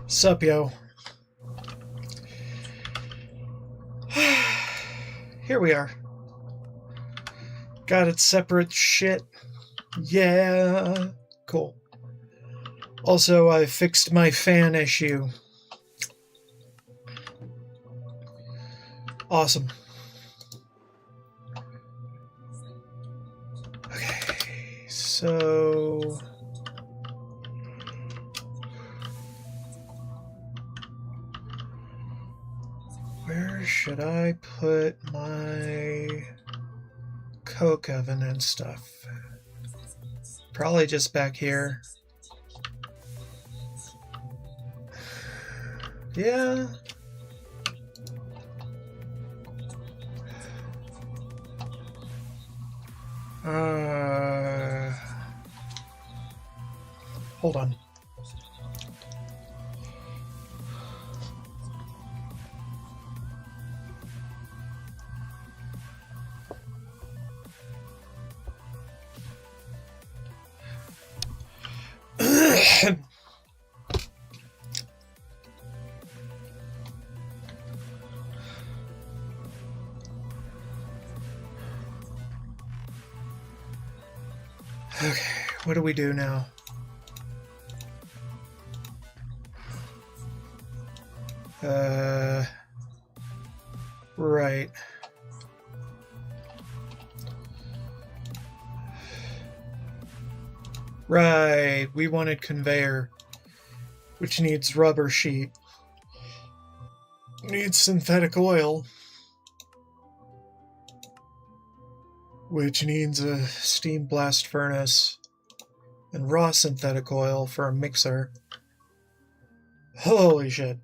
Sup, yo. Here we are. Got its separate shit. Yeah. Cool. Also, I fixed my fan issue. Awesome. Okay, so... where should I put my coke oven and stuff? Probably just back here. Yeah. Hold on. Okay, what do we do now? Right. Right, we wanted conveyor, which needs rubber sheet. Needs synthetic oil, which needs a steam blast furnace, and raw synthetic oil for a mixer. Holy shit.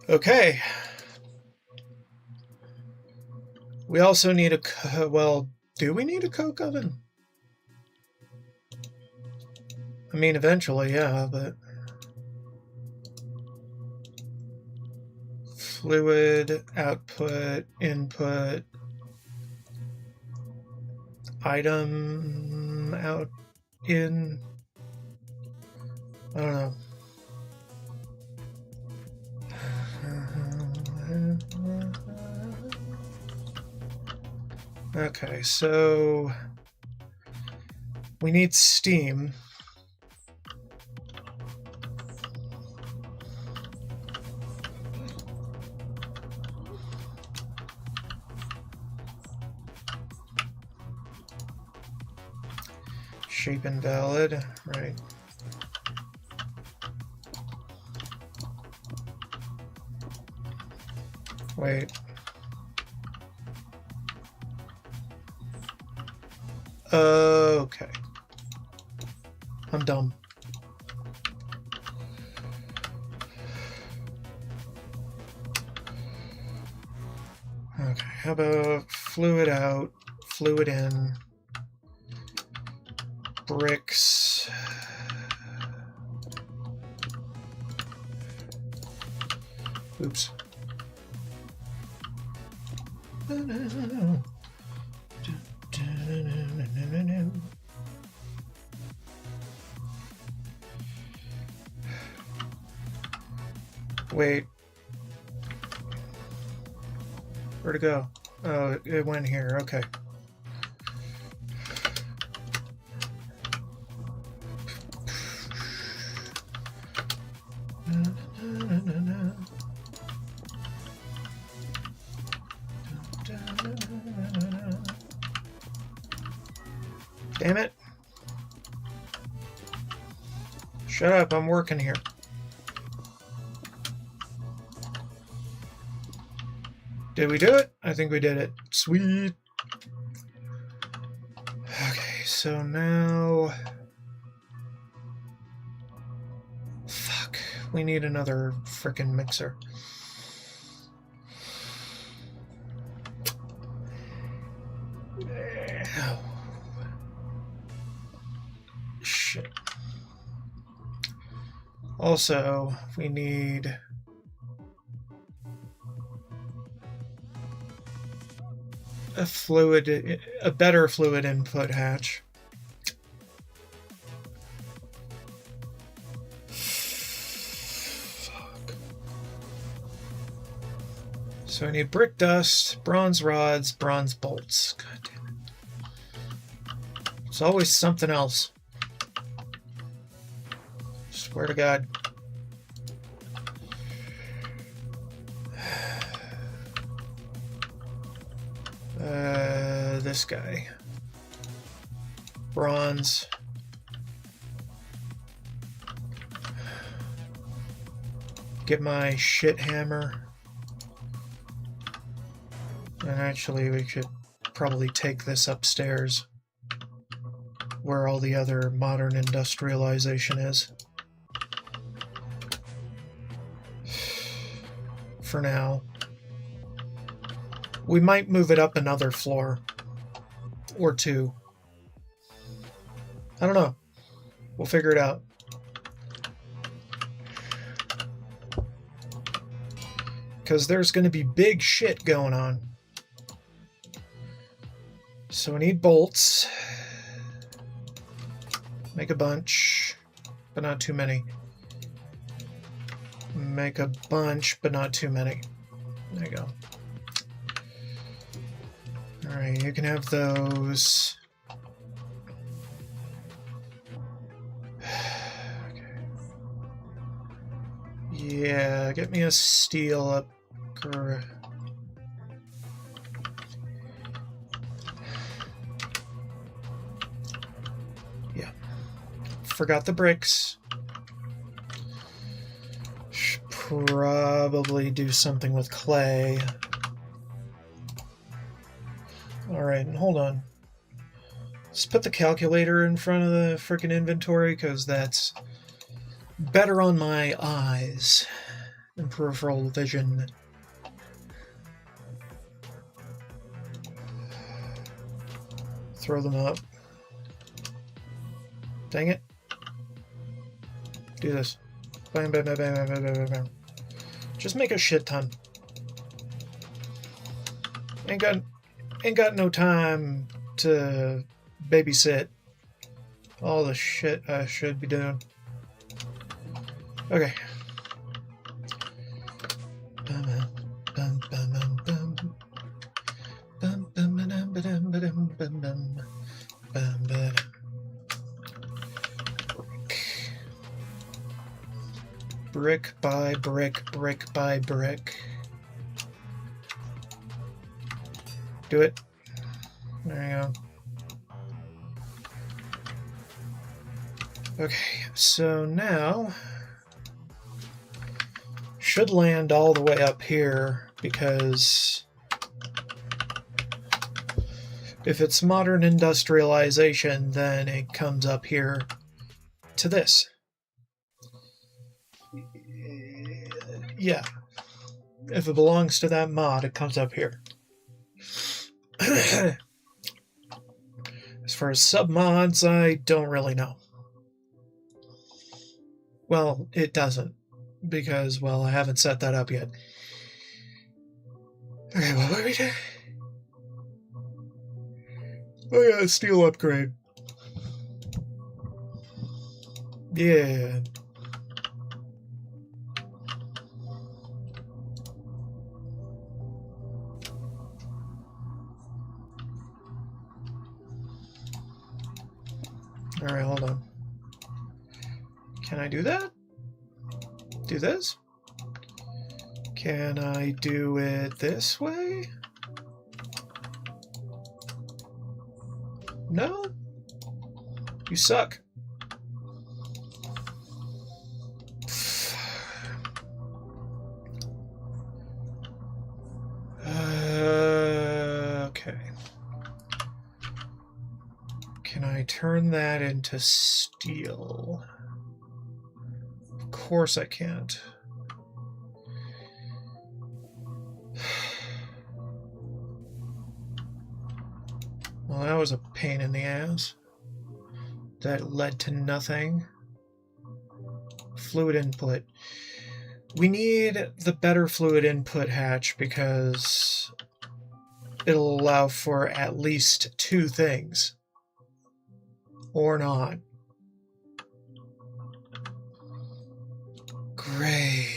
Okay. We also need a... well, do we need a coke oven? I mean, eventually, yeah, but... fluid, output, input, item, out, in... I don't know. Okay, so we need steam. Shape invalid, right. Wait. Okay. I'm dumb. Okay, how about fluid out, fluid in, bricks. Oops. Wait. Where'd it go? Oh, it went here. Okay. Damn it. Shut up, I'm working here. Did we do it? I think we did it. Sweet. Okay, so now... fuck. We need another frickin' mixer. Shit. Also, we need... a better fluid input hatch. So I need brick dust, bronze rods, bronze bolts. God damn it. It's always something else. Swear to God. This guy. Bronze. Get my shit hammer. And actually, we should probably take this upstairs where all the other modern industrialization is. For now. We might move it up another floor. Or two. I don't know. We'll figure it out. Because there's going to be big shit going on. So we need bolts. Make a bunch, but not too many. Make a bunch, but not too many. There you go. Alright, you can have those. Okay. Yeah, get me a steel up. Yeah. Forgot the bricks. Should probably do something with clay. Alright, hold on. Let's put the calculator in front of the frickin' inventory, because that's better on my eyes and peripheral vision. Throw them up. Dang it. Do this. Bam, bam, bam, bam, bam, bam, bam, bam. Just make a shit ton. Ain't got no time to babysit all the shit I should be doing. Okay. Brick by brick, brick by brick. Do it. There you go. Okay, so now should land all the way up here, because if it's modern industrialization, then it comes up here to this. Yeah. If it belongs to that mod, it comes up here. As far as submods, I don't really know. Well, it doesn't, because, well, I haven't set that up yet. Okay, well, let me do... Oh yeah, steel upgrade. Yeah. Alright, hold on. Can I do that? Do this? Can I do it this way? No? You suck. Okay. Can I turn that into steel? Of course I can't. Well, that was a pain in the ass. That led to nothing. Fluid input. We need the better fluid input hatch, because it'll allow for at least two things. Or not. Great.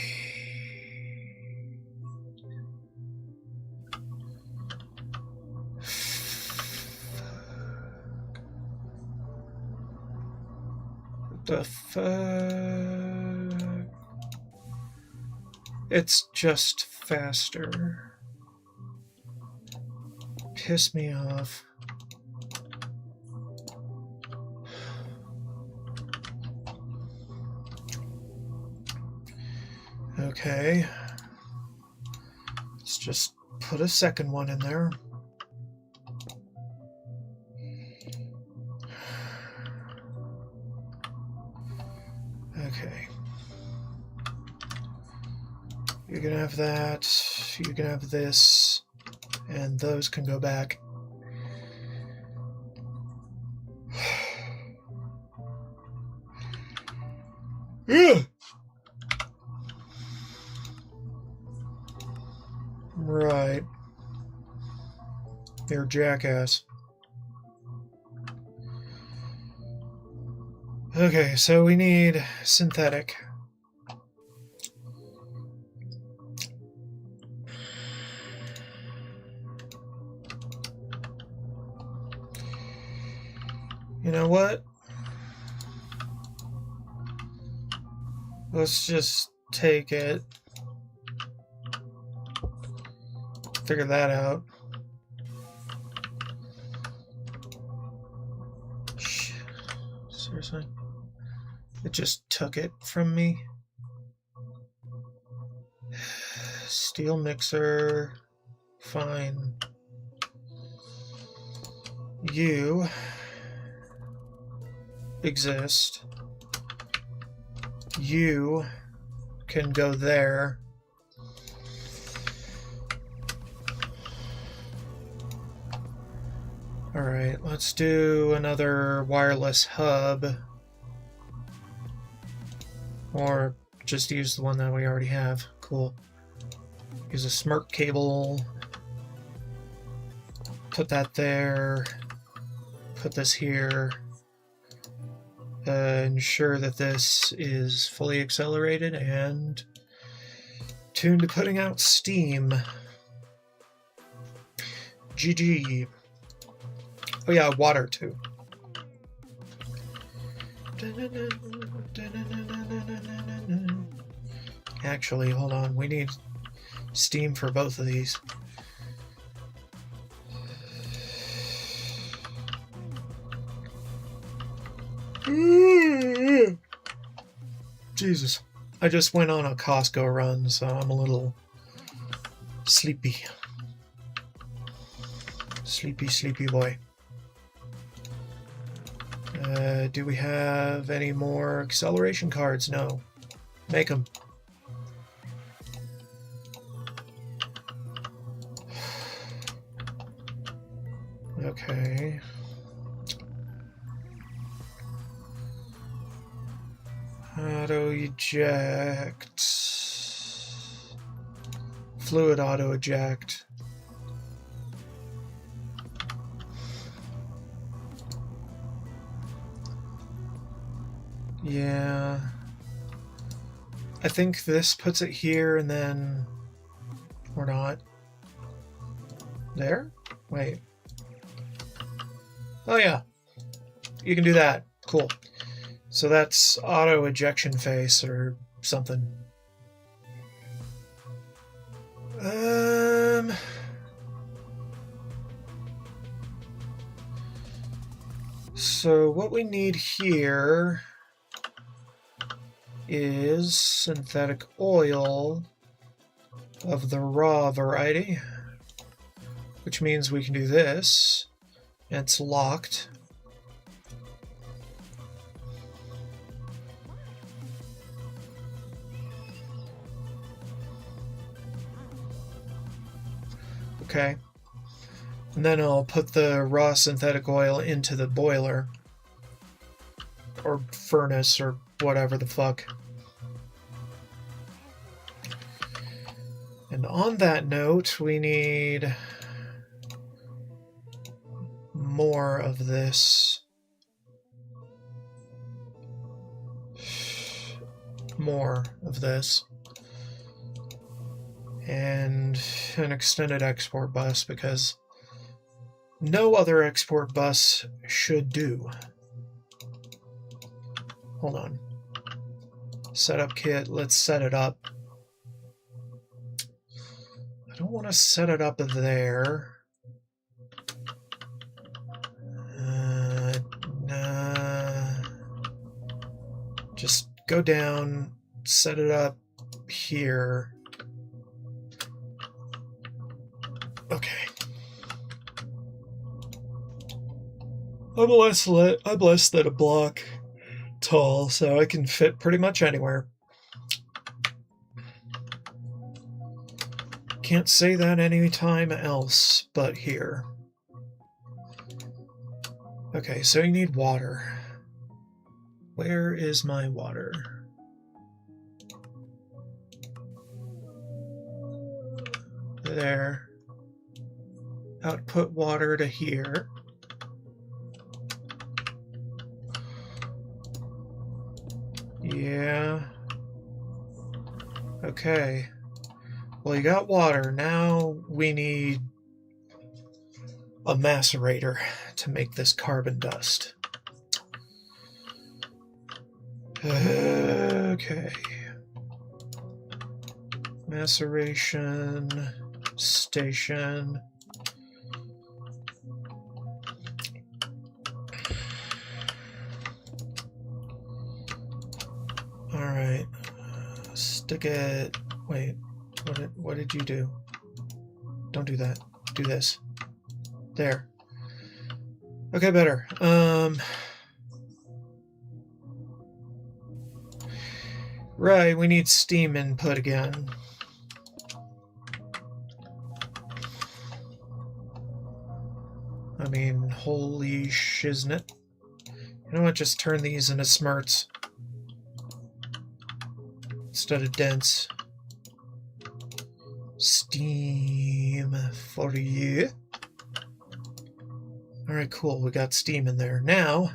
The fuck? It's just faster. Piss me off. Okay. Let's just put a second one in there. Okay. You can have that. You can have this. And those can go back. Right. You're a jackass. Okay, so we need synthetic. You know what? Let's just take it. Figure that out. Shit. Seriously? It just took it from me. Steel mixer. Fine. You exist. You can go there. Alright, let's do another wireless hub. Or just use the one that we already have. Cool. Use a smart cable. Put that there. Put this here. Ensure that this is fully accelerated and tuned to putting out steam. GG. Oh yeah, water too. Actually, hold on. We need steam for both of these. Jesus. I just went on a Costco run, so I'm a little sleepy. Sleepy boy. Do we have any more acceleration cards? No. Make them. Okay. Auto eject. Fluid auto eject. Yeah. I think this puts it here and then... Or not. There? Wait. Oh yeah. You can do that. Cool. So that's auto ejection face or something. So what we need here is synthetic oil of the raw variety, which means we can do this. It's locked. Okay. And then I'll put the raw synthetic oil into the boiler. Or furnace or whatever the fuck. And on that note, we need more of this. More of this. And an extended export bus, because no other export bus should do. Hold on. Setup kit, let's set it up. I don't want to set it up there. Nah. Just go down, set it up here. Okay. I'm less than a block tall, so I can fit pretty much anywhere. Can't say that any time else but here. Okay, so you need water. Where is my water? There. Output water to here. Yeah. Okay. Well, you got water. Now we need a macerator to make this carbon dust. Okay. Maceration station. All right. Stick it. Wait. What did you do? Don't do that. Do this. There. Okay, better. Right, we need steam input again. I mean, holy shiznit. You know what, just turn these into smarts instead of dents. Steam for you. Alright, cool, we got steam in there. Now,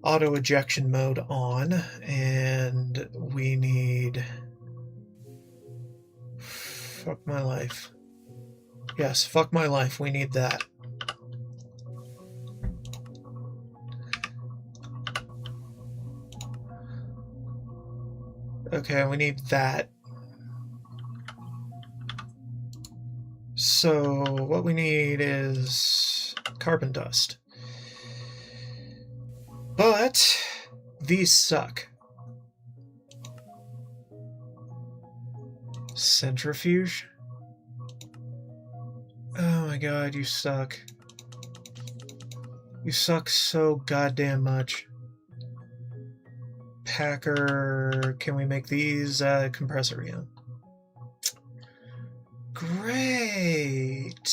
auto ejection mode on, and we need... Fuck my life. Yes, fuck my life, we need that. Okay, we need that. So, what we need is carbon dust. But these suck. Centrifuge? Oh my god, you suck. You suck so goddamn much. Packer, can we make these compressor? Yeah. Great.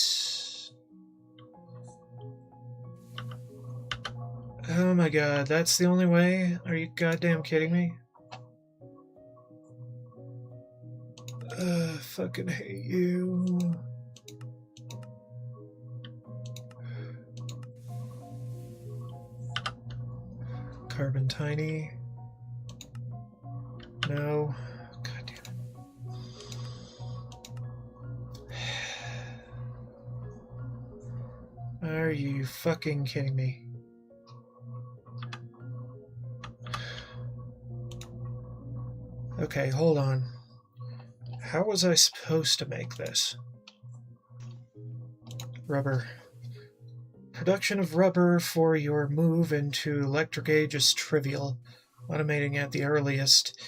Oh my god, that's the only way? Are you goddamn kidding me? Fucking hate you. Carbon tiny. No. God damn it. Are you fucking kidding me? Okay, hold on. How was I supposed to make this? Rubber. Production of rubber for your move into electric age is trivial. Automating at the earliest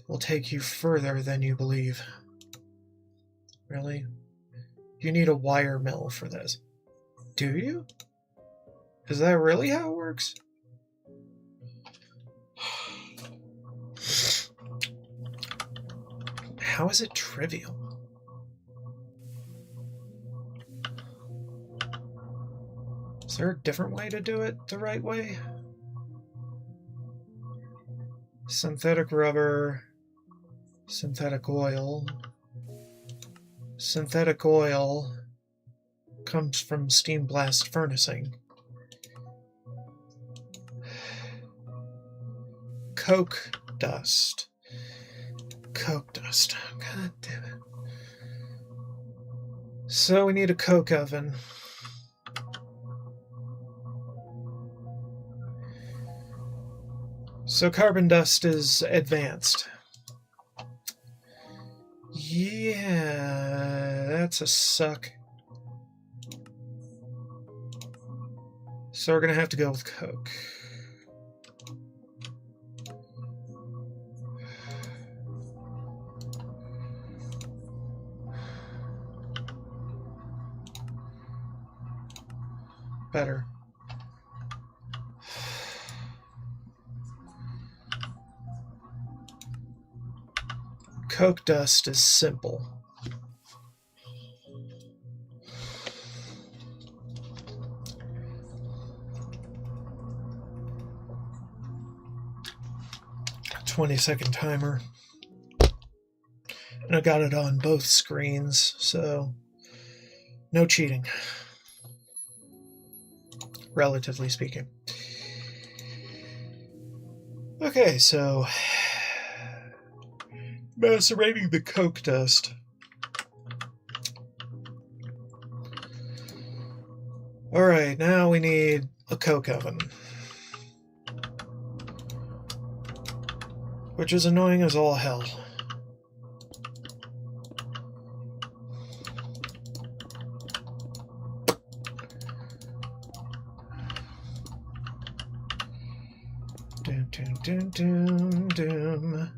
will take you further than you believe. Really? You need a wire mill for this. Do you? Is that really how it works? How is it trivial? Is there a different way to do it the right way? Synthetic rubber, synthetic oil. Synthetic oil comes from steam blast furnacing. Coke dust. Coke dust. God damn it. So we need a coke oven. So carbon dust is advanced. Yeah, that's a suck. So we're gonna have to go with coke. Better. Coke dust is simple. A 20-second timer. And I got it on both screens, so no cheating. Relatively speaking. Okay, so macerating the coke dust. Alright, now we need a coke oven. Which is annoying as all hell. Doom, doom, doom, doom, doom.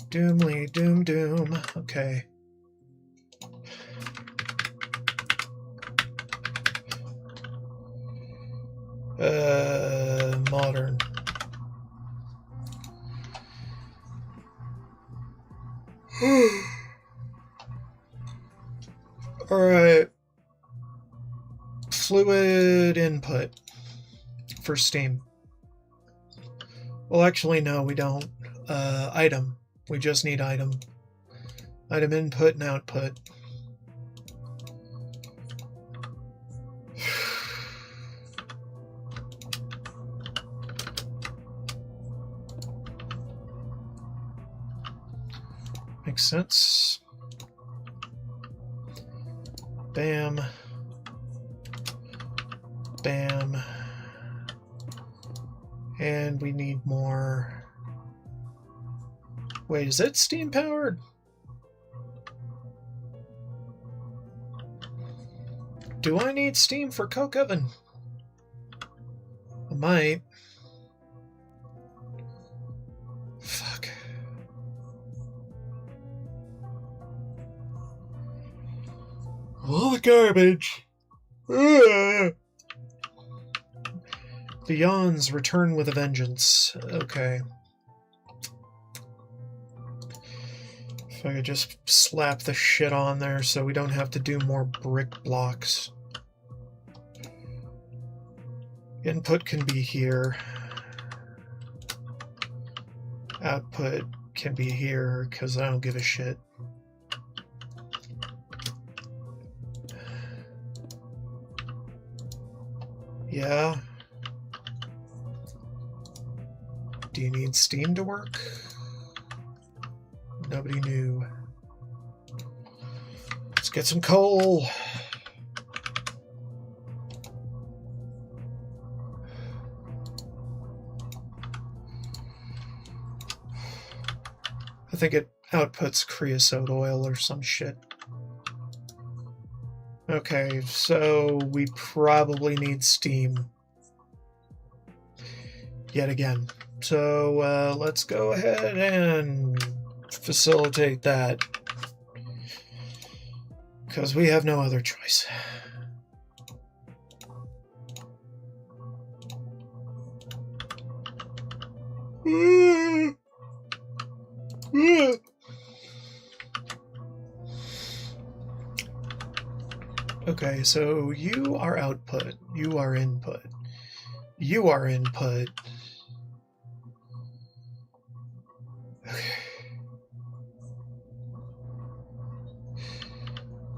Doomly, doom, doom. Okay. Modern. Alright. Fluid input for steam. Well, actually, no, we don't. Item. We just need item. Item input and output. Makes sense. Bam. Bam. And we need more. Wait, is it steam powered? Do I need steam for coke oven? I might. Fuck. All the garbage. The yawns return with a vengeance. Okay. If I could just slap the shit on there so we don't have to do more brick blocks. Input can be here. Output can be here because I don't give a shit. Yeah. Do you need steam to work? Nobody knew. Let's get some coal. I think it outputs creosote oil or some shit. Okay, so we probably need steam. Yet again. So let's go ahead and facilitate that. Because we have no other choice. Okay, so you are output, you are input, you are input. Okay.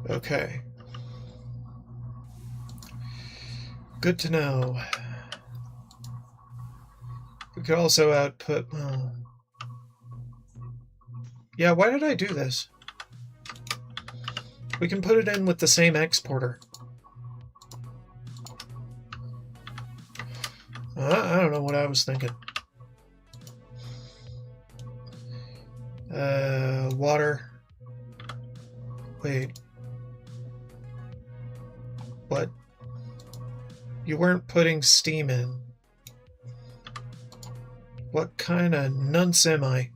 Okay. Good to know. We could also output... Oh. Yeah, why did I do this? We can put it in with the same exporter. I don't know what I was thinking. Water. Wait. What? You weren't putting steam in. What kind of nunce am I?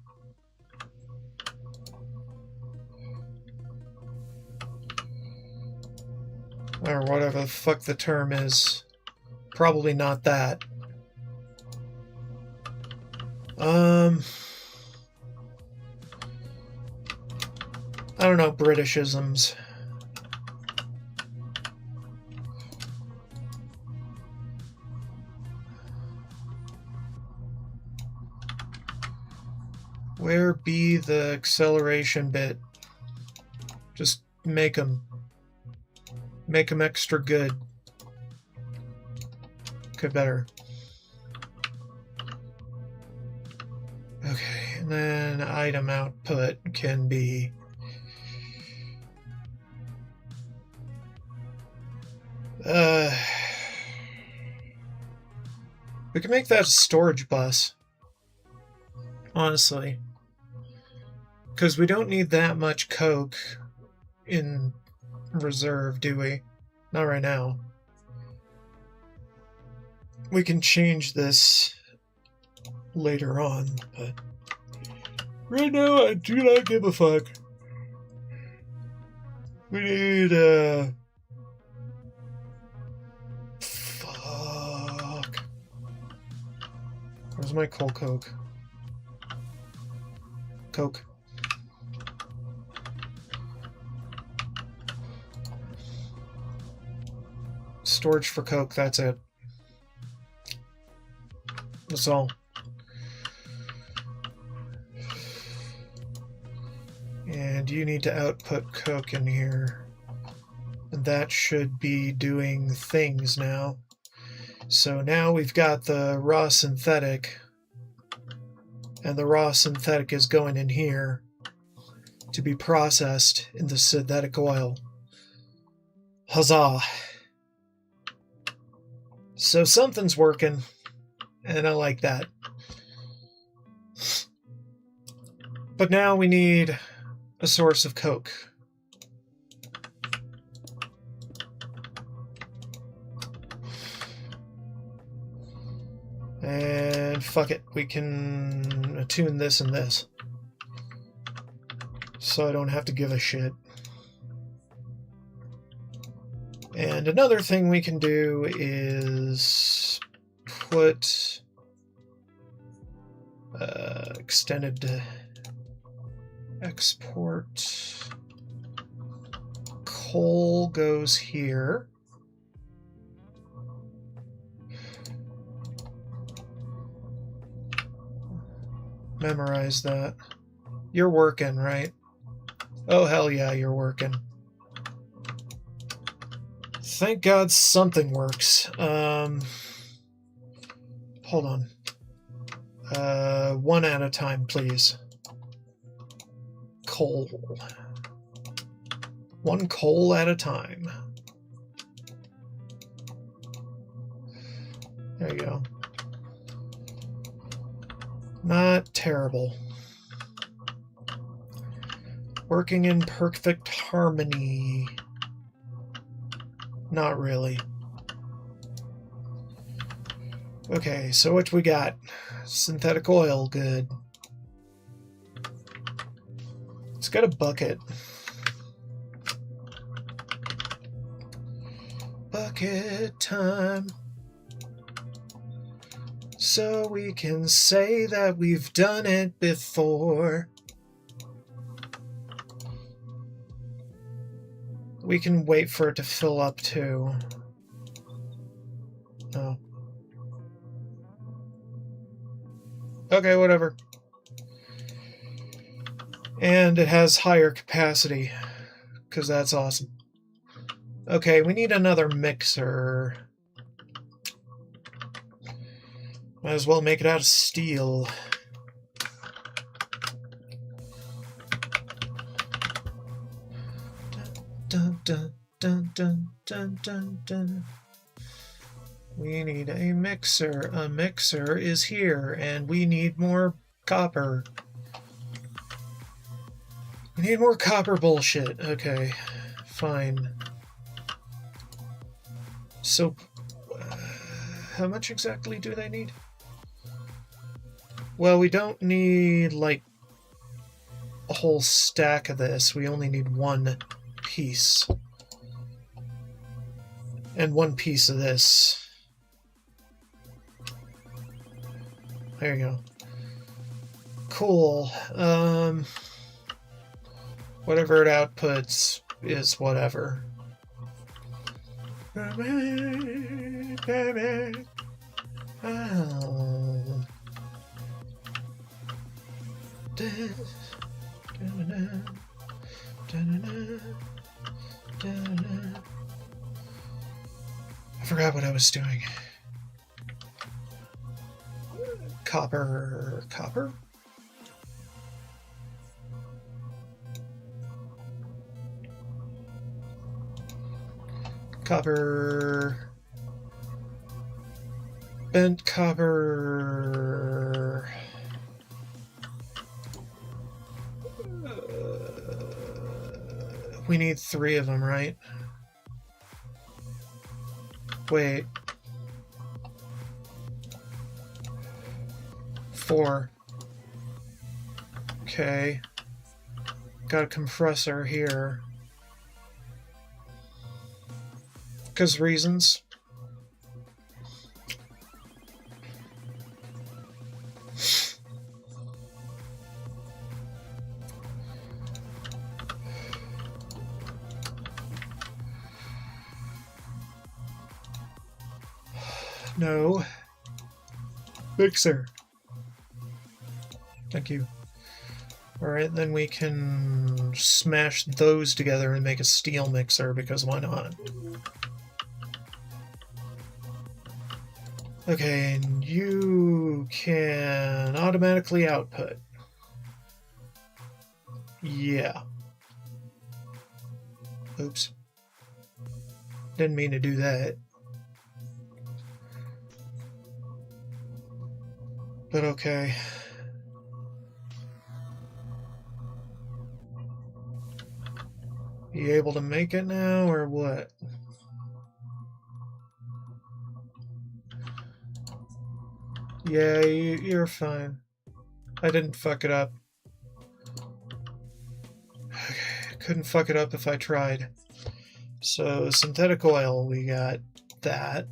Or whatever the fuck the term is. Probably not that. I don't know, Britishisms. Where be the acceleration bit? Just make them. Make them extra good. Okay, better. Okay, and then item output can be... we can make that a storage bus. Honestly. Because we don't need that much coke in reserve, do we? Not right now. We can change this later on, but right now I do not give a fuck. We need fuck. Where's my coal coke? Coke. Storage for coke, that's it. That's all. And you need to output coke in here. And that should be doing things now. So now we've got the raw synthetic. And the raw synthetic is going in here to be processed into synthetic oil. Huzzah! So something's working, and I like that. But now we need a source of coke. And fuck it, we can attune this and this. So I don't have to give a shit. And another thing we can do is put extended export. Coal goes here. Memorize that. You're working, right? Oh, hell yeah, you're working. Thank God something works. Hold on. One at a time, please. Coal. One coal at a time. There you go. Not terrible. Working in perfect harmony. Not really. Okay, so what we got? Synthetic oil, good. It's got a bucket. Bucket time. So we can say that we've done it before. We can wait for it to fill up too. Oh. Okay, whatever. And it has higher capacity, because that's awesome. Okay, we need another mixer. Might as well make it out of steel. Dun, dun, dun, dun, dun, dun, dun. We need a mixer. A mixer is here, and we need more copper. We need more copper bullshit. Okay, fine. So, how much exactly do they need? Well, we don't need, like, a whole stack of this. We only need one piece. And one piece of this. There you go. Cool. Whatever it outputs is whatever. Oh. I forgot what I was doing. Copper. Copper? Copper. Bent copper. We need 3 of them, right? Wait. 4. Okay. Got a compressor here. 'Cause reasons. No. Mixer. Thank you. Alright, then we can smash those together and make a steel mixer, because why not? Okay, and you can automatically output. Yeah. Oops. Didn't mean to do that. But okay. You able to make it now, or what? Yeah, you're fine. I didn't fuck it up. Okay, couldn't fuck it up if I tried. So, synthetic oil, we got that.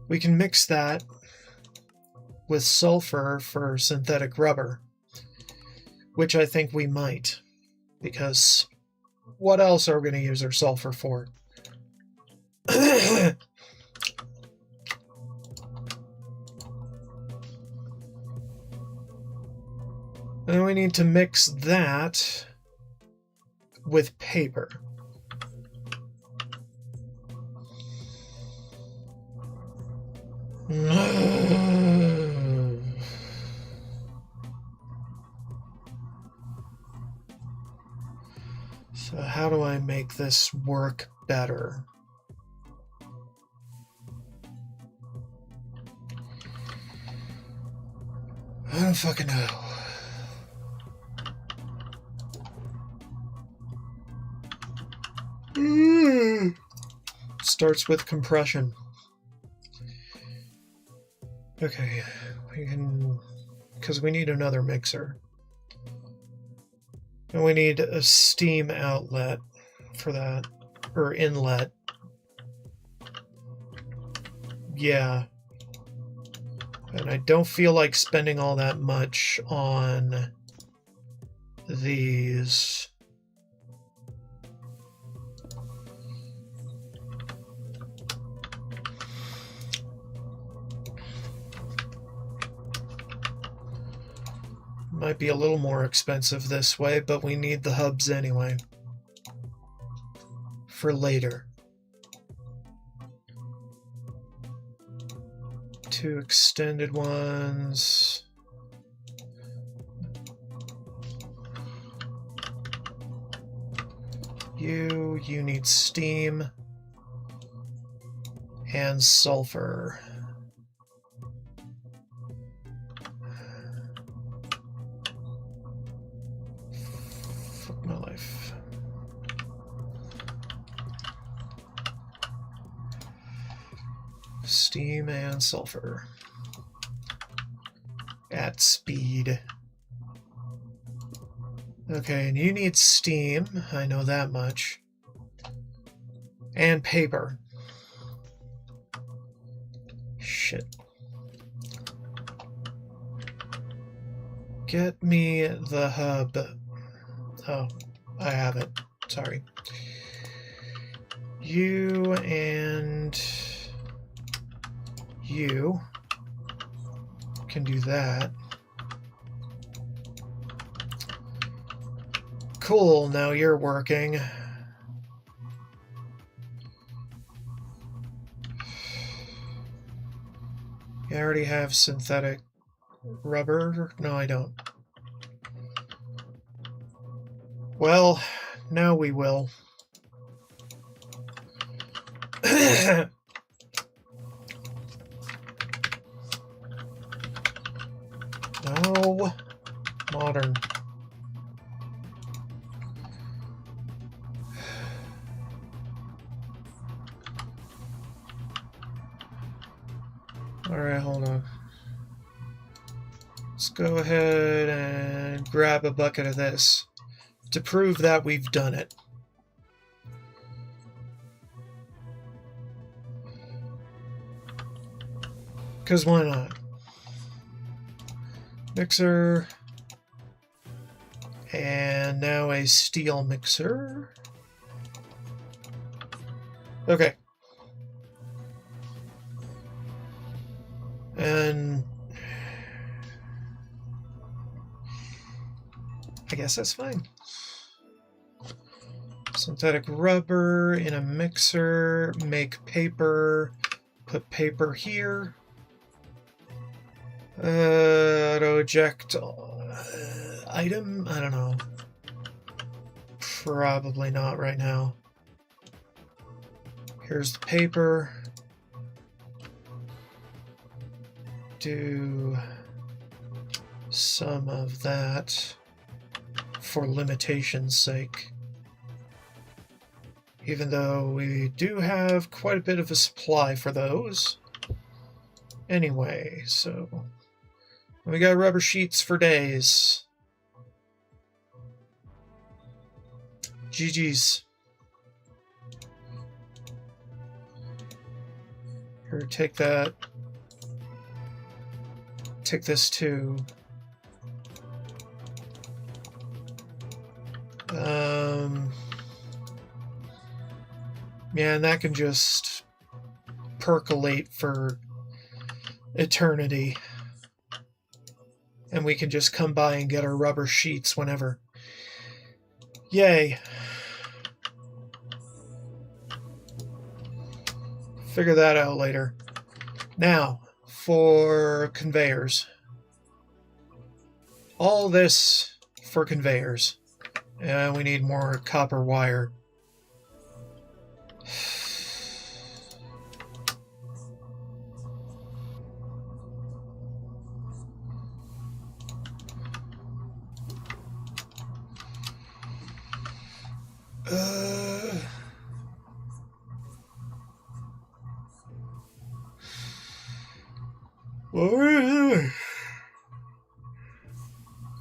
We can mix that with sulfur for synthetic rubber, which I think we might, because what else are we going to use our sulfur for? And then we need to mix that with paper. So how do I make this work better? I don't fucking know. Starts with compression. Okay, we can, because we need another mixer. And we need a steam outlet for that, or inlet. Yeah. And I don't feel like spending all that much on these. Might be a little more expensive this way, but we need the hubs anyway. For later. 2 extended ones. You need steam and sulfur. steam and sulfur. At speed. Okay, and you need steam, I know that much. And paper. Shit. Get me the hub. Oh, I have it. Sorry. You and you can do that. Cool, now you're working. I already have synthetic rubber. No, I don't. Well, now we will. No. Modern. Alright, hold on. Let's go ahead and grab a bucket of this to prove that we've done it. Because why not? Mixer. And now a steel mixer. Okay. And I guess that's fine. Synthetic rubber in a mixer, make paper, put paper here. Auto eject item? I don't know. Probably not right now. Here's the paper. Do some of that for limitation's sake. Even though we do have quite a bit of a supply for those. Anyway, so we got rubber sheets for days. GG's. Here, take that. Take this too. Yeah, and that can just percolate for eternity. And we can just come by and get our rubber sheets whenever. Yay. Figure that out later. Now, for conveyors. All this for conveyors. And we need more copper wire.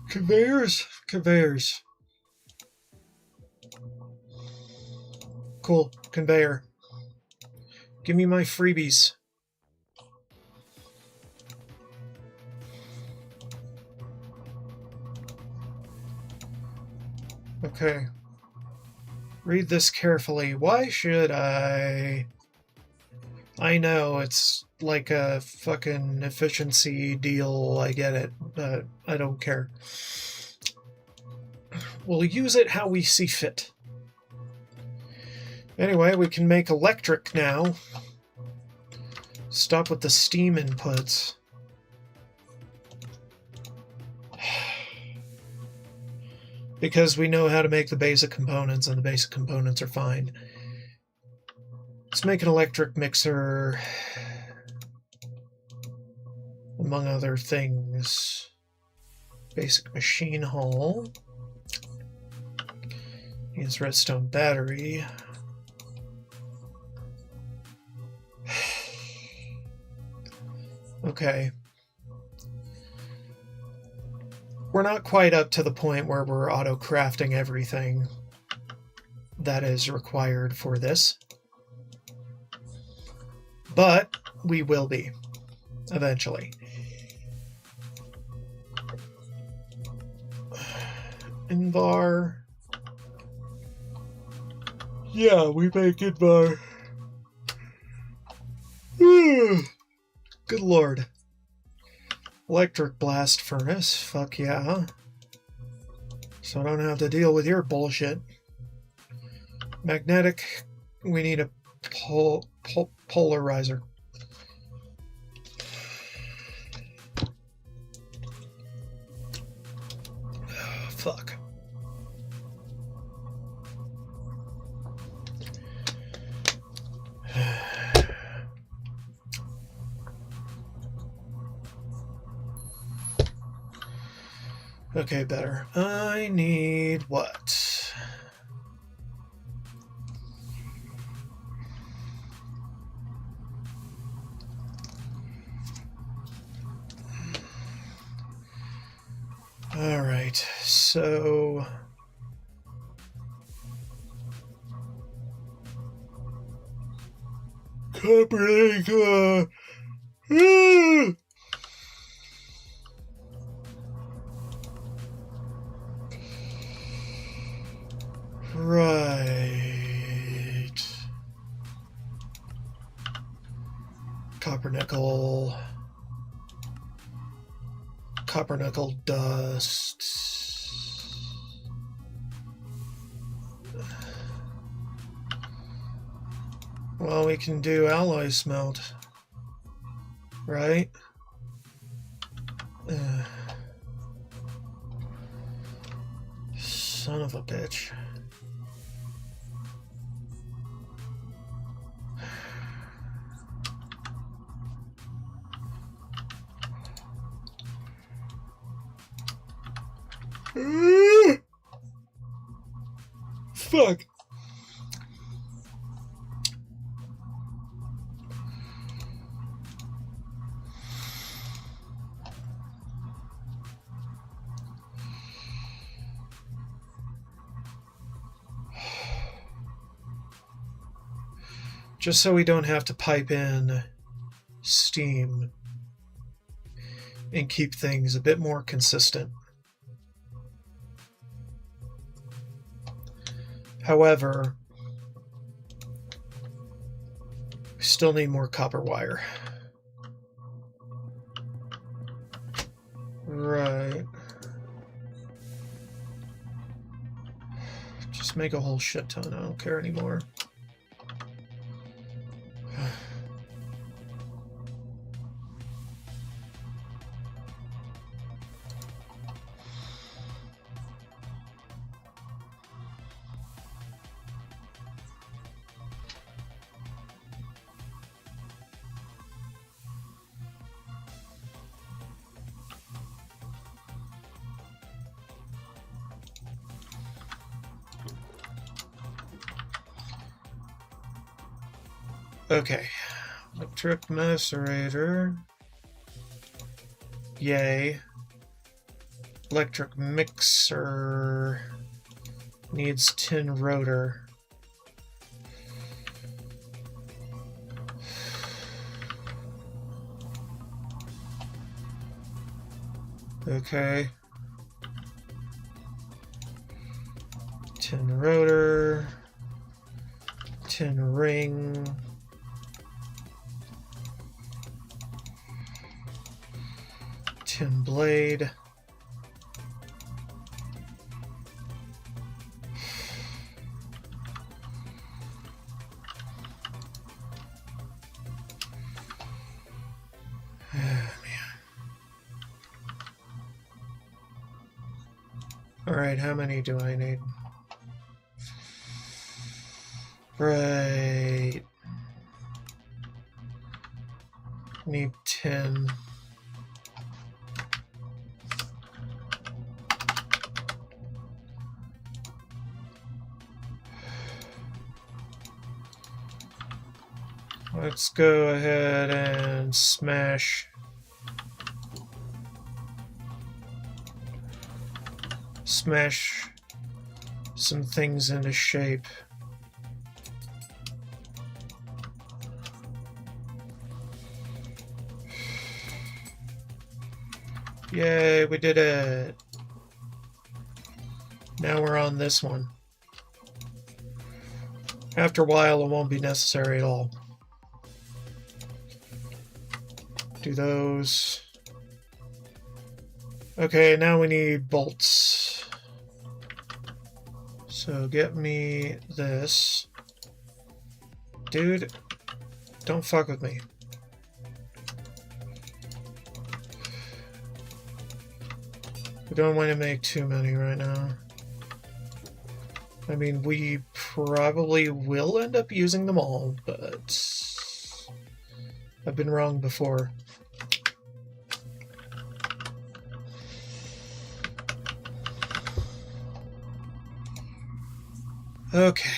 Conveyors? Conveyors. Cool. Conveyor. Give me my freebies. Okay. Read this carefully. Why should I... I know, it's like a fucking efficiency deal, I get it, but I don't care. We'll use it how we see fit. Anyway, we can make electric now. Stop with the steam inputs. Because we know how to make the basic components, and the basic components are fine. Let's make an electric mixer, among other things. Basic machine hull. Needs redstone battery. Okay. We're not quite up to the point where we're auto-crafting everything that is required for this. But we will be, eventually. Invar. Yeah, we make Invar. Good lord. Electric blast furnace. Fuck yeah. So I don't have to deal with your bullshit. Magnetic. We need a polarizer. Fuck. Okay, better. I need what? Alright, so... Copperlink, Right. Copper nickel. Copper nickel dust. Well, we can do alloy smelt. Right? Son of a bitch. Fuck. Just so we don't have to pipe in steam and keep things a bit more consistent. However, we still need more copper wire. Right. Just make a whole shit ton. I don't care anymore. Okay, electric macerator. Yay. Electric mixer needs tin rotor. Okay. Tin rotor. Tin ring. Tin blade. Oh, man. Alright, how many do I need? Right. Need 10. Let's go ahead and smash smash some things into shape. Yay, we did it! Now we're on this one. After a while, it won't be necessary at all. Do those. Okay, now we need bolts. So get me this. Dude, don't fuck with me. We don't want to make too many right now. I mean, we probably will end up using them all, but I've been wrong before. Okay.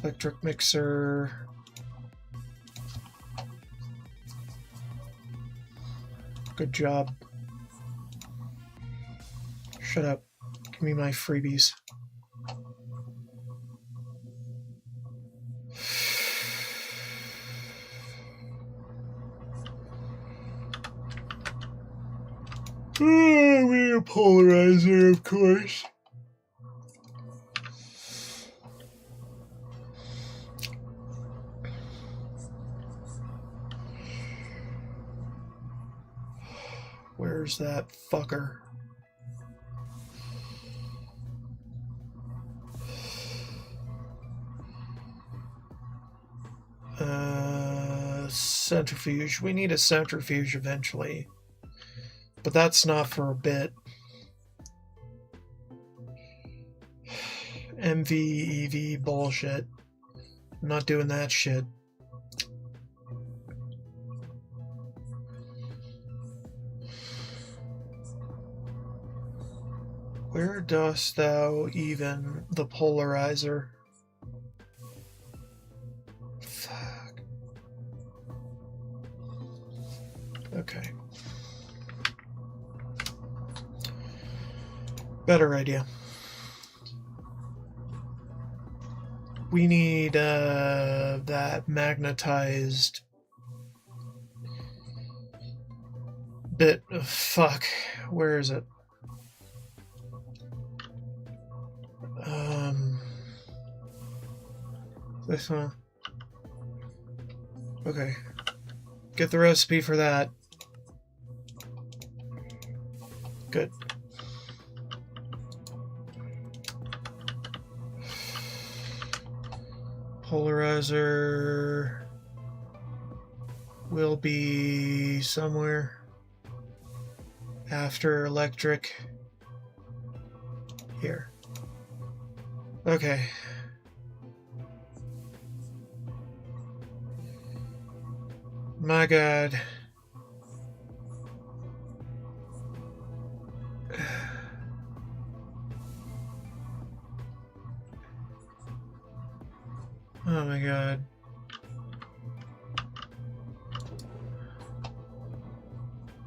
Electric mixer. Good job. Shut up. Give me my freebies. Oh, we need a polarizer, of course. Where's that fucker? Centrifuge. We need a centrifuge eventually. But that's not for a bit. MV, EV bullshit. I'm not doing that shit. Where dost thou even the polarizer? Fuck. Okay. Better idea. We need that magnetized bit of fuck. Where is it? This one. Okay. Get the recipe for that. Good. Polarizer will be somewhere after electric. Here. Okay. My God. Oh my God.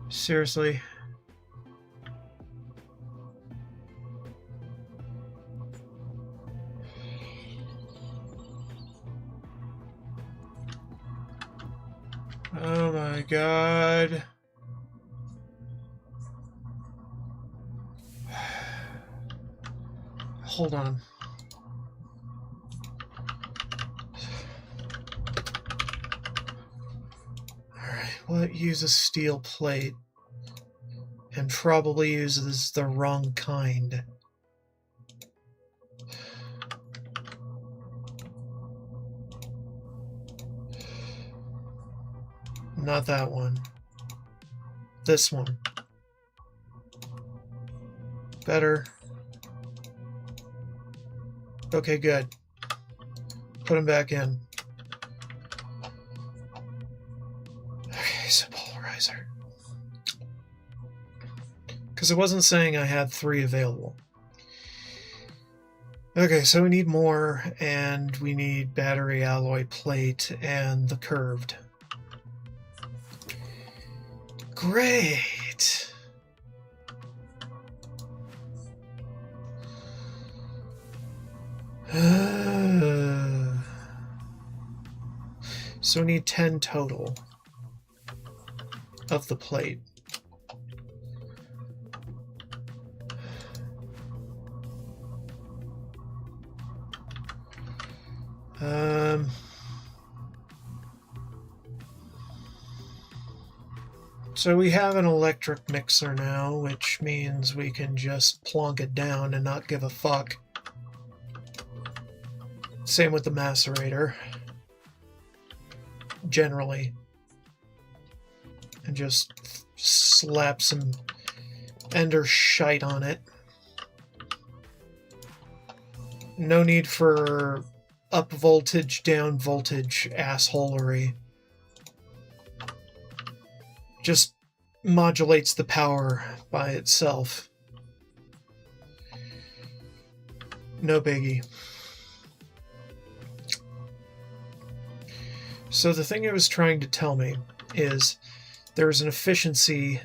Seriously. Oh my God. Hold on. Alright, well, it uses steel plate and probably uses the wrong kind. Not that one. This one. Better. Okay, good. Put them back in. Okay, so polarizer. Because it wasn't saying I had 3 available. Okay, so we need more, and we need battery alloy plate and the curved. Great! So we need 10 total of the plate. So we have an electric mixer now, which means we can just plonk it down and not give a fuck. Same with the macerator. Generally. And just slap some ender shite on it. No need for up voltage, down voltage assholery. Just modulates the power by itself. No biggie. So the thing it was trying to tell me is there's an efficiency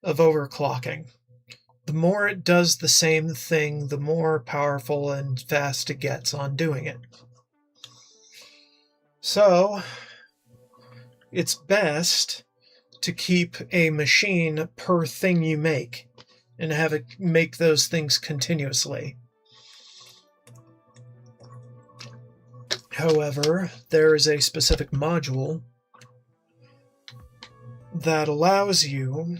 of overclocking. The more it does the same thing, the more powerful and fast it gets on doing it. So it's best to keep a machine per thing you make and have it make those things continuously. However, there is a specific module that allows you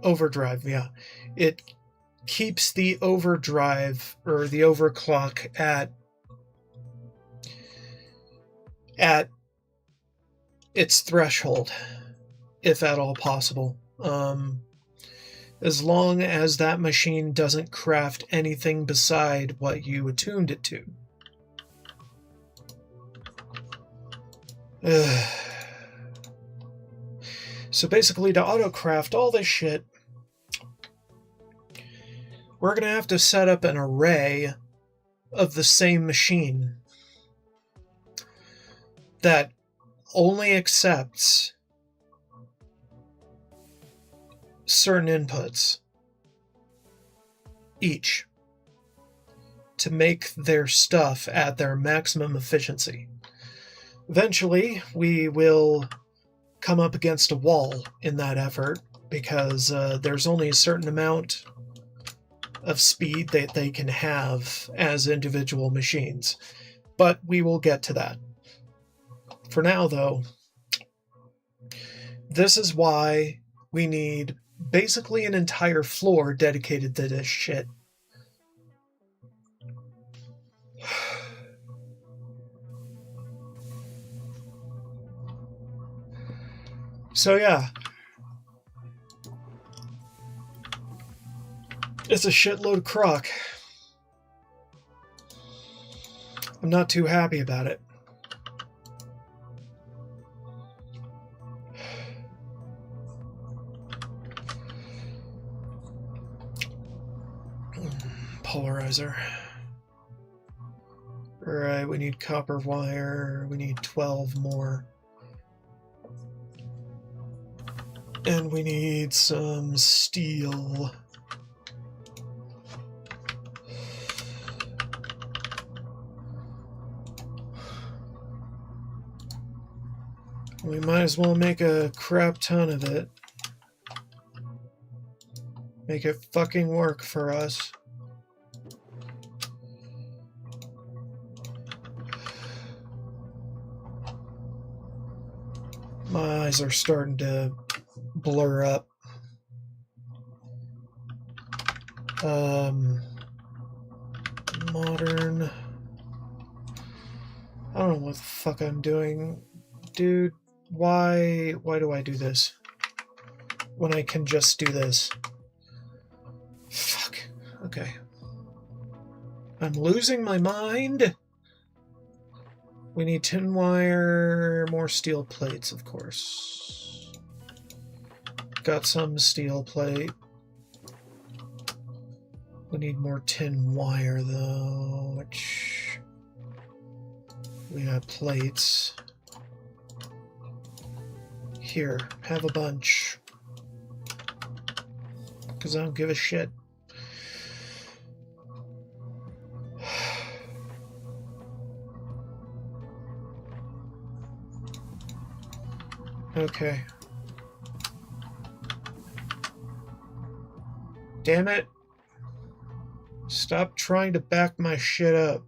overdrive, yeah. It keeps the overdrive or the overclock at its threshold, if at all possible. As long as that machine doesn't craft anything beside what you attuned it to. So basically, to autocraft all this shit, we're going to have to set up an array of the same machine that only accepts certain inputs each to make their stuff at their maximum efficiency. Eventually, we will come up against a wall in that effort because there's only a certain amount of speed that they can have as individual machines. But we will get to that. For now, though, this is why we need basically an entire floor dedicated to this shit. So yeah, it's a shitload of crock. I'm not too happy about it. Polarizer. Right, we need copper wire. We need 12 more. And we need some steel. We might as well make a crap ton of it. Make it fucking work for us. My eyes are starting to blur up. Modern. I don't know what the fuck I'm doing. Dude, why do I do this? When I can just do this. Fuck. Okay. I'm losing my mind. We need tin wire, more steel plates, of course. Got some steel plate. We need more tin wire, though, which... We have plates. Here, have a bunch. Because I don't give a shit. Okay. Damn it. Stop trying to back my shit up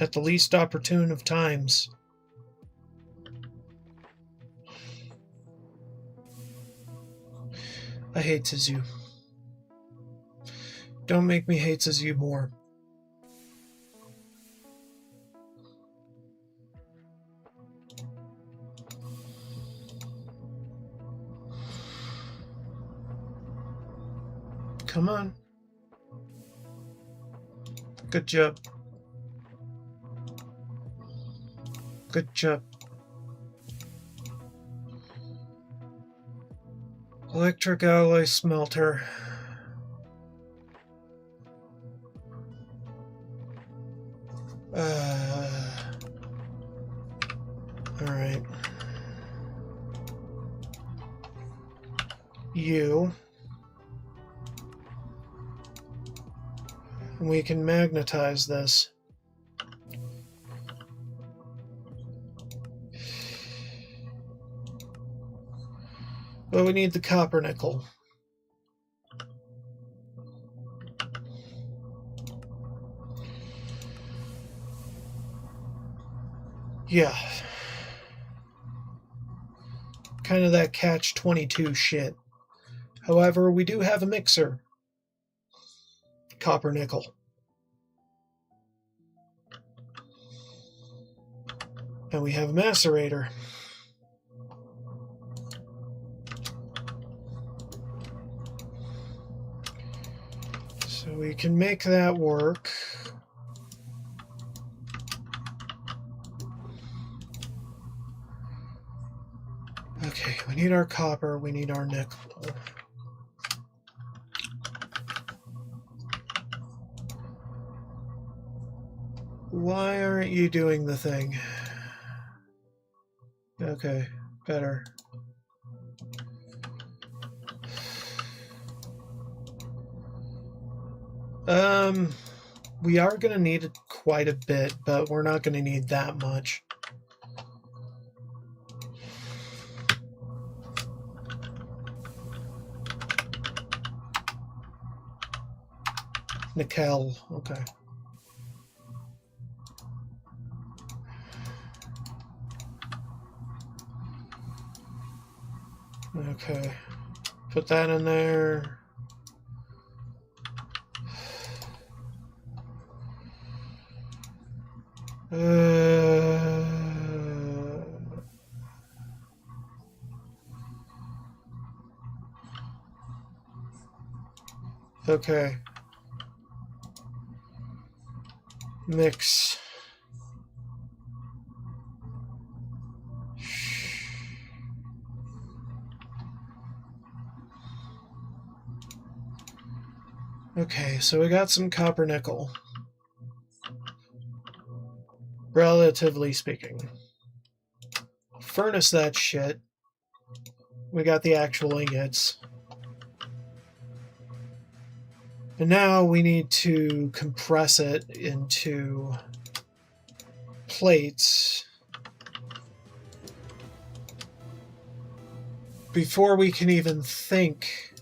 at the least opportune of times. I hate Zizu. Don't make me hate Zizu more. Come on. Good job. Good job. Electric alloy smelter. Alright. You. We can magnetize this. But we need the copper nickel. Yeah. Kind of that catch-22 shit. However, we do have a mixer. Copper nickel. And we have a macerator. So we can make that work. Okay, we need our copper, we need our nickel. Why aren't you doing the thing? Okay, better. We are going to need quite a bit, but we're not going to need that much. Nickel, okay. Okay, put that in there. Okay. Mix. Okay, so we got some copper nickel. Relatively speaking. Furnace that shit. We got the actual ingots. And now we need to compress it into plates before we can even think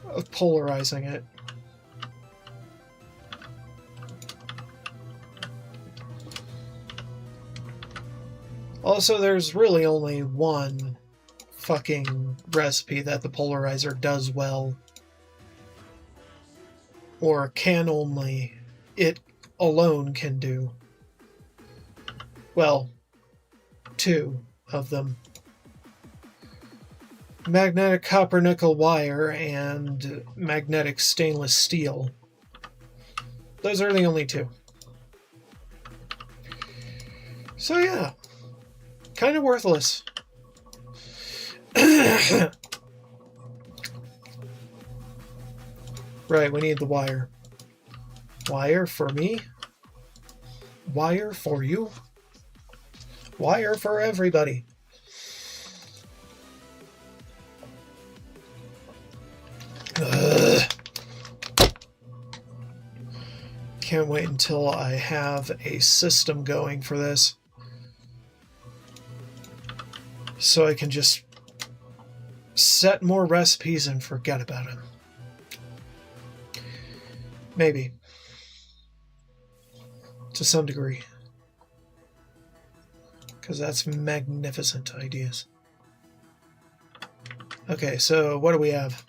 of polarizing it. Also, there's really only one fucking recipe that the polarizer does well. Or can only. It alone can do. Well, two of them. Magnetic copper nickel wire and magnetic stainless steel. Those are the only two. So yeah. Kind of worthless. Right, we need the wire. Wire for me? Wire for you? Wire for everybody. Ugh. Can't wait until I have a system going for this. so I can just set more recipes and forget about them. Maybe. To some degree. Because that's magnificent ideas. Okay, so what do we have?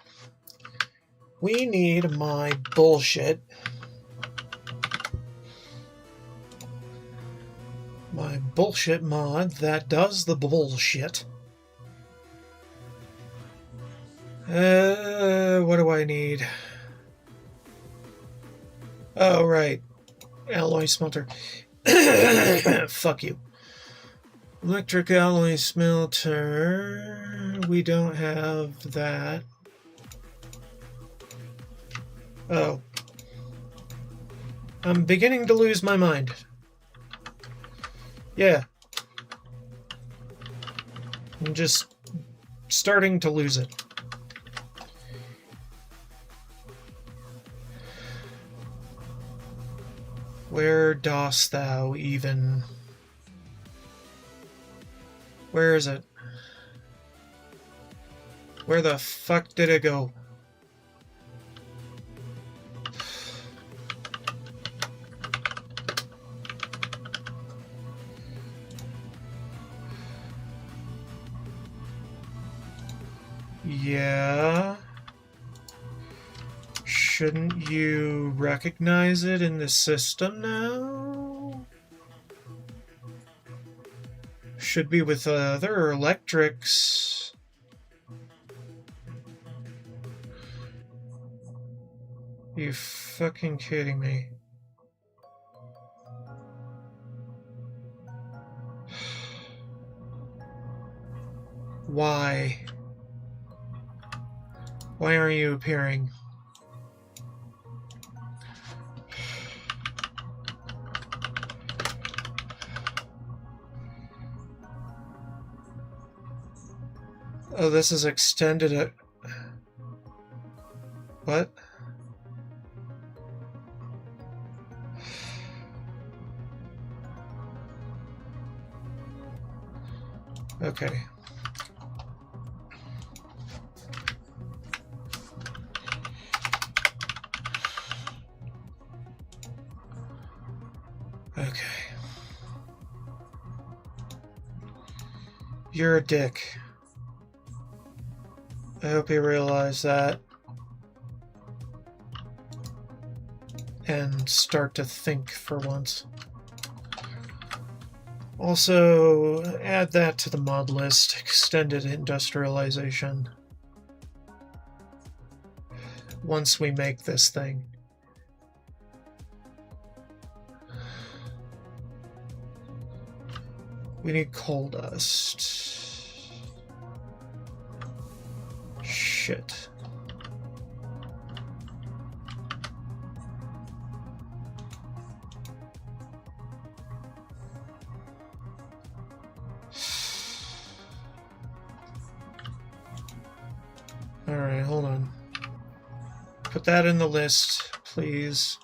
We need my bullshit. My bullshit mod that does the bullshit. What do I need? Oh, right. Alloy smelter. Fuck you. Electric alloy smelter. We don't have that. Oh. I'm beginning to lose my mind. Yeah. I'm just starting to lose it. Where dost thou even? Where is it? Where the fuck did it go? Yeah. Shouldn't you recognize it in the system now? Should be with other electrics. You fucking kidding me? Why? Why aren't you appearing? Oh, this is extended. What? Okay. Okay. You're a dick. I hope you realize that. And start to think for once. Also, add that to the mod list. Extended industrialization. Once we make this thing. We need coal dust. Shit. Alright, hold on. Put that in the list, please.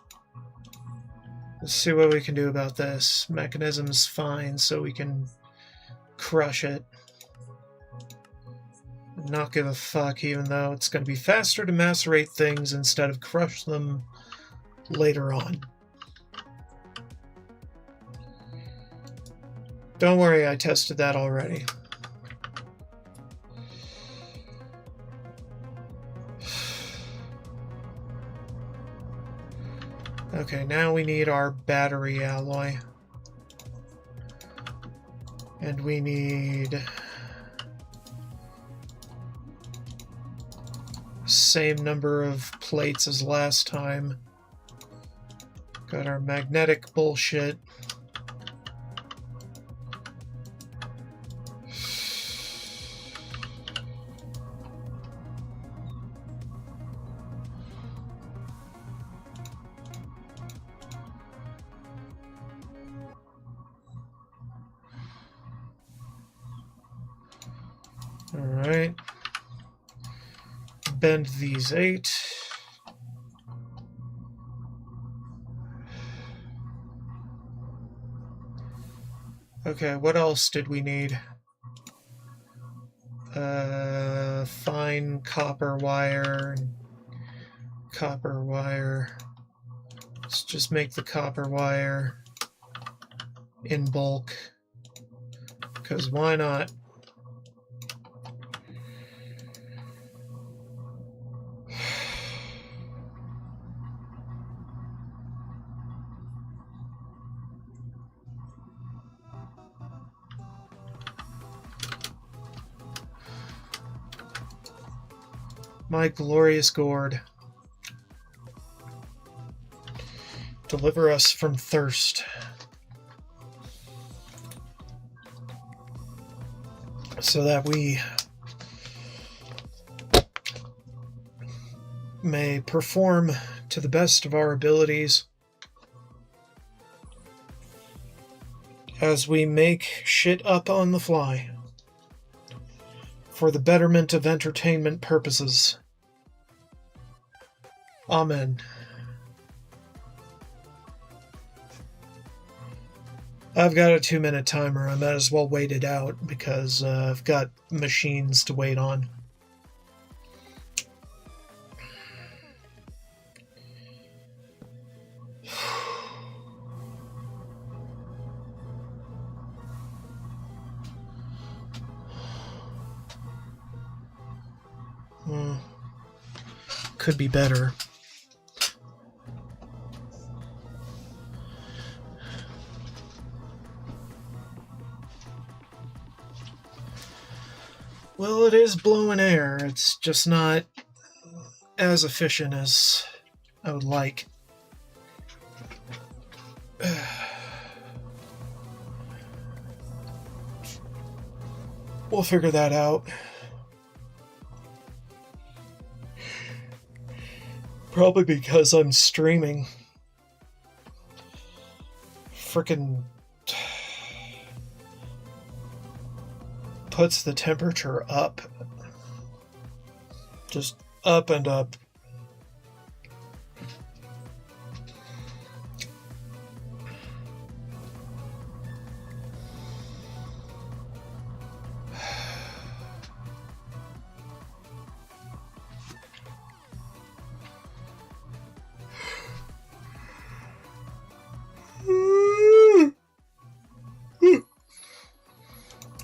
Let's see what we can do about this. Mechanism's fine, so we can crush it. Not give a fuck, even though it's going to be faster to macerate things instead of crush them later on. Don't worry, I tested that already. Okay, now we need our battery alloy. And we need... same number of plates as last time. Got our magnetic bullshit. All right. Bend these 8. Okay, what else did we need? fine copper wire. Copper wire. Let's just make the copper wire in bulk. Because why not? My glorious gourd. Deliver us from thirst. So that we may perform to the best of our abilities as we make shit up on the fly for the betterment of entertainment purposes. Amen. I've got a 2-minute timer. I might as well wait it out because I've got machines to wait on. Could be better. Well, it is blowing air. It's just not as efficient as I would like. We'll figure that out. Probably because I'm streaming. Frickin' puts the temperature up. Just up and up.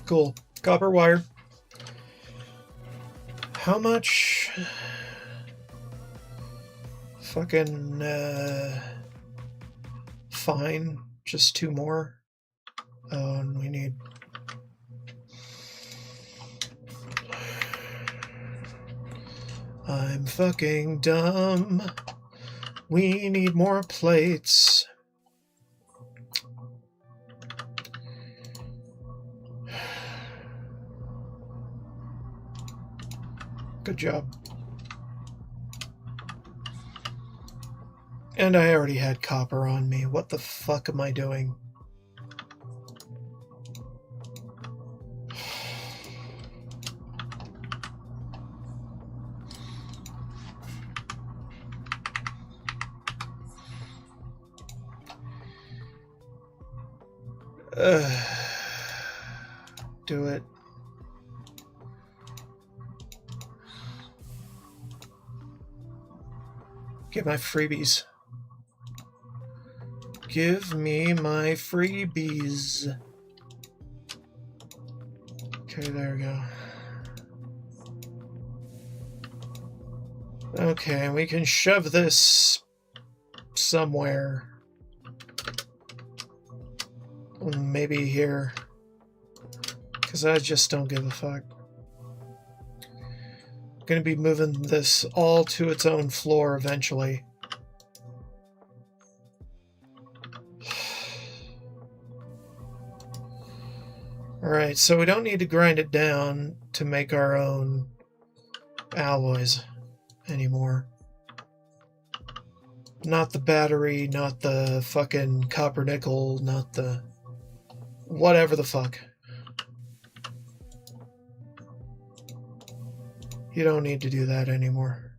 Cool. Copper wire. How much? Fucking, fine. Just 2 more. Oh, and we need... I'm fucking dumb. We need more plates. Good job. And I already had copper on me. What the fuck am I doing? Do it. Get my freebies. Give me my freebies. Okay, there we go. Okay, we can shove this somewhere. Maybe here. Because I just don't give a fuck. I'm going to be moving this all to its own floor eventually. Alright, so we don't need to grind it down to make our own alloys anymore. Not the battery, not the fucking copper nickel, not the... whatever the fuck. You don't need to do that anymore.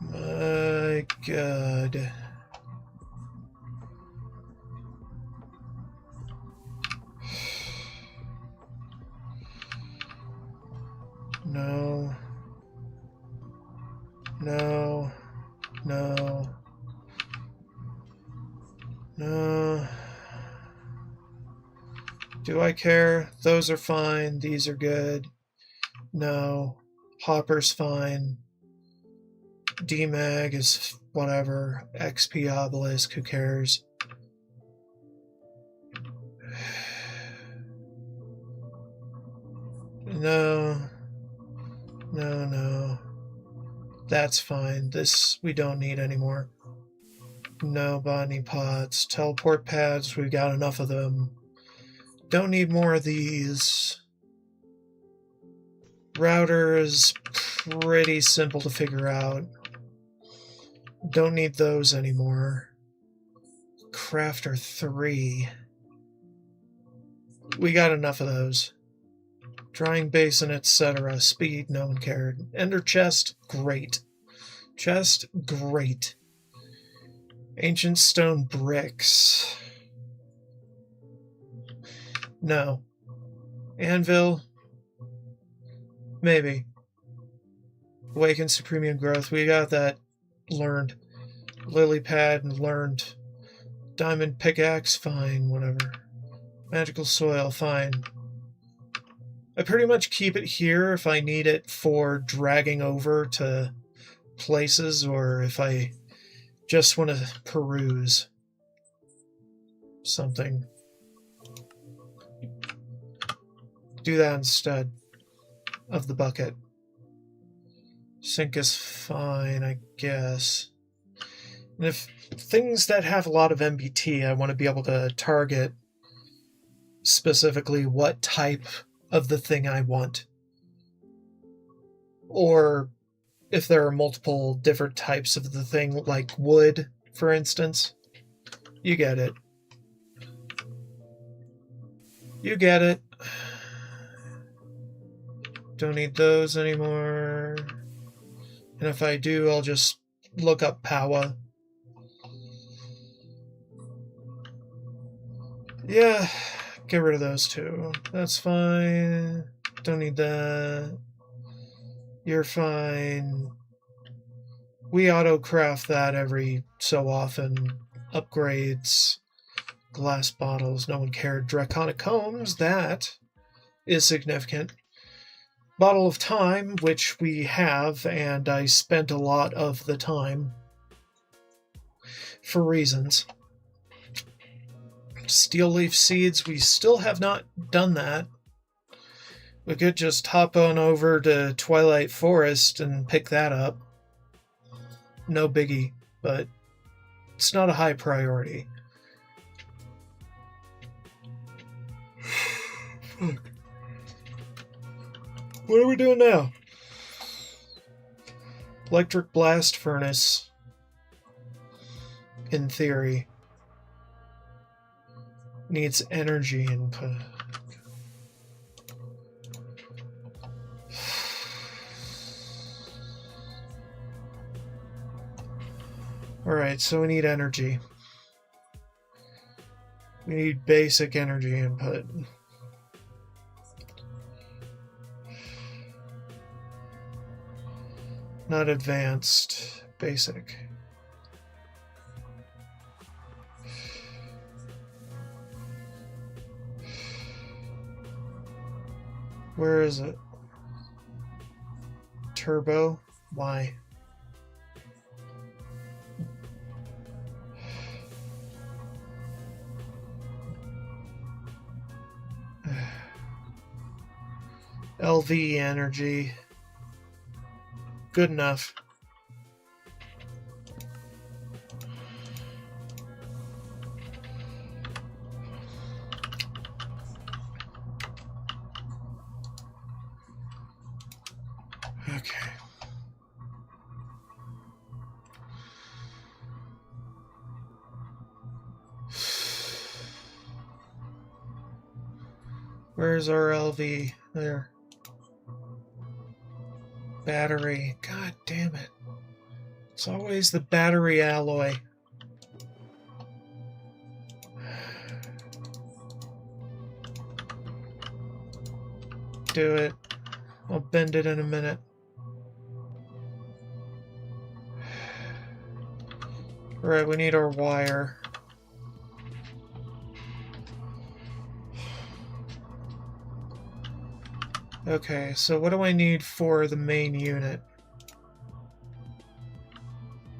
My God. No. Do I care? Those are fine. These are good. No. Hopper's fine. DMAG is whatever. XP Obelisk, who cares? No. No, no. That's fine. This we don't need anymore. No botany pots. Teleport pads, we've got enough of them. Don't need more of these. Router is pretty simple to figure out. Don't need those anymore. Crafter 3. We got enough of those. Drying basin, etc. Speed, no one cared. Ender chest, great. Chest, great. Ancient stone bricks. No. Anvil, maybe. Awakened Supremium Growth, we got that learned. Lily pad, learned. Diamond pickaxe, fine, whatever. Magical soil, fine. I pretty much keep it here if I need it for dragging over to places or if I just want to peruse something. Do that instead of the bucket. Sink is fine, I guess. And if things that have a lot of MBT, I want to be able to target specifically what type of the thing I want. Or if there are multiple different types of the thing, like wood, for instance. You get it. You get it. Don't need those anymore. And if I do, I'll just look up Powa. Yeah, get rid of those two. That's fine. Don't need that. You're fine. We auto-craft that every so often. Upgrades. Glass bottles, no one cared. Draconic combs, that is significant. Bottle of time, which we have, and I spent a lot of the time. For reasons. Steel leaf seeds, we still have not done that. We could just hop on over to Twilight Forest and pick that up. No biggie, but it's not a high priority. Fuck. What are we doing now? Electric blast furnace. In theory. Needs energy input. Alright, so we need energy. We need basic energy input. Not advanced, basic. Where is it? Turbo? Why? LV energy. Good enough. Okay. Where's our LV? There. Battery. God damn it. It's always the battery alloy. Do it. I'll bend it in a minute. Alright, we need our wire. Okay, so what do I need for the main unit?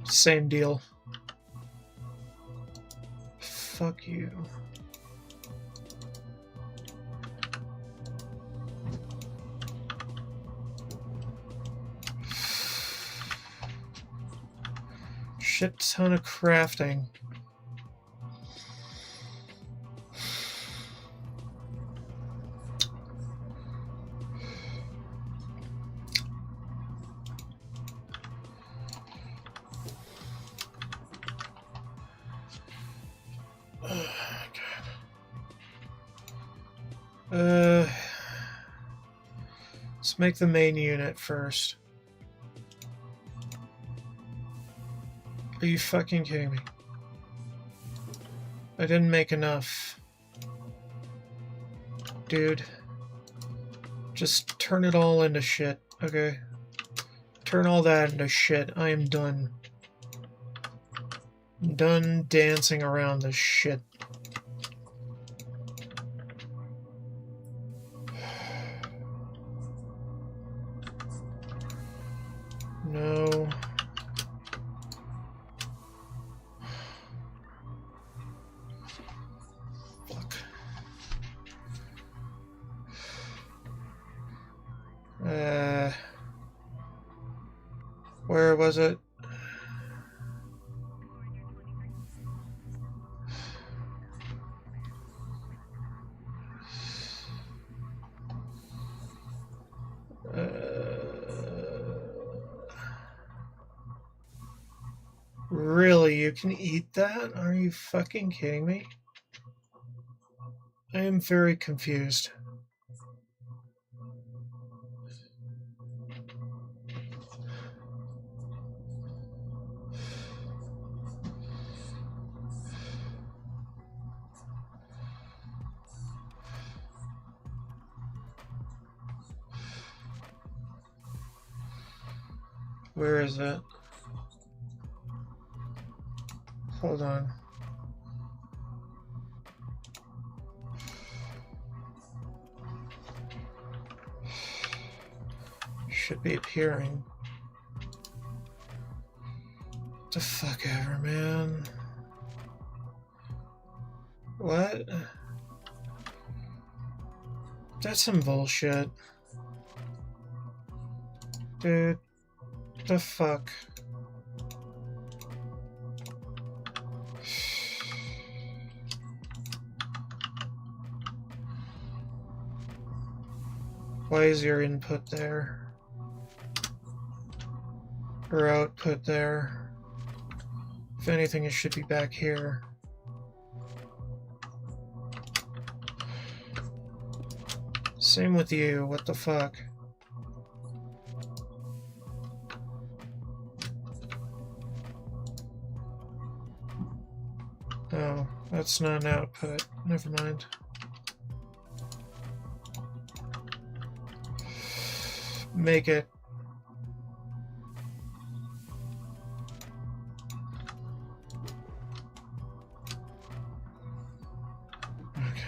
Same deal. Fuck you. Shit ton of crafting. Let's make the main unit first. Are you fucking kidding me? I didn't make enough. Dude. Just turn it all into shit, okay? Turn all that into shit. I am done. I'm done dancing around this shit. No. Fuck. Where was it? Really, you can eat that? Are you fucking kidding me? I am very confused. Where is it? Hold on. Should be appearing. What the fuck ever, man. What? That's some bullshit. Dude, the fuck? Why is your input there? Or output there? If anything, it should be back here. Same with you, what the fuck? Oh, that's not an output. Never mind. Make it. Okay.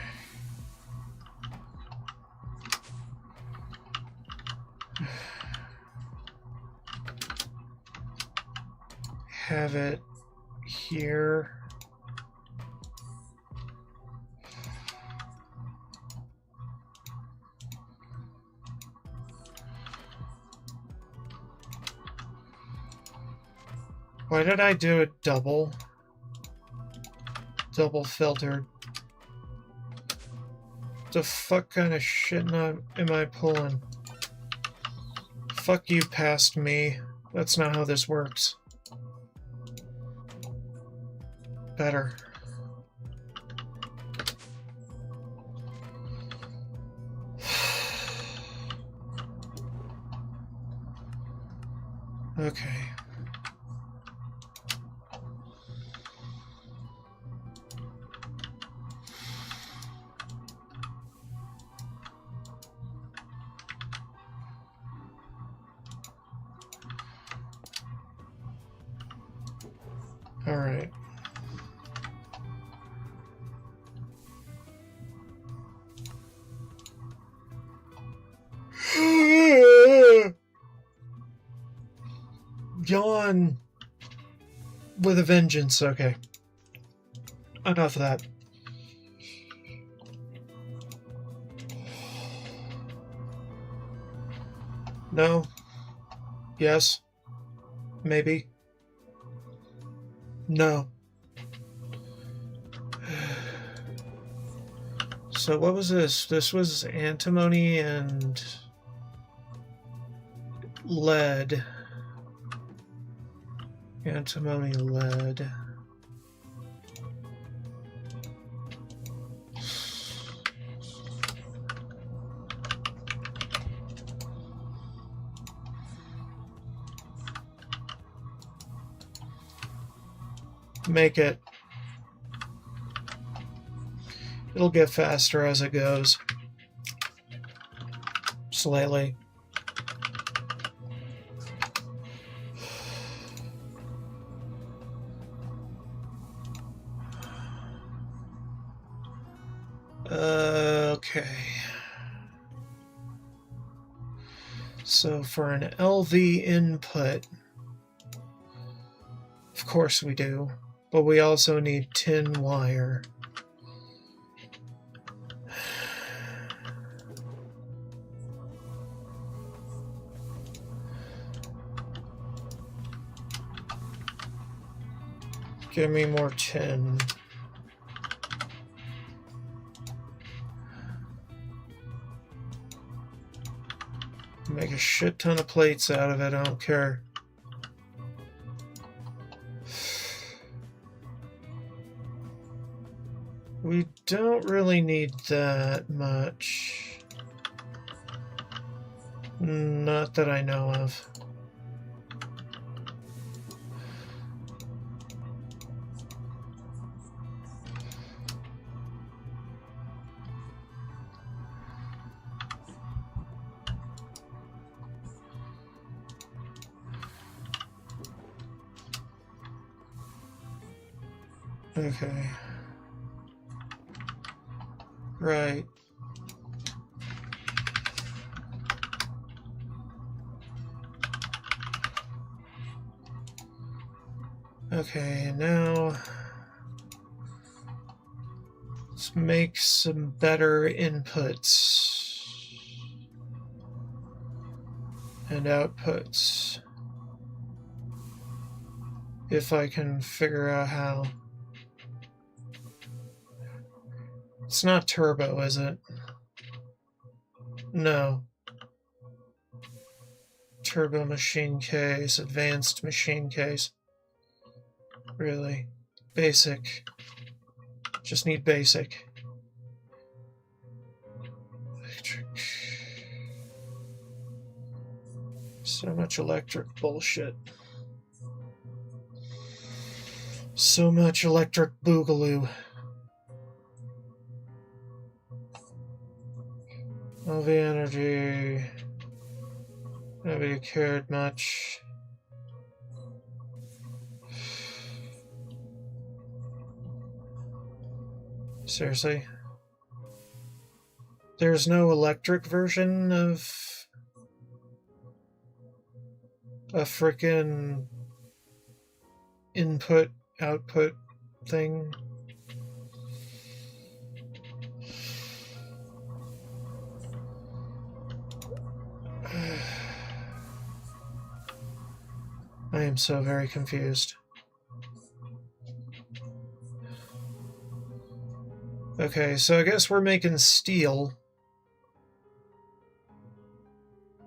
Have it here. Why did I do it double? Double filtered. The fuck kind of shit am I pulling? Fuck you past me. That's not how this works. Better. Okay. All right. Yawn with a vengeance. Okay. Enough of that. No. Yes. Maybe. No. So what was this? This was antimony and lead. Antimony, lead. Make it. It'll get faster as it goes. Slightly. Okay. So for an LV input, of course we do, but we also need tin wire. Give me more tin. Make a shit ton of plates out of it, I don't care. We don't really need that much. Not that I know of. Okay. Right. Okay, now let's make some better inputs and outputs. If I can figure out how. It's not turbo, is it? No. Turbo machine case, advanced machine case. Really? Basic. Just need basic. Electric. So much electric bullshit. So much electric boogaloo. All the energy. Nobody cared much. Seriously? There's no electric version of a frickin' input output thing? I am so very confused. Okay, so I guess we're making steel.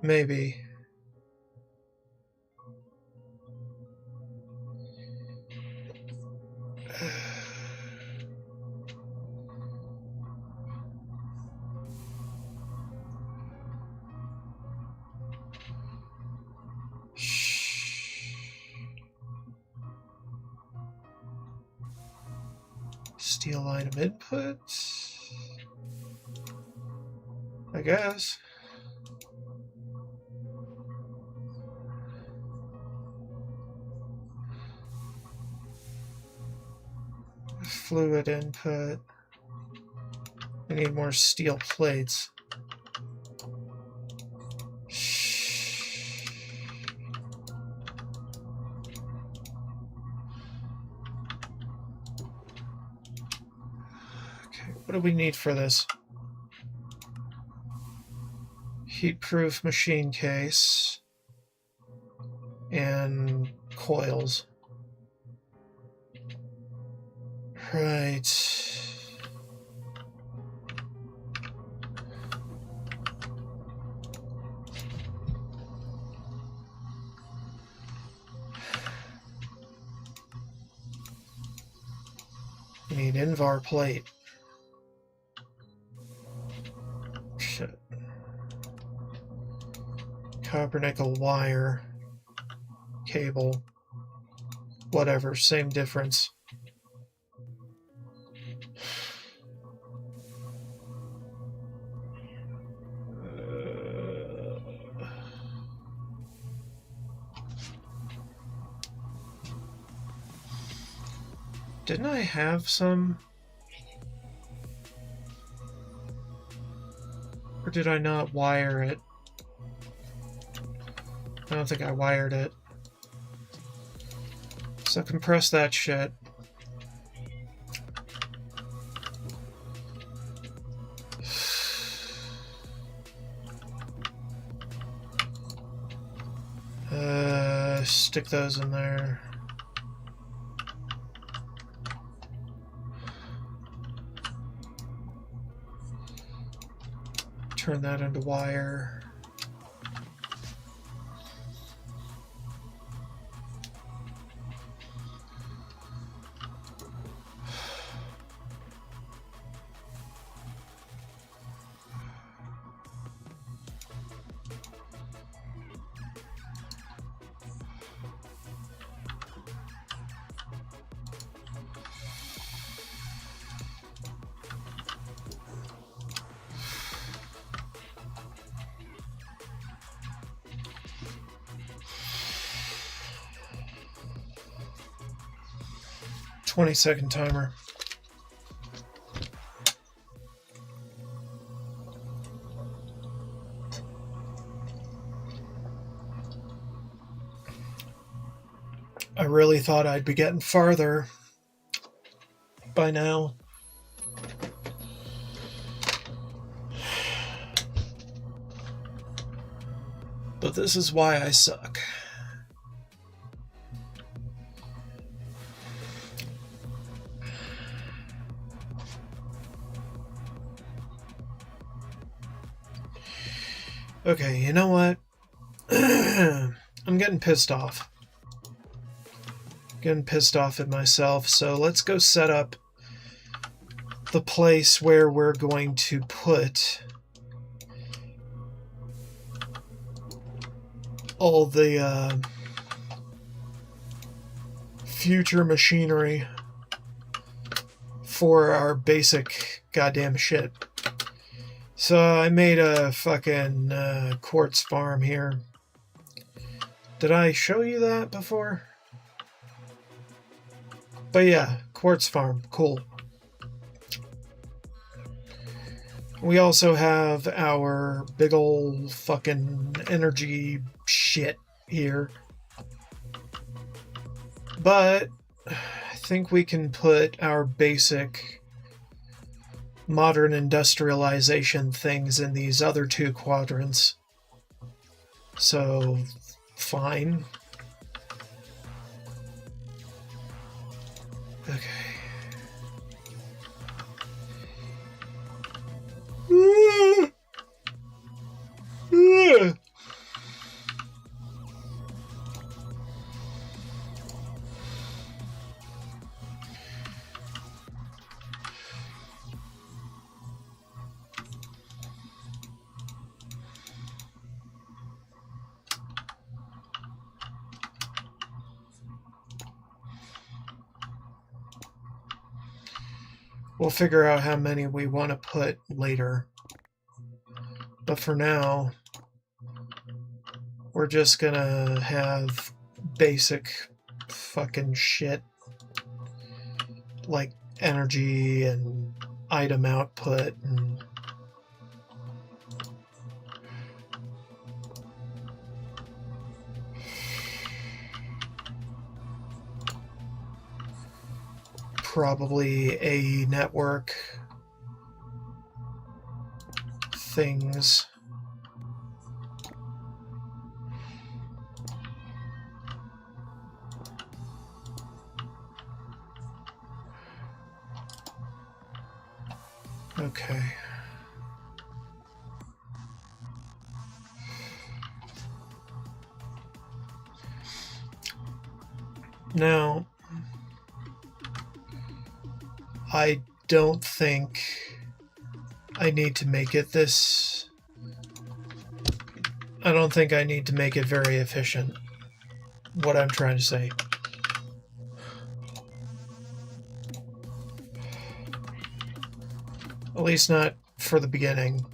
Maybe. Steel item input, I guess. Fluid input. I need more steel plates. What do we need for this? Heat-proof machine case and coils. Right. We need Invar plate. Shit. Copper nickel wire. Cable. Whatever, same difference. Didn't I have some? Or did I not wire it? I don't think I wired it. So compress that shit. Stick those in there. Turn that into wire. Second timer. I really thought I'd be getting farther by now. But this is why I suck. Okay, you know what? I'm getting pissed off. Getting pissed off at myself, so let's go set up the place where we're going to put all the future machinery for our basic goddamn shit. So I made a fucking quartz farm here. Did I show you that before? But yeah, quartz farm, cool. We also have our big old fucking energy shit here. But I think we can put our basic modern industrialization things in these other two quadrants. So, fine. Okay. We'll figure out how many we want to put later. But for now, we're just gonna have basic fucking shit like energy and item output and probably a network things. Okay. Now, I don't think I need to make it this. I don't think I need to make it very efficient. What I'm trying to say. At least not for the beginning.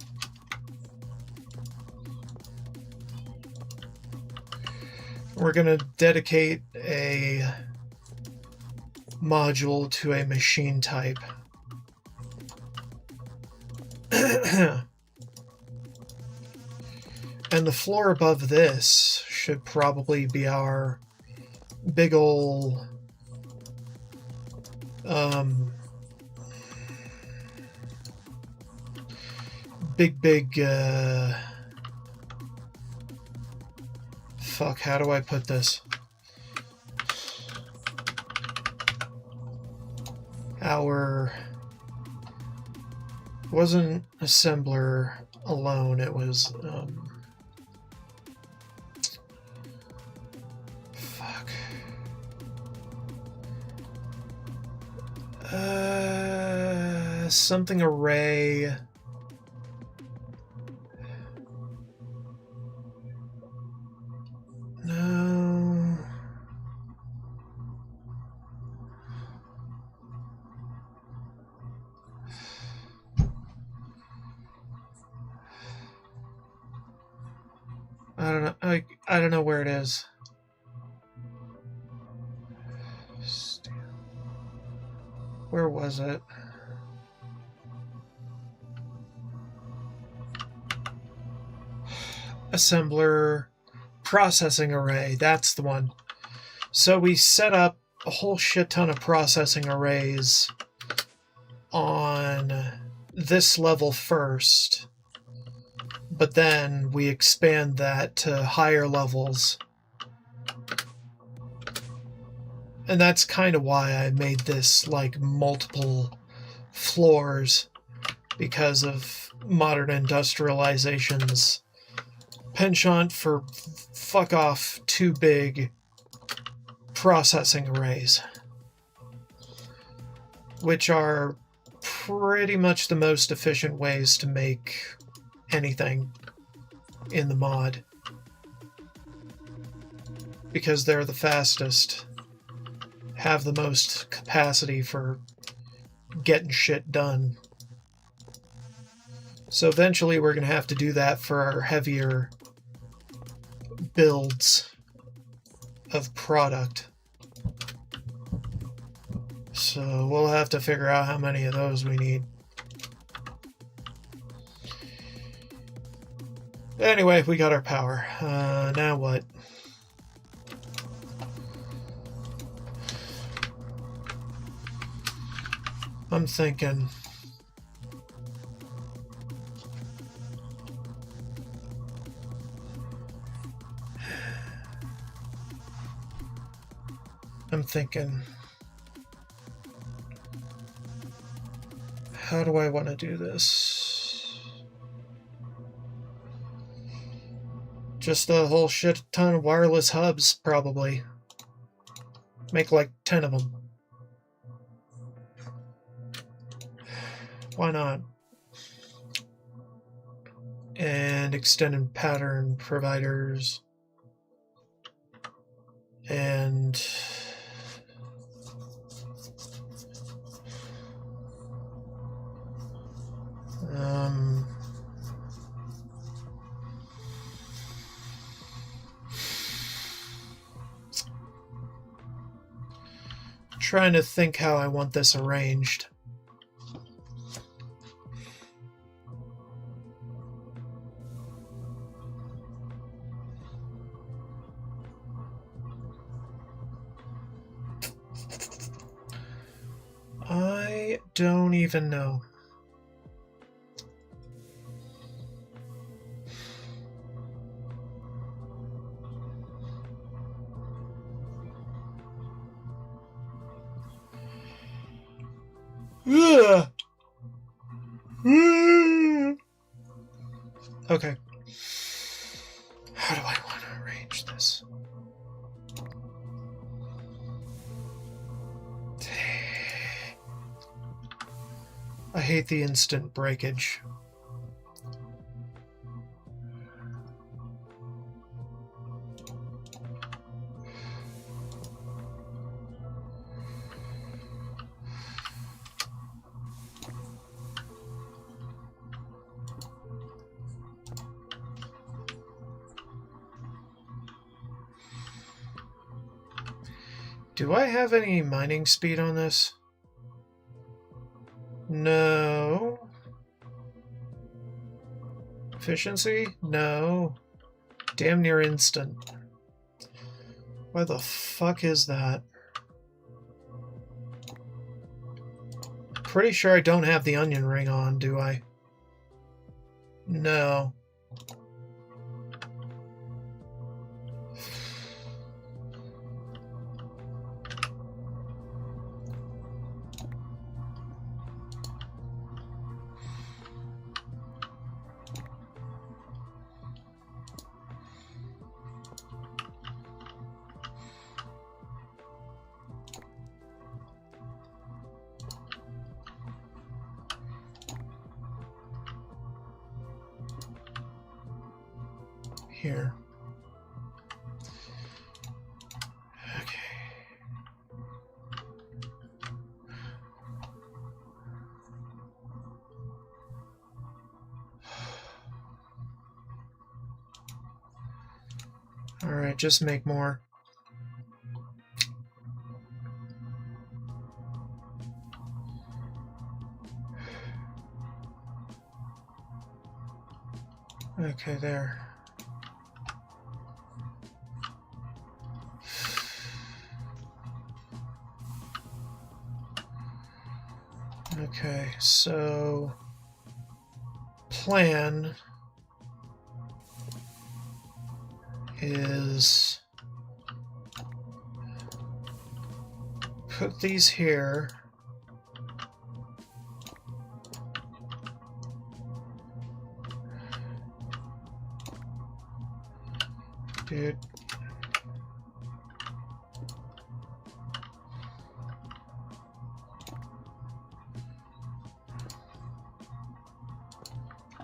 We're going to dedicate a module to a machine type. And the floor above this should probably be our big ol' big fuck, how do I put this? Our wasn't assembler alone, it was fuck. Something array. No. I don't know. I don't know where it is. Where was it? Assembler processing array. That's the one. So we set up a whole shit ton of processing arrays on this level first, but then we expand that to higher levels. And that's kind of why I made this like multiple floors, because of modern industrialization's penchant for fuck off too big processing arrays, which are pretty much the most efficient ways to make anything in the mod, because they're the fastest, have the most capacity for getting shit done. So eventually we're going to have to do that for our heavier builds of product. So we'll have to figure out how many of those we need. Anyway, we got our power. Now what? I'm thinking... how do I want to do this? Just a whole shit ton of wireless hubs, probably. Make like 10 of them. Why not? And extended pattern providers. And... trying to think how I want this arranged. I don't even know. Ugh. Okay. How do I want to arrange this? I hate the instant breakage. Do I have any mining speed on this? No. Efficiency? No. Damn near instant. Why the fuck is that? Pretty sure I don't have the onion ring on, do I? No. Here. Okay. All right, just make more. Okay, there. Okay, so plan is put these here. Dude.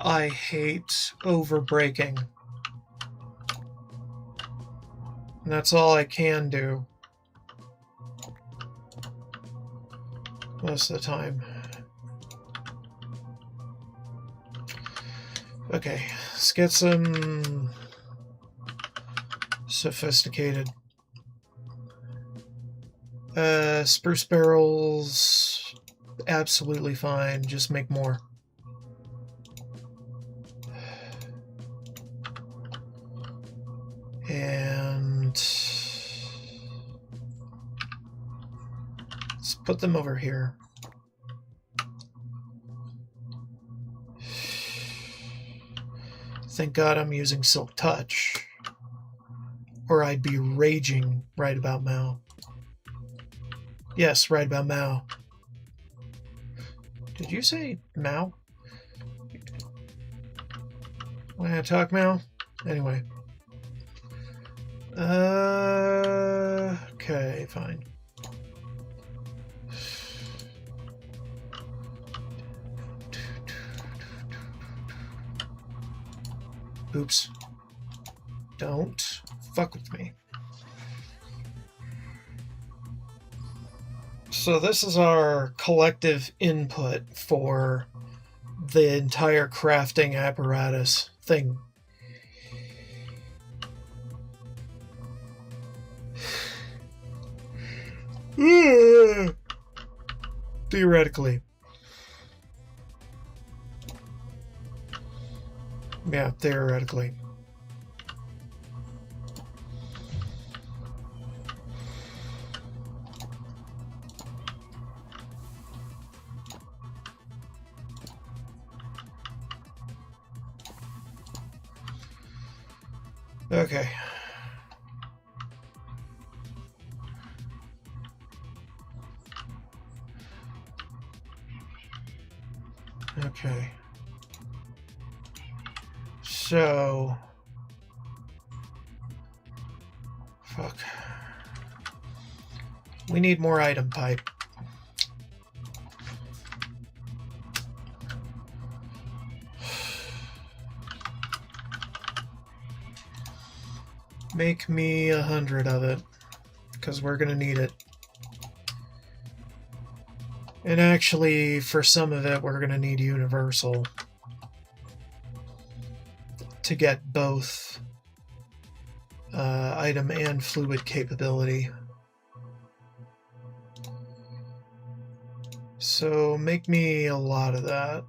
I hate over-breaking. And that's all I can do. Most of the time. Okay, let's get some sophisticated. Spruce barrels, absolutely fine, just make more. And let's put them over here. Thank God I'm using Silk Touch, or I'd be raging right about now. Yes, right about now. Did you say Mao? When I talk Mao? Anyway. Okay, fine. Oops. Don't fuck with me. So this is our collective input for the entire crafting apparatus thing. Theoretically. Yeah, theoretically. Okay. Okay. So... Fuck. We need more item pipe. Make me 100 of it, because we're gonna need it. And actually, for some of it, we're gonna need universal to get both item and fluid capability. So make me a lot of that,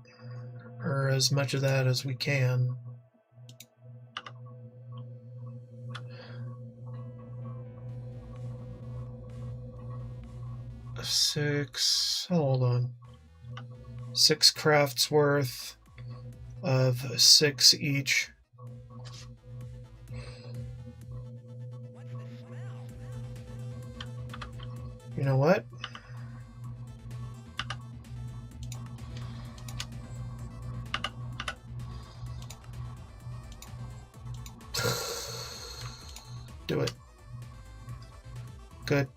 or as much of that as we can. Hold on. 6 crafts worth of 6 each. You know what? Do it. Good.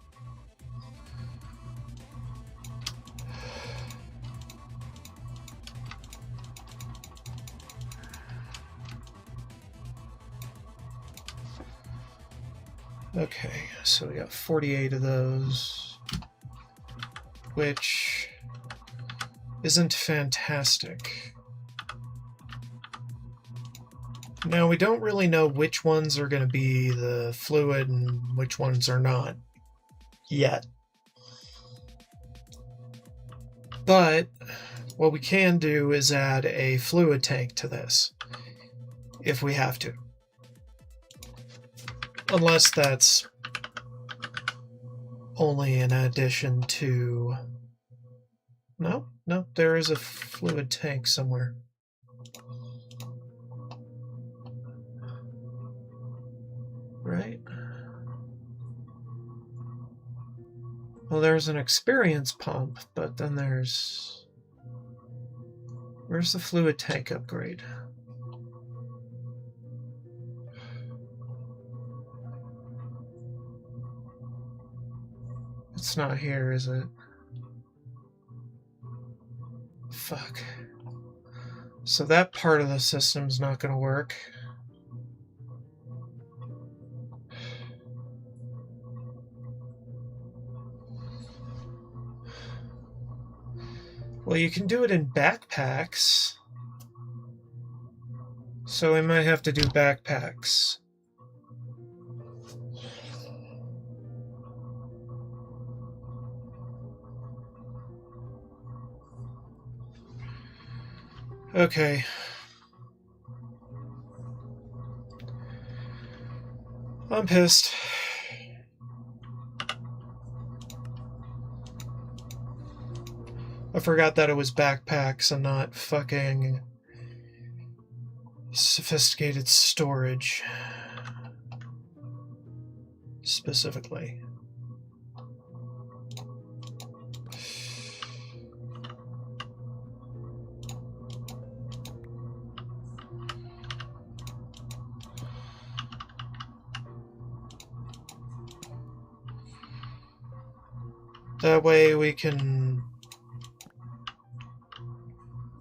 Okay, so we got 48 of those, which isn't fantastic. Now, we don't really know which ones are going to be the fluid and which ones are not yet. But what we can do is add a fluid tank to this, if we have to. Unless that's only an addition to... No, there is a fluid tank somewhere. Right? Well, there's an experience pump, but then there's... Where's the fluid tank upgrade? It's not here, is it? Fuck. So that part of the system's not going to work. Well, you can do it in backpacks. So we might have to do backpacks. Okay. I'm pissed. I forgot that it was backpacks and not fucking sophisticated storage. Specifically. That way we can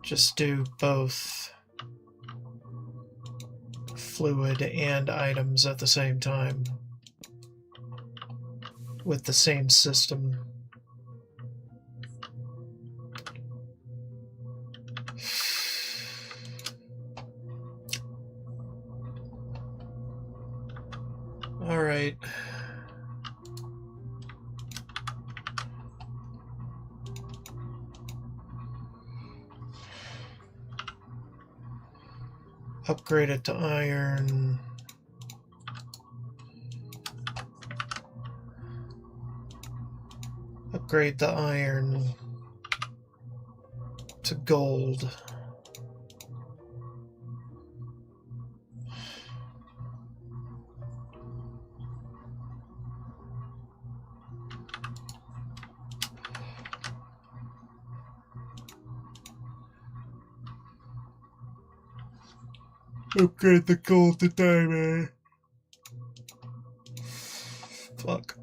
just do both fluid and items at the same time with the same system. All right. Upgrade it to iron. Upgrade the iron to gold. Upgrade the gold to diamond. Fuck.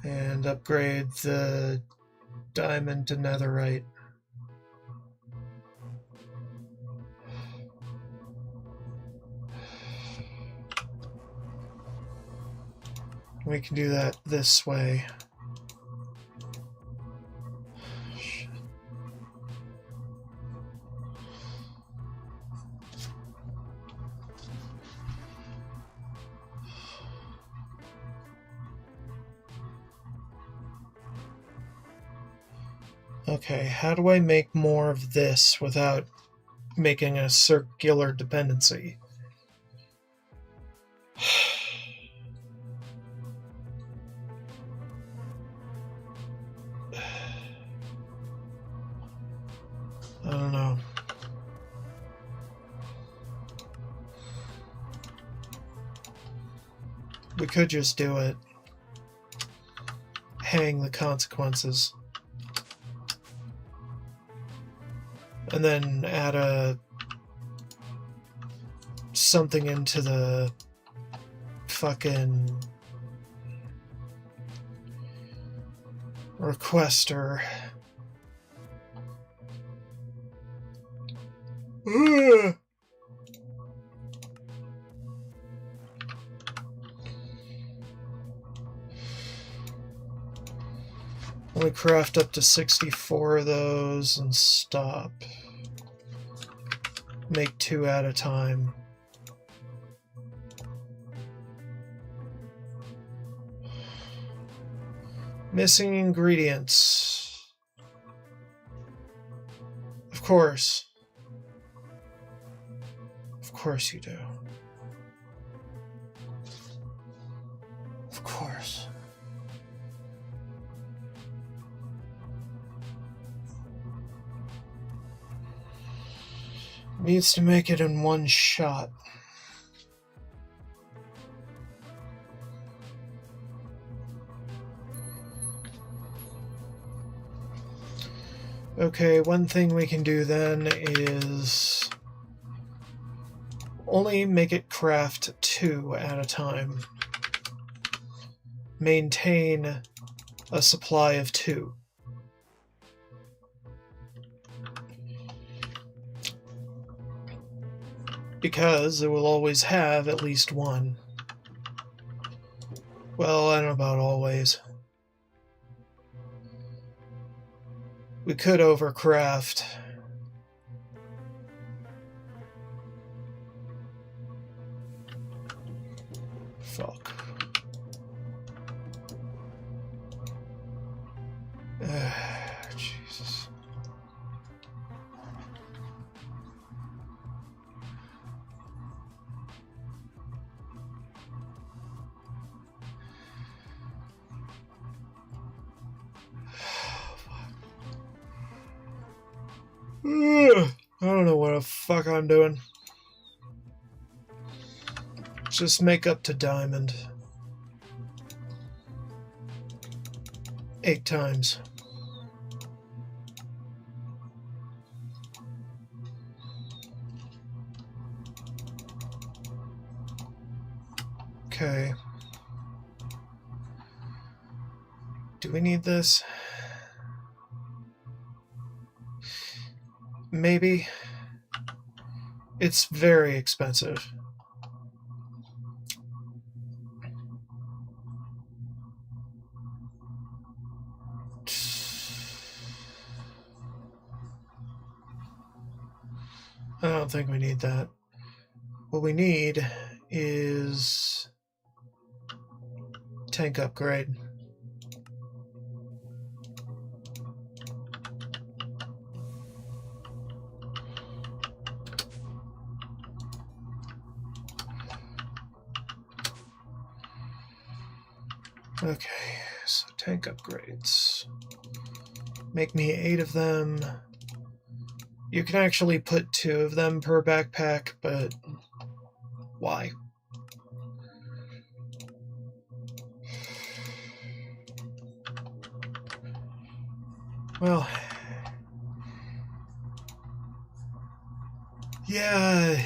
And upgrade the diamond to netherite. We can do that this way. Shit. Okay, how do I make more of this without making a circular dependency? I don't know. We could just do it. Hang the consequences. And then add something into the fucking requester. Ugh. Only craft up to 64 of those and stop. Make 2 at a time. Missing ingredients. Of course. Of course you do. Of course. Needs to make it in one shot. Okay, one thing we can do then is only make it craft 2 at a time. Maintain a supply of 2. Because it will always have at least 1. Well, I don't know about always. We could overcraft. Fuck. Jesus. I don't know what the fuck I'm doing. Just make up to diamond. 8 times. Okay. Do we need this? Maybe. It's very expensive. I don't think we need that. What we need is tank upgrade. Okay, so tank upgrades. Make me 8 of them. You can actually put 2 of them per backpack, but why? Well, yeah.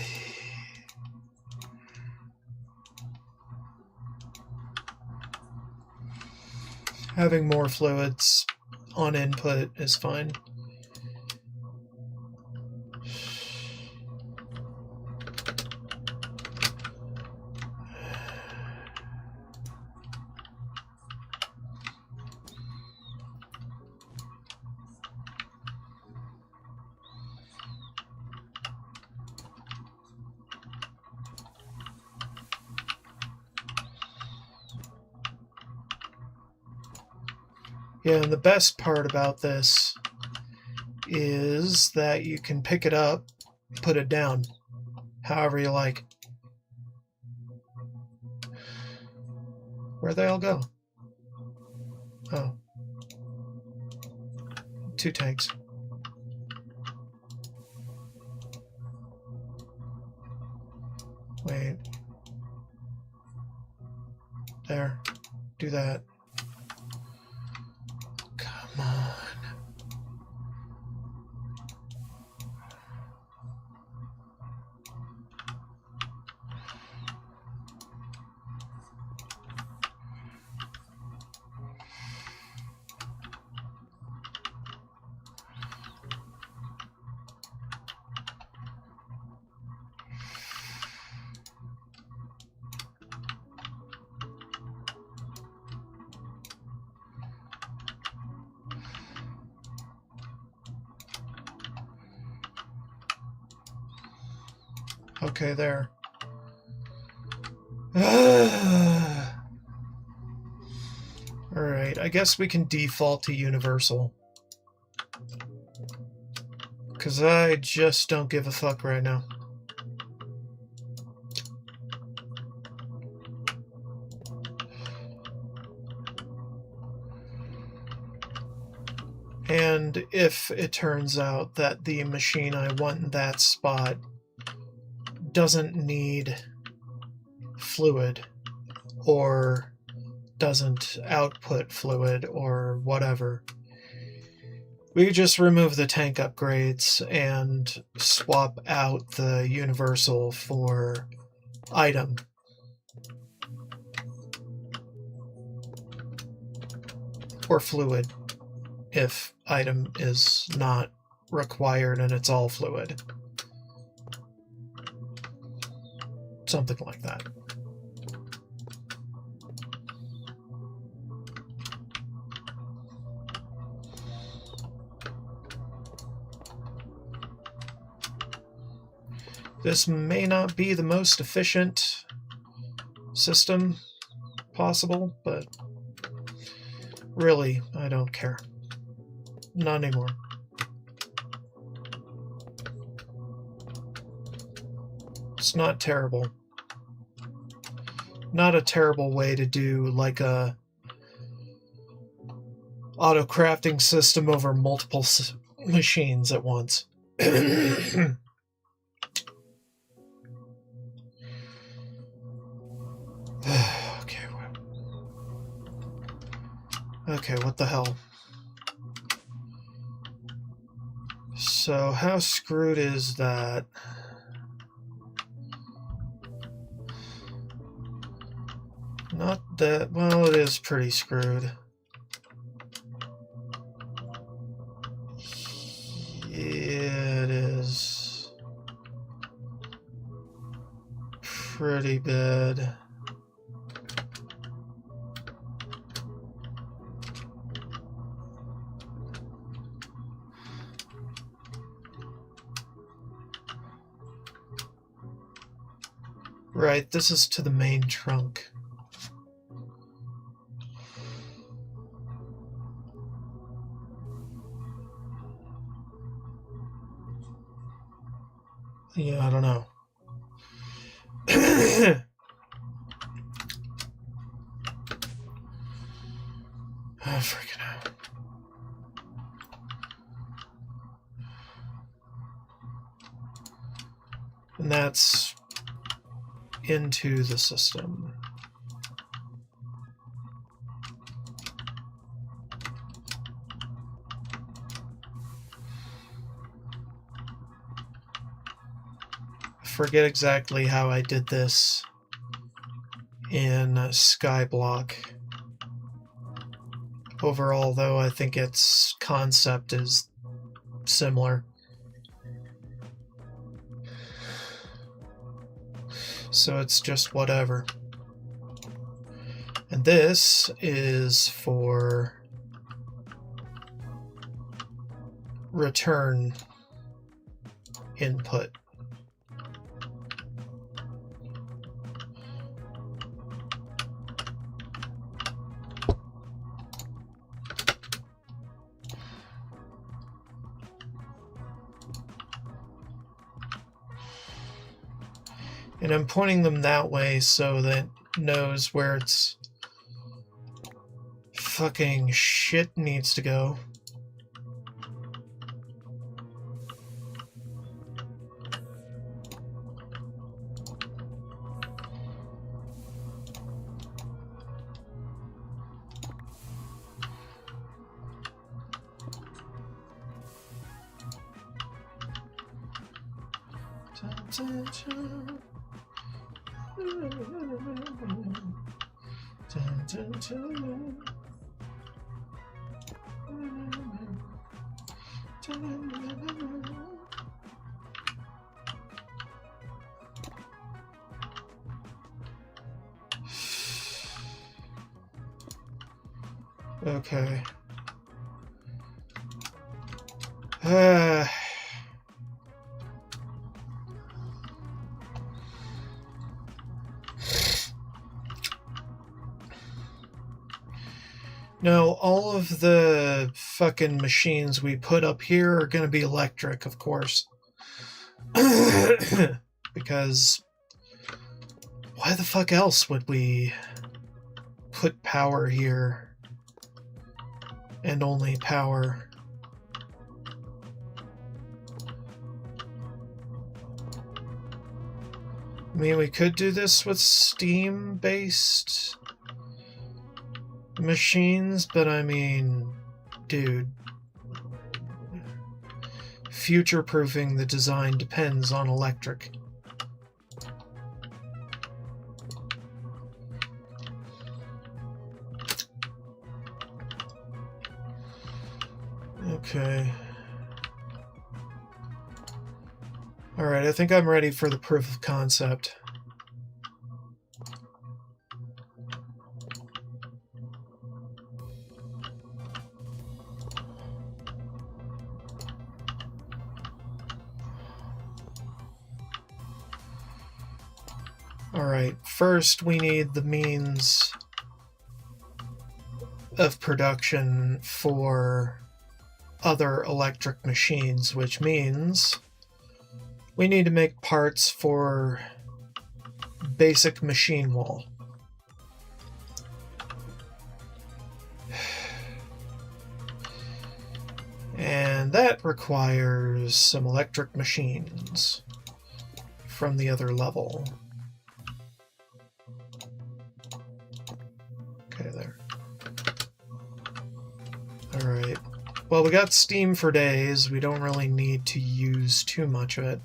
Having more fluids on input is fine. Yeah, and the best part about this is that you can pick it up, put it down, however you like. Where'd they all go? Oh. 2 tanks. Wait. There. Do that. Come on. Okay, there. Alright, I guess we can default to universal. Because I just don't give a fuck right now. And if it turns out that the machine I want in that spot doesn't need fluid or doesn't output fluid or whatever, we could just remove the tank upgrades and swap out the universal for item. Or fluid if item is not required and it's all fluid. Something like that. This may not be the most efficient system possible, but really, I don't care. Not anymore. It's not terrible. Not a terrible way to do like a auto crafting system over multiple machines at once. Okay, what the hell? So how screwed is that? Not that, well, it is pretty screwed. Yeah, it is pretty bad. Right, this is to the main trunk. Yeah, I don't know. Oh, freaking hell. And that's into the system. forget exactly how I did this in Skyblock. Overall, though, I think its concept is similar. So it's just whatever. And this is for return input. And I'm pointing them that way so that it knows where its fucking shit needs to go. Okay. Now, all of the fucking machines we put up here are going to be electric, of course. Because why the fuck else would we put power here and only power? I mean, we could do this with steam-based machines, but I mean, dude, future-proofing the design depends on electric. Okay. Alright, I think I'm ready for the proof of concept. Alright, first we need the means of production for other electric machines, which means we need to make parts for basic machine wall. And that requires some electric machines from the other level. Okay, there. Alright. Well, we got steam for days. We don't really need to use too much of it.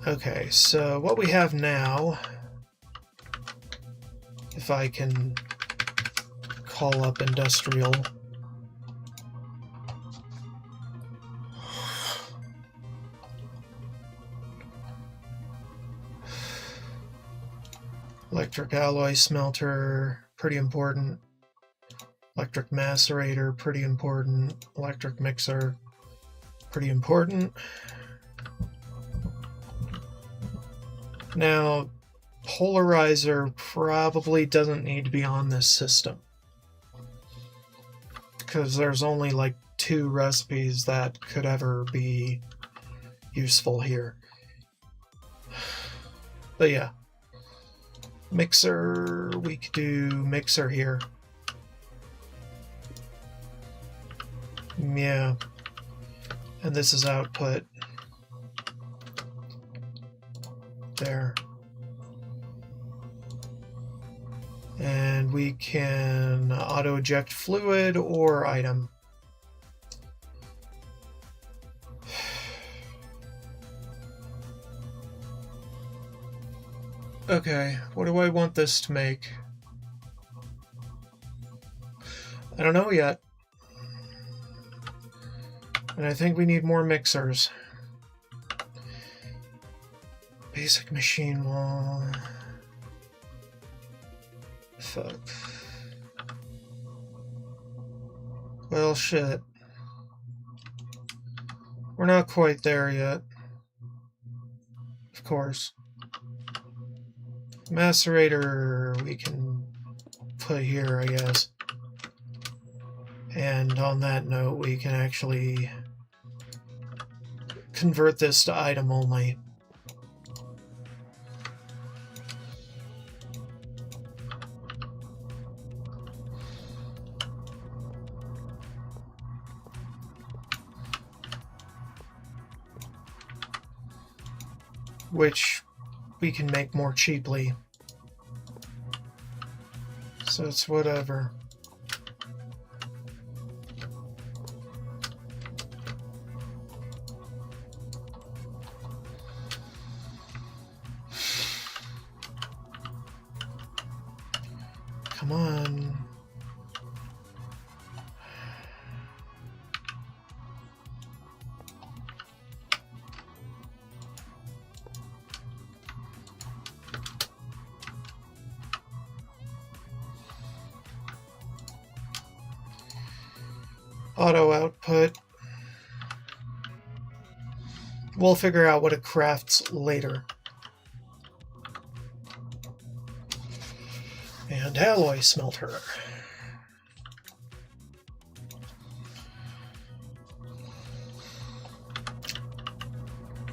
Okay, so what we have now, if I can call up industrial. Electric alloy smelter, pretty important. Electric macerator, pretty important. Electric mixer, pretty important. Now, polarizer probably doesn't need to be on this system, because there's only like 2 recipes that could ever be useful here. But yeah. Mixer, we could do mixer here. Yeah. And this is output. There. And we can auto-eject fluid or item. Okay, what do I want this to make? I don't know yet. And I think we need more mixers. Basic machine wall. Fuck. Well, shit. We're not quite there yet. Of course. Macerator we can put here, I guess. And on that note, we can actually convert this to item only. Which we can make more cheaply. So it's whatever. Come on. Auto output. We'll figure out what it crafts later. And alloy smelter.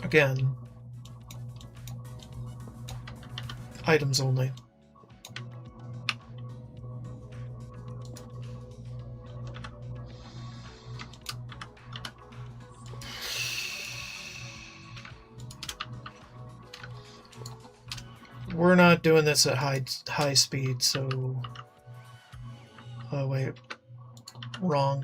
Again, items only. We're not doing this at high speed, so... Oh, wait. Wrong.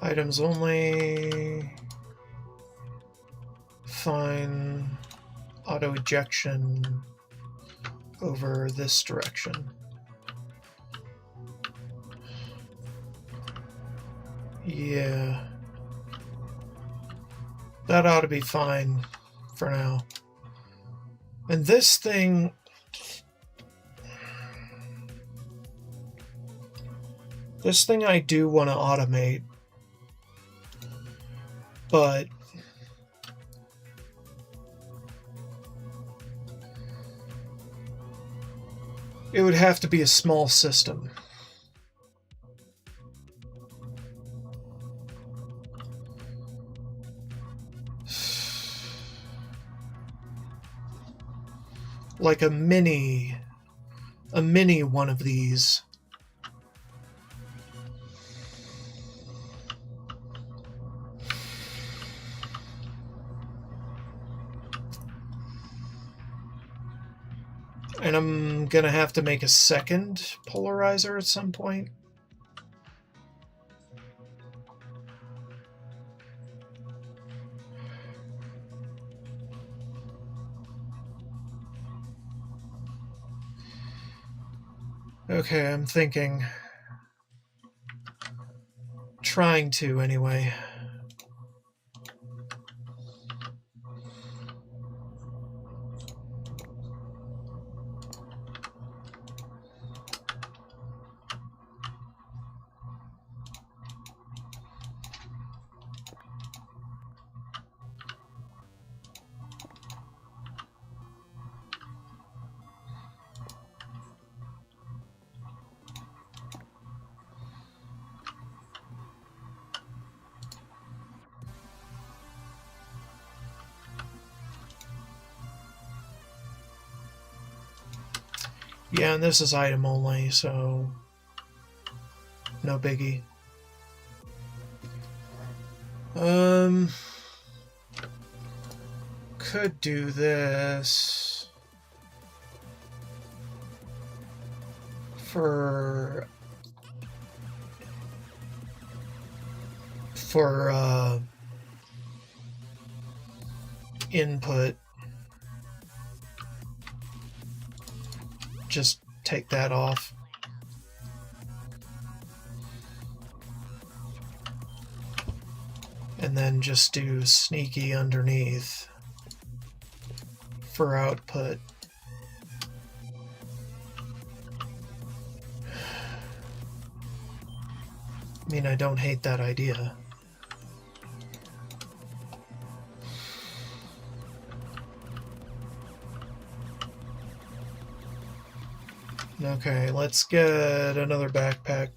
Items only. Fine. Auto ejection over this direction. Yeah. That ought to be fine for now. And this thing... This thing I do want to automate. But... it would have to be a small system. Like a mini one of these. And I'm gonna have to make a second polarizer at some point. Okay, I'm thinking. Trying to, anyway. Yeah, and this is item only, so no biggie. Could do this for for input. Just take that off. And then just do sneaky underneath for output. I mean, I don't hate that idea. Okay, let's get another backpack.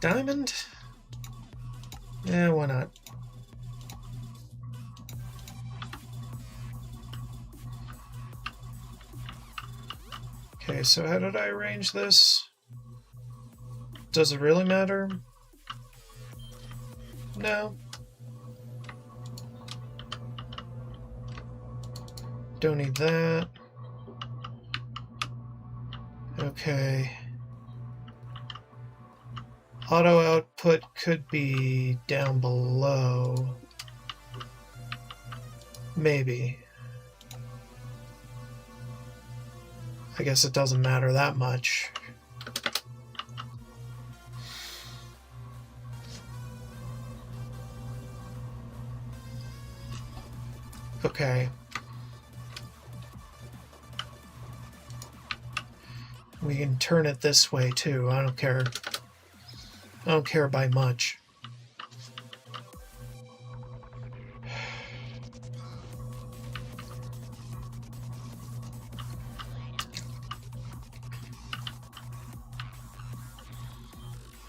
Diamond? Yeah, why not? Okay, so how did I arrange this? Does it really matter? No. Don't need that. Okay. Auto output could be down below. Maybe. I guess it doesn't matter that much. Okay. We can turn it this way too. I don't care. I don't care by much.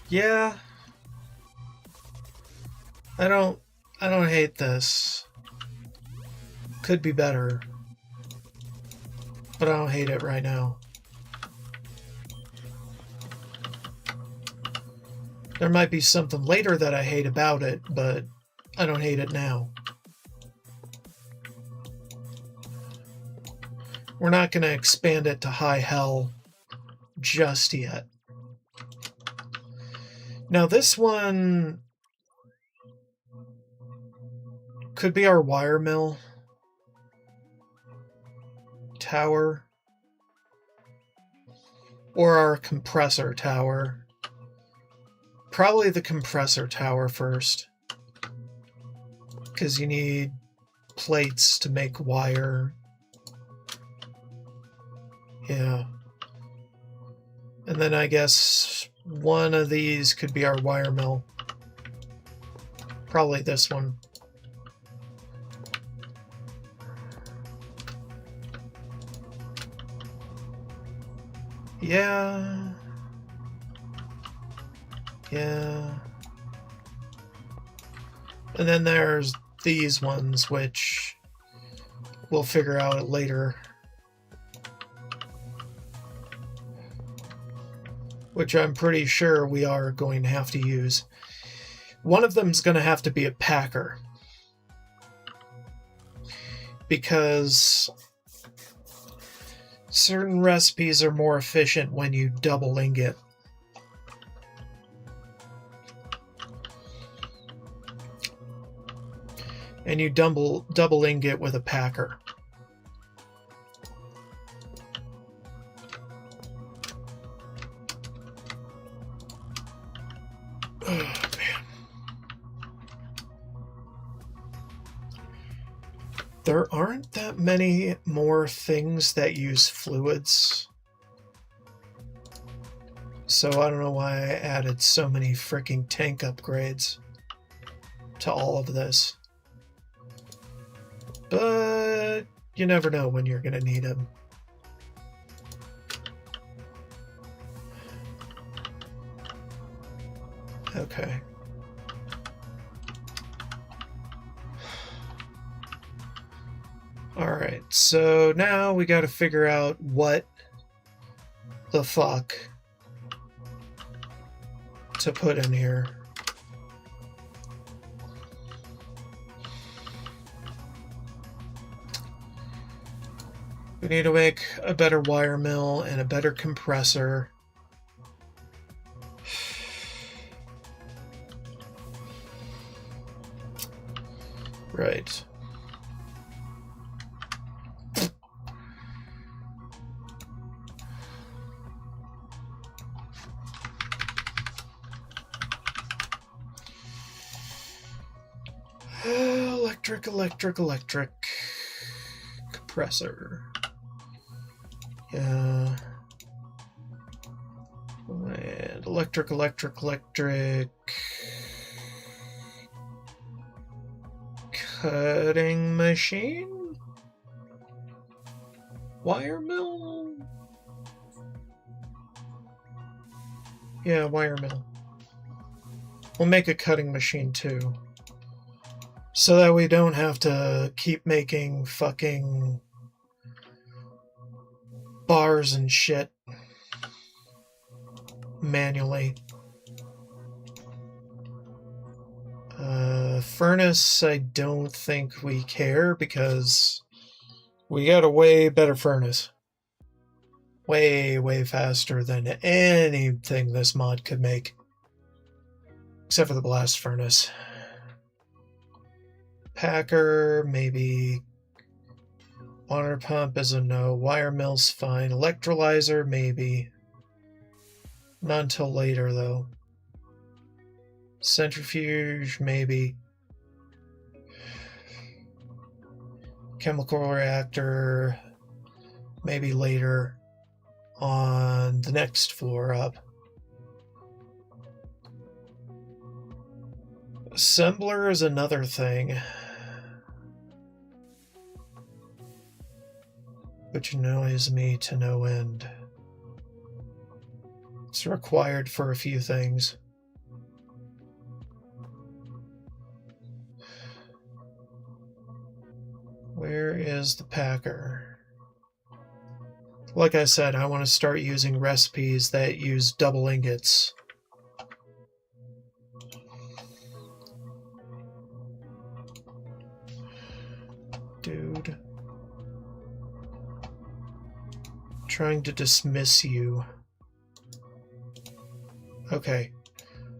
Yeah. I don't hate this. Could be better. But I don't hate it right now. There might be something later that I hate about it, but I don't hate it now. We're not going to expand it to high hell just yet. Now this one could be our wire mill tower or our compressor tower. Probably the compressor tower first, because you need plates to make wire. Yeah. And then I guess one of these could be our wire mill. Probably this one. Yeah. Yeah. And then there's these ones, which we'll figure out later. Which I'm pretty sure we are going to have to use. One of them's going to have to be a packer. Because certain recipes are more efficient when you double ingot. And you double ingot with a packer. Oh, man. There aren't that many more things that use fluids. So I don't know why I added so many freaking tank upgrades to all of this. But you never know when you're going to need them. Okay. Alright, so now we got to figure out what the fuck to put in here. We need to make a better wire mill and a better compressor. Right. Electric. Compressor. Yeah. And electric. Cutting machine? Wire mill? Yeah, wire mill. We'll make a cutting machine too. So that we don't have to keep making fucking bars and shit manually. Furnace, I don't think we care because we got a way better furnace. Way faster than anything this mod could make. Except for the blast furnace. Packer, maybe. Water pump is a no. Wire mill's fine. Electrolyzer, maybe. Not until later, though. Centrifuge, maybe. Chemical reactor, maybe later on the next floor up. Assembler is another thing, which annoys me to no end. It's required for a few things. Where is the packer? Like I said, I want to start using recipes that use double ingots. Dude. Trying to dismiss you. Okay.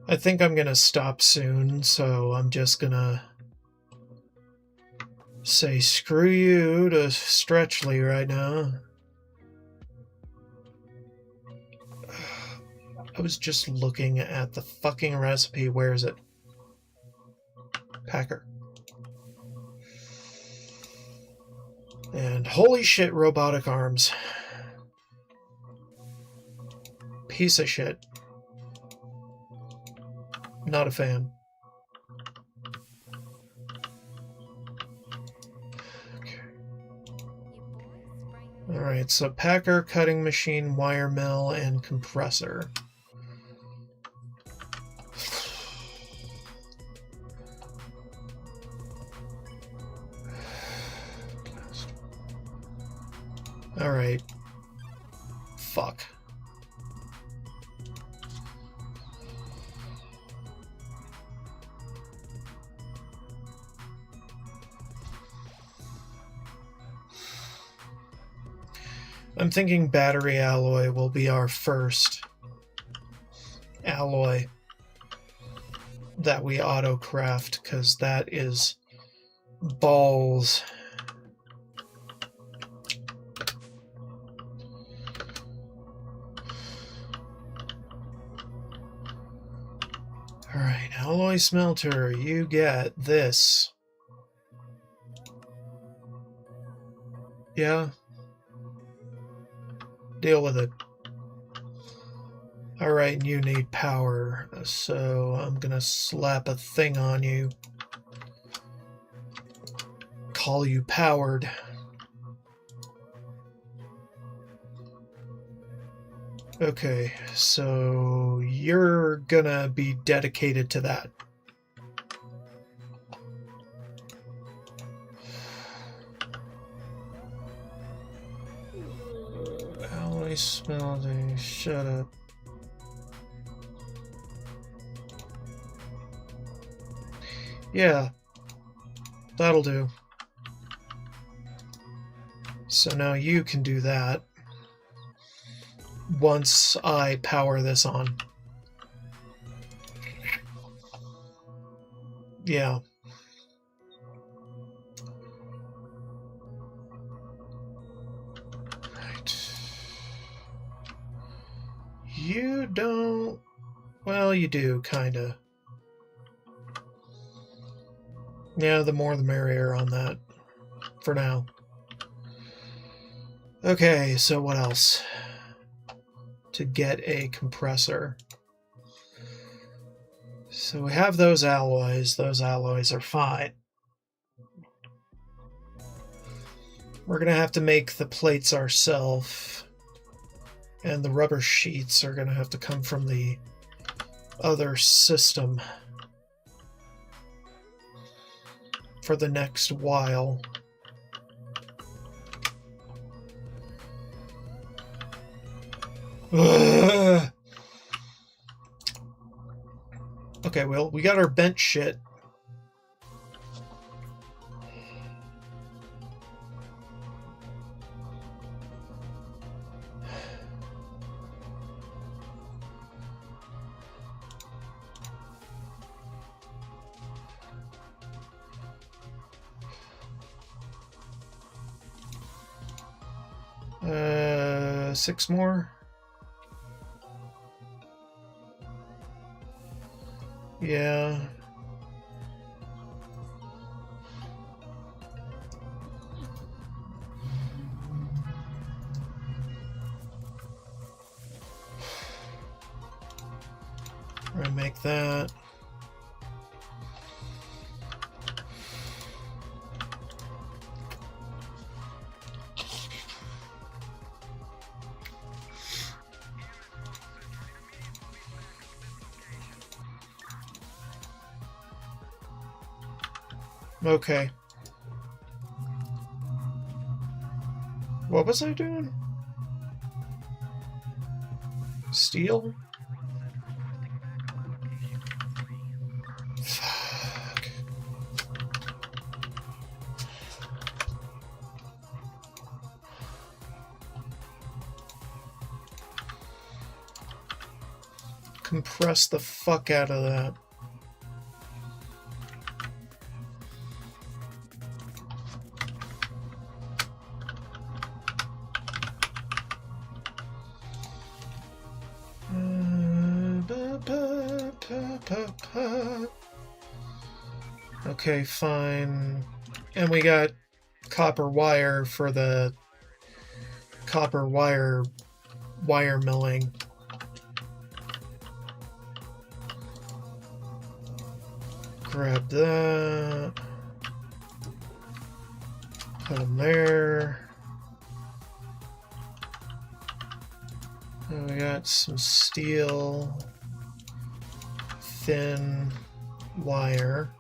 I think I'm gonna stop soon, so I'm just gonna say screw you to Stretchly right now. I was just looking at the fucking recipe. Where is it? Packer. And holy shit, robotic arms. Piece of shit. Not a fan. Alright, so packer, cutting machine, wire mill, and compressor. Alright. Fuck. I'm thinking battery alloy will be our first alloy that we auto-craft, because that is balls. Alright, alloy smelter, you get this. Yeah? Deal with it. Alright, you need power, so I'm gonna slap a thing on you. Call you powered. Okay, so you're gonna be dedicated to that. Alloy smelting, shut up. Yeah, that'll do. So now you can do that once I power this on. Yeah. Right. You don't... Well, you do, kinda. Yeah, the more the merrier on that. For now. Okay, so what else? To get a compressor. So we have those alloys. Those alloys are fine. We're going to have to make the plates ourselves. And the rubber sheets are going to have to come from the other system for the next while. Ugh. Okay, well, we got our bent shit. Six more. Yeah. We're gonna make that. Okay. What was I doing? Steel? Fuck. Compress the fuck out of that. Okay, fine. And we got copper wire for the copper wire milling. Grab that. Put them there. And we got some steel, thin wire.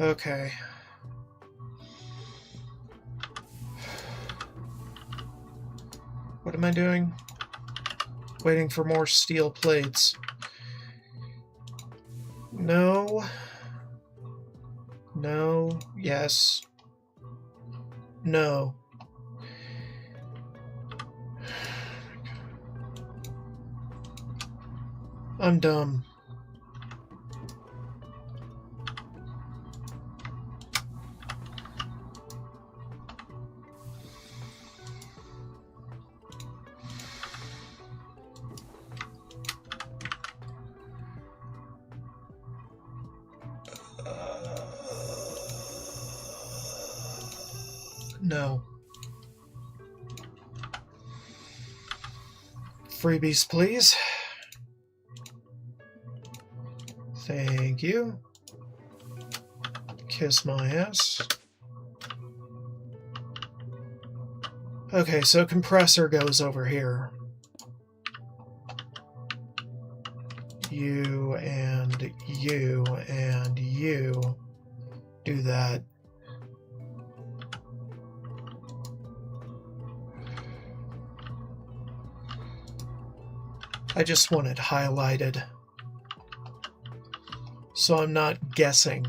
Okay. What am I doing? Waiting for more steel plates. No. No. Yes. No. I'm dumb. No. Freebies, please. Thank you. Kiss my ass. Okay, so compressor goes over here. You and you and you do that. I just want it highlighted so I'm not guessing.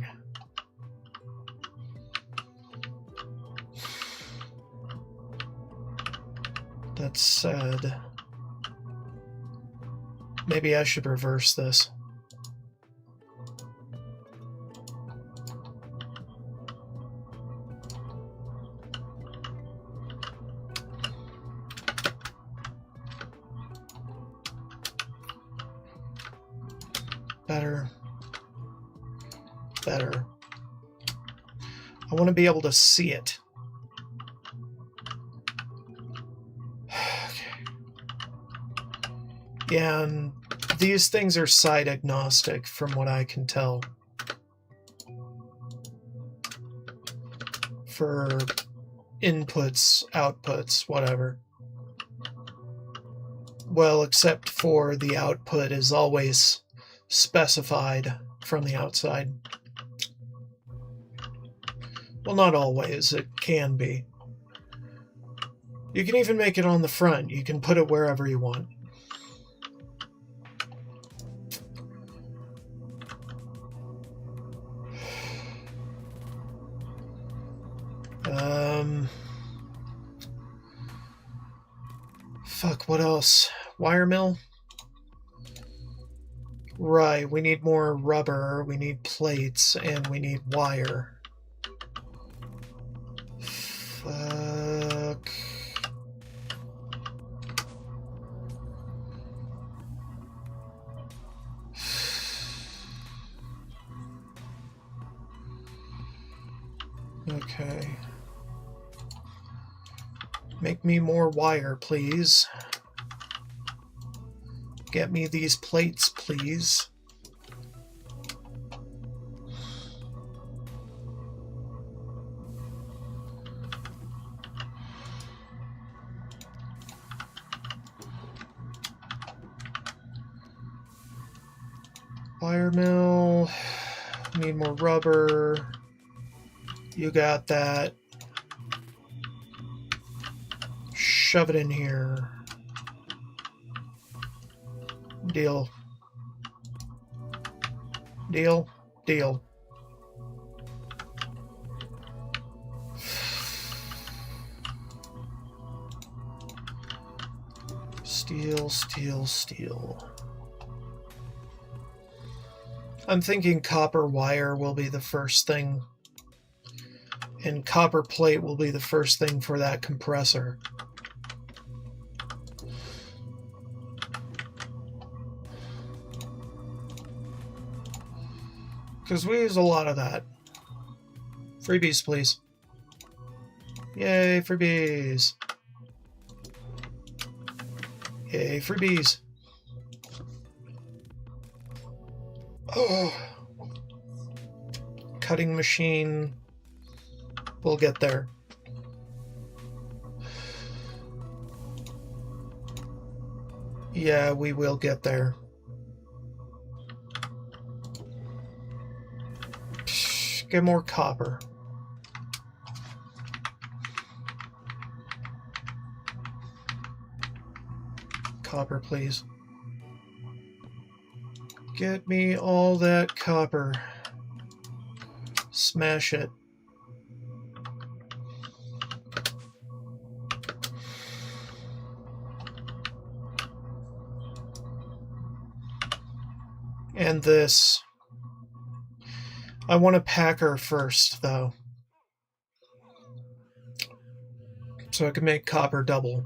That said, maybe I should reverse this. Better. Better. I want to be able to see it. Yeah, and these things are site agnostic from what I can tell. For inputs, outputs, whatever. Well, except for the output is always specified from the outside. Well, not always. It can be. You can even make it on the front. You can put it wherever you want. Fuck, what else? Wire mill? Right, we need more rubber, we need plates, and we need wire. Fuck. Okay. Make me more wire, please. Get me these plates, please. Wire mill. Need more rubber. You got that. Shove it in here. Deal. Deal. Deal. Steel, steel, steel. I'm thinking copper wire will be the first thing, and copper plate will be the first thing for that compressor. Because we use a lot of that. Freebies, please. Yay, freebies. Yay, freebies. Oh. Cutting machine. We'll get there. Yeah, we will get there. Get more copper. Copper, please. Get me all that copper. Smash it. And this. I want a packer first, though. So I can make copper double.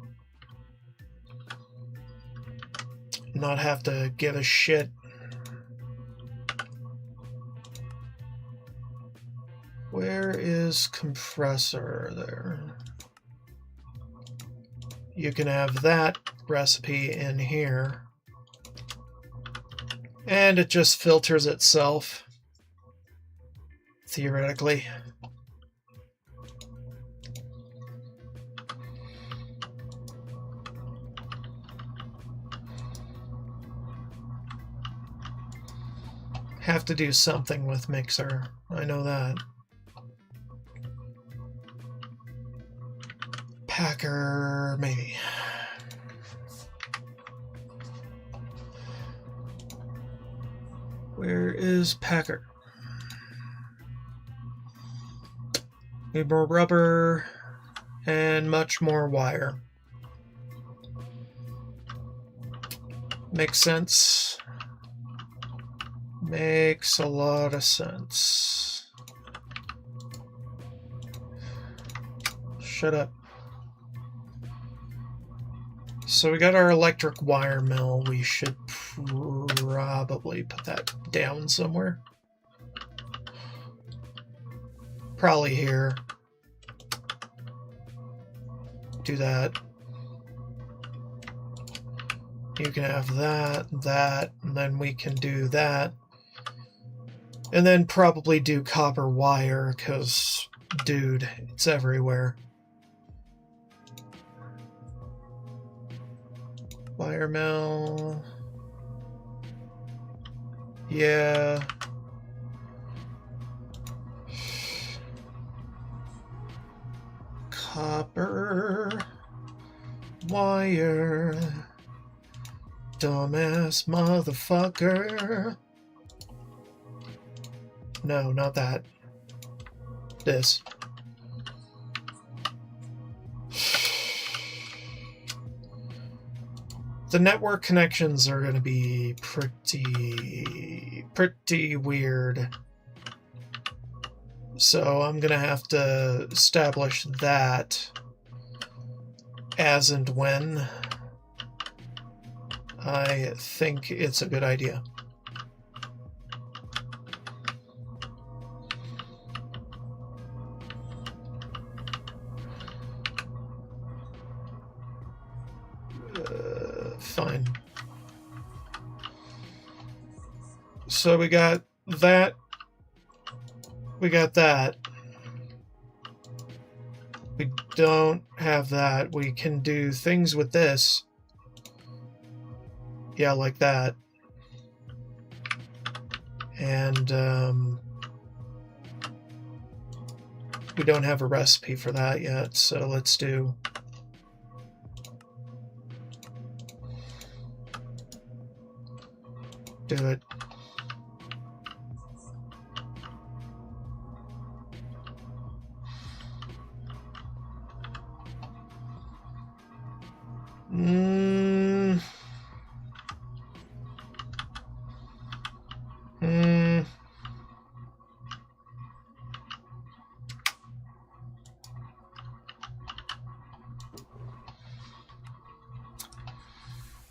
Not have to give a shit. Where is compressor there? You can have that recipe in here. And it just filters itself. Theoretically. have to do something with mixer. I know that. Packer, maybe. Where is Packer? Need more rubber and much more wire. Makes sense. Makes a lot of sense. Shut up. So we got our electric wire mill. We should probably put that down somewhere. Probably here. Do that. You can have that, and then we can do that. And then probably do copper wire, because, dude, it's everywhere. Wire mill. Yeah. Copper wire. Dumbass motherfucker. No, not that. This. The network connections are going to be pretty weird. So I'm going to have to establish that as and when I think it's a good idea. Fine. So we got that. We got that. We don't have that. We can do things with this. Yeah, like that. And we don't have a recipe for that yet, so let's do... do it.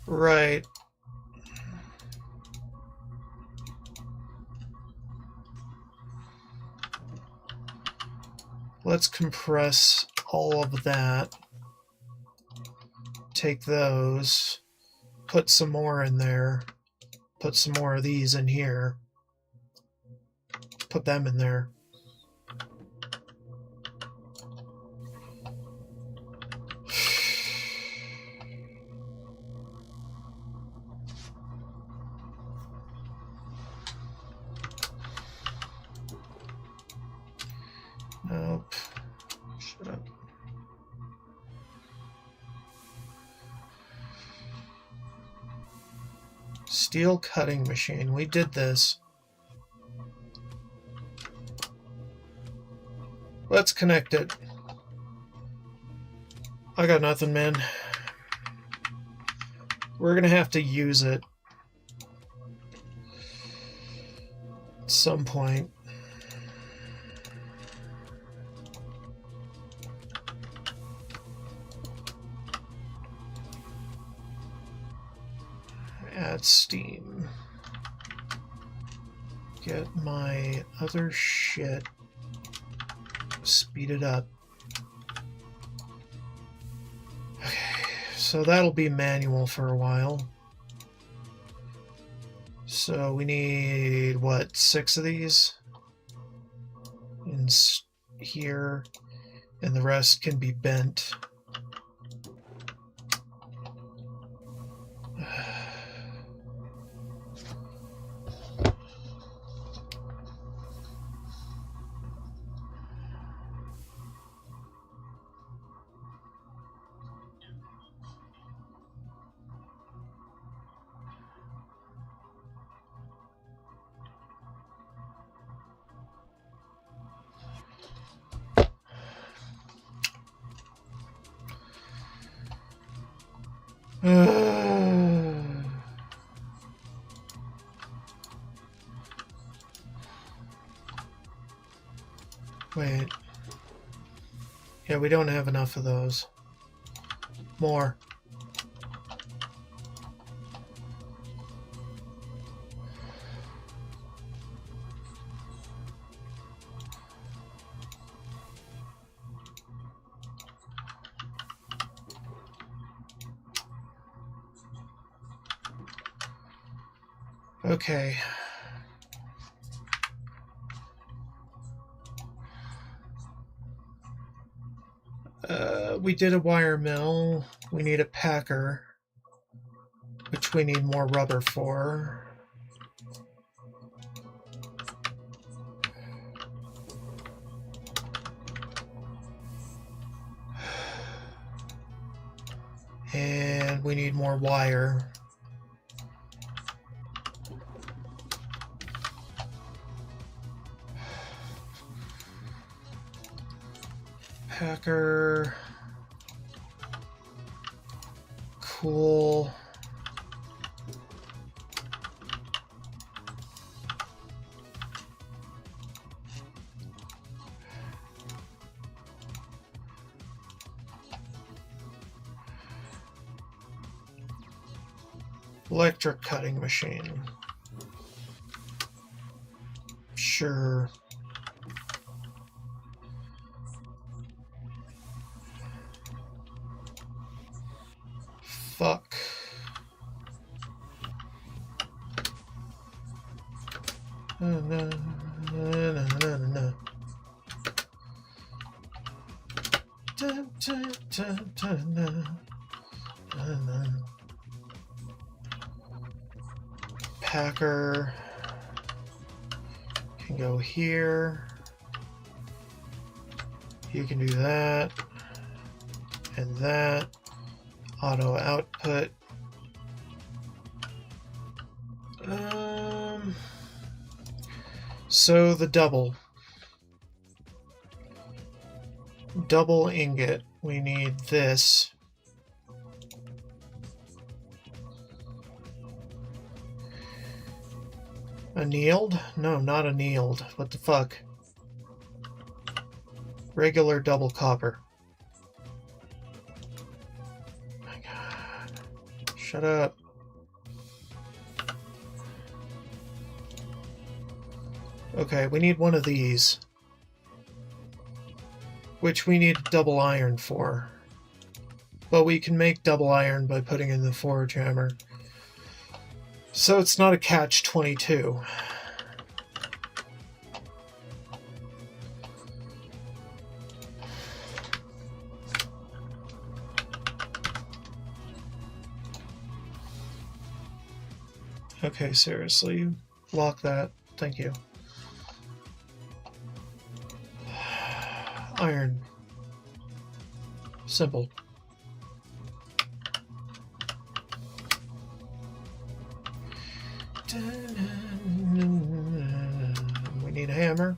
Right. Let's compress all of that. Take those. Put some more in there. Put some more of these in here. Put them in there. Nope. Shut up. Steel cutting machine. We did this. Let's connect it. I got nothing, man. We're gonna have to use it at some point. Add Steam. Get my other shit. Speed it up. Okay, so that'll be manual for a while. So we need, what, 6 of these? In here, and the rest can be bent. Wait. Yeah, we don't have enough of those. More. Okay. We did a wire mill. We need a packer, which we need more rubber for. And we need more wire. Packer. Cool. Electric cutting machine. Sure. Fuck. No. Packer can go here. You can do that and that. Auto output. So the double ingot. We need this. Annealed? No, not annealed. What the fuck? Regular double copper. My God. Shut up. Okay, we need one of these. Which we need double iron for. But we can make double iron by putting in the forge hammer. So it's not a catch-22. Okay, seriously. Lock that. Thank you. Iron. Simple. We need a hammer.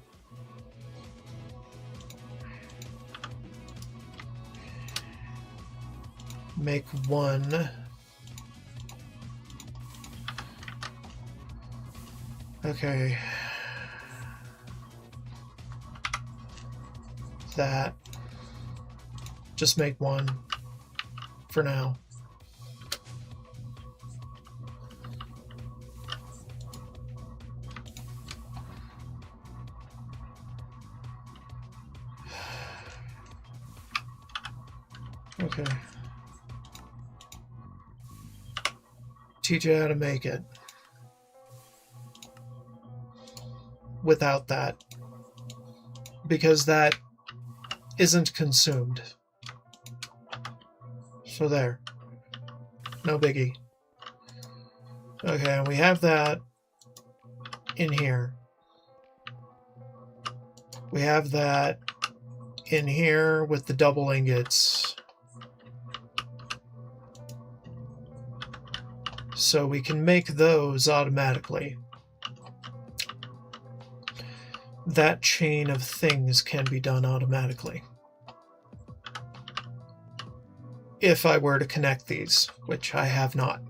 Make one. Okay. That. Just make one for now. Okay. Teach you how to make it. Without that. Because that isn't consumed. So there. No biggie. Okay, and we have that in here. We have that in here with the double ingots. So we can make those automatically. That chain of things can be done automatically. If I were to connect these, which I have not.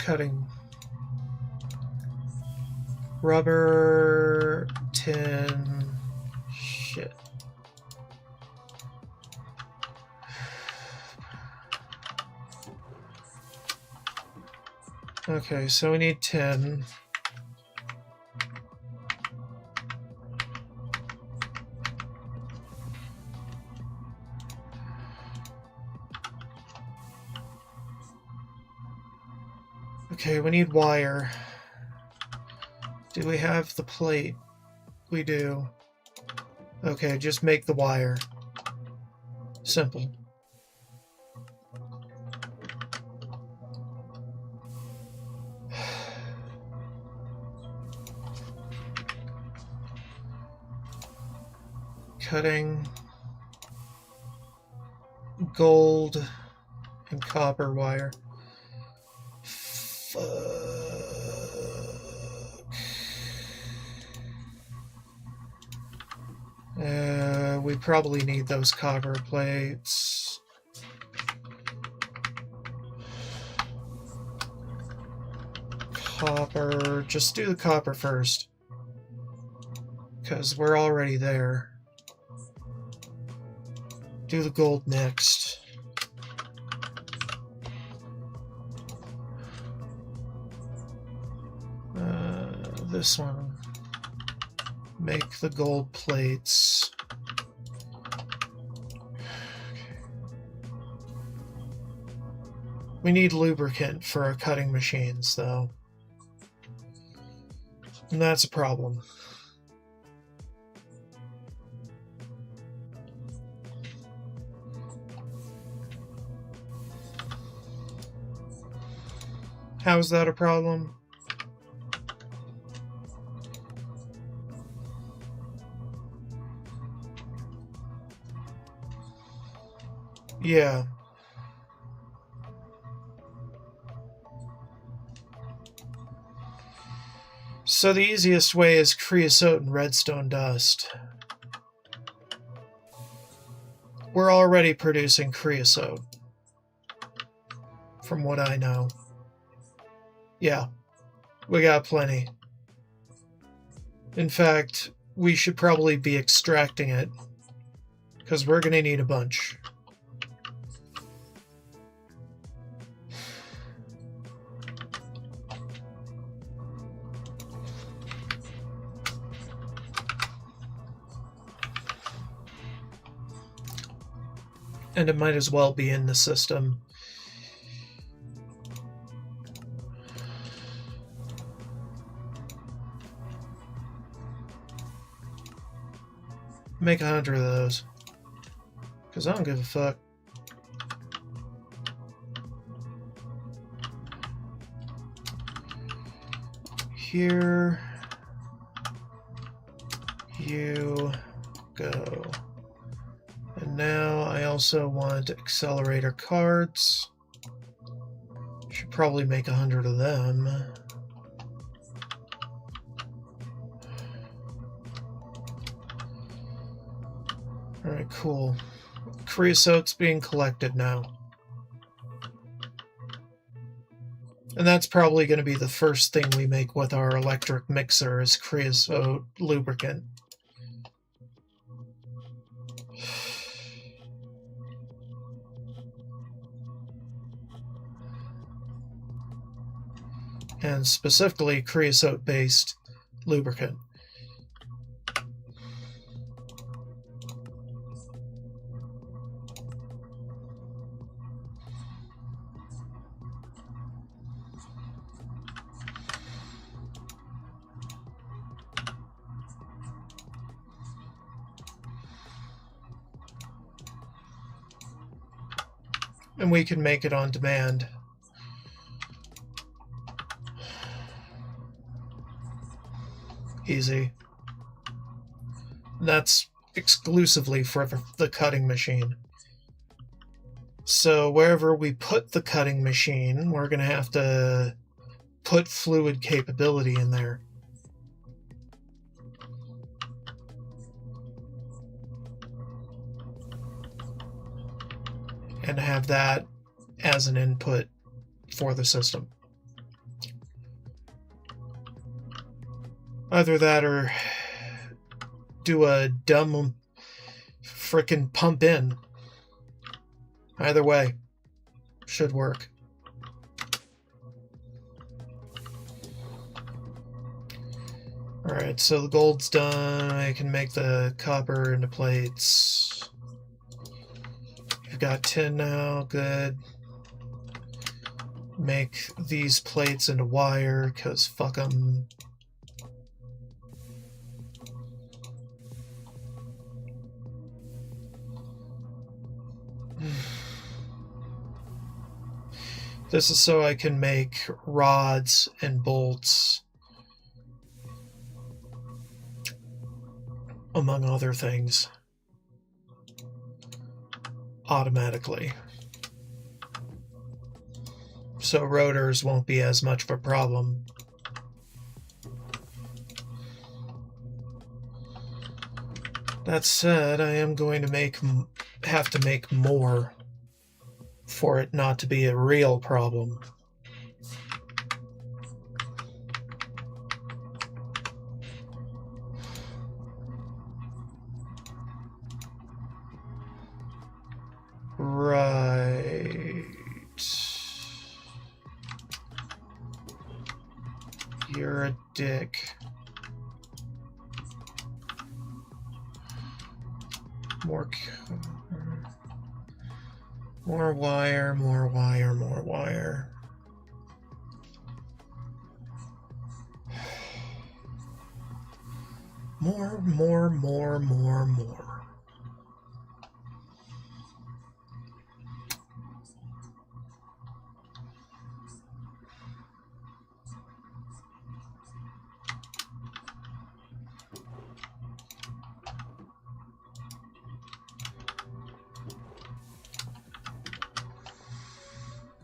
cutting rubber, tin, shit. Okay, so we need tin. Okay, we need wire. Do we have the plate? We do. Okay, just make the wire. Simple. Cutting gold and copper wire. Fuck. We probably need those copper plates. Copper. Just do the copper first, because we're already there. Do the gold next. This one. Make the gold plates. We need lubricant for our cutting machines, though. And that's a problem. How's that a problem? Yeah. So the easiest way is creosote and redstone dust. We're already producing creosote, from what I know. Yeah, we got plenty. In fact, we should probably be extracting it, because we're going to need a bunch. And it might as well be in the system. Make 100 of those. Because I don't give a fuck. Here you go. And now I also want accelerator cards. Should probably make 100 of them. Alright, cool. Creosote's being collected now. And that's probably going to be the first thing we make with our electric mixer is creosote lubricant. And specifically creosote-based lubricant. And we can make it on demand. Easy. That's exclusively for the cutting machine. So wherever we put the cutting machine, we're going to have to put fluid capability in there. And have that as an input for the system. Either that or do a dumb frickin' pump in. Either way, should work. Alright, so the gold's done. I can make the copper into plates. We've got tin now, good. Make these plates into wire, because fuck them. This is so I can make rods and bolts, among other things, automatically. So rotors won't be as much of a problem. That said, I am going to have to make more for it not to be a real problem. Right. You're a dick. More wire, more wire, more wire. More.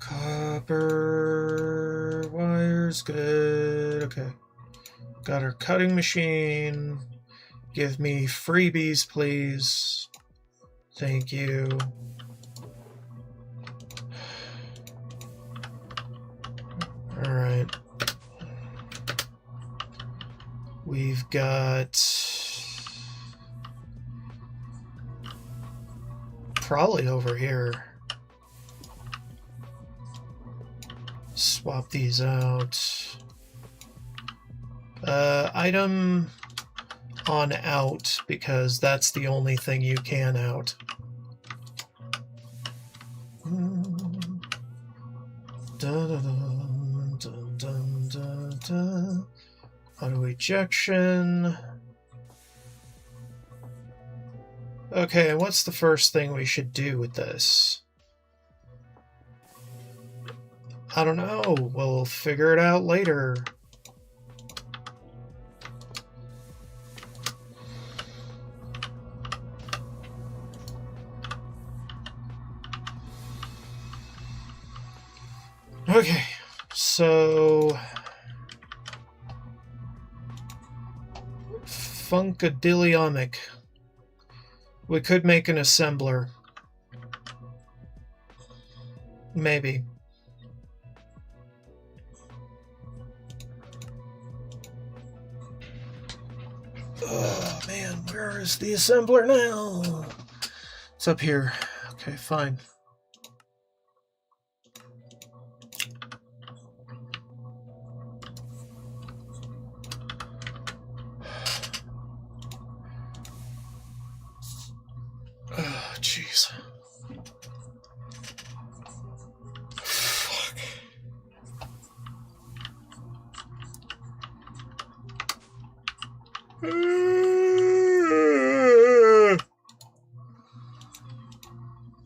Copper wires, good. Okay. Got our cutting machine. Give me freebies, please. Thank you. Alright. We've got probably over here. Swap these out. Item on out, because that's the only thing you can out. Auto ejection. Okay, what's the first thing we should do with this? I don't know. We'll figure it out later. Okay, so Funkadiliomic. We could make an assembler. Maybe. Oh man, where is the assembler now? It's up here. Okay, fine. Oh, jeez. Fuck.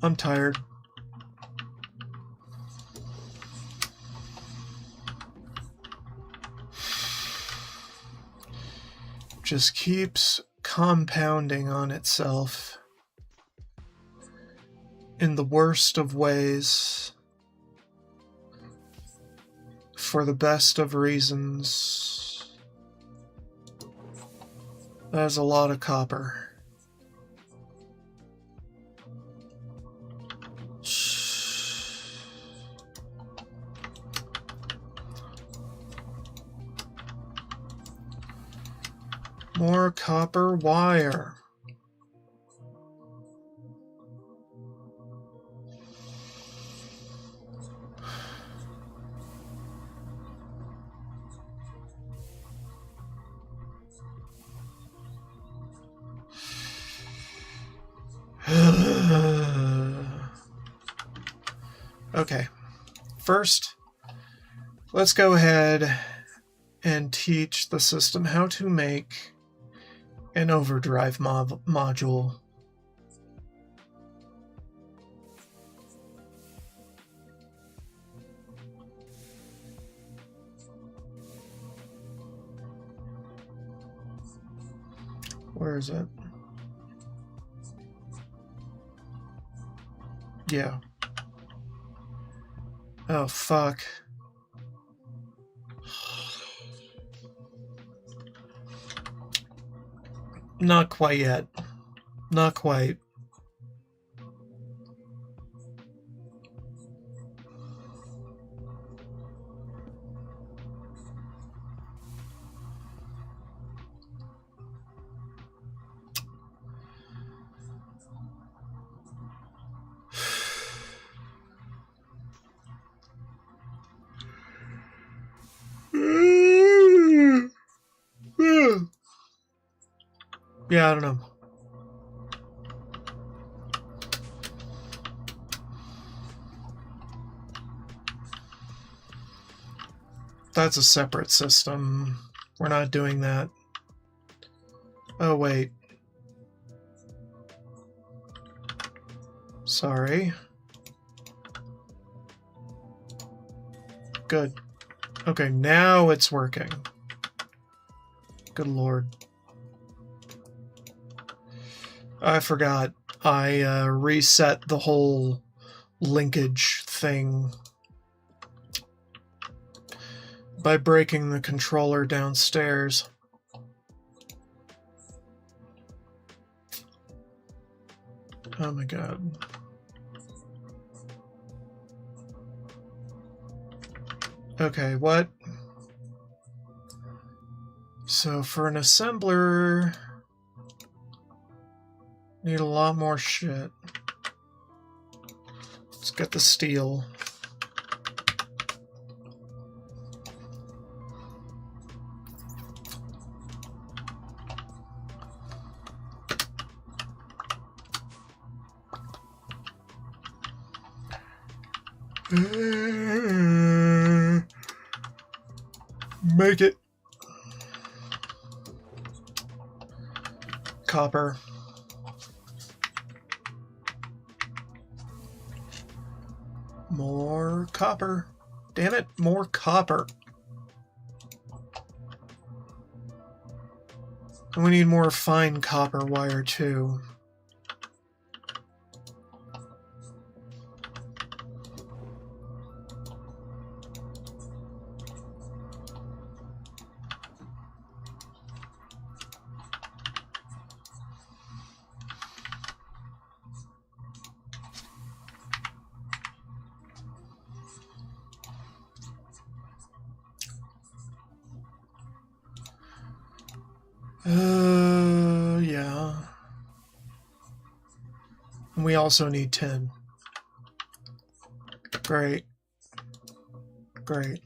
I'm tired. Just keeps compounding on itself in the worst of ways for the best of reasons. That's a lot of copper. More copper wire. Okay. First, let's go ahead and teach the system how to make an overdrive module. Where is it? Yeah. Oh, fuck. Not quite yet. Not quite. Yeah, I don't know. That's a separate system. We're not doing that. Oh, wait. Sorry. Good. Okay, now it's working. Good lord. I forgot. I reset the whole linkage thing by breaking the controller downstairs. Oh my god. Okay, what? So for an assembler, need a lot more shit. Let's get the steel. Make it. Copper. More copper. Damn it, more copper. And we need more fine copper wire too. Yeah. And we also need 10. Great. Great.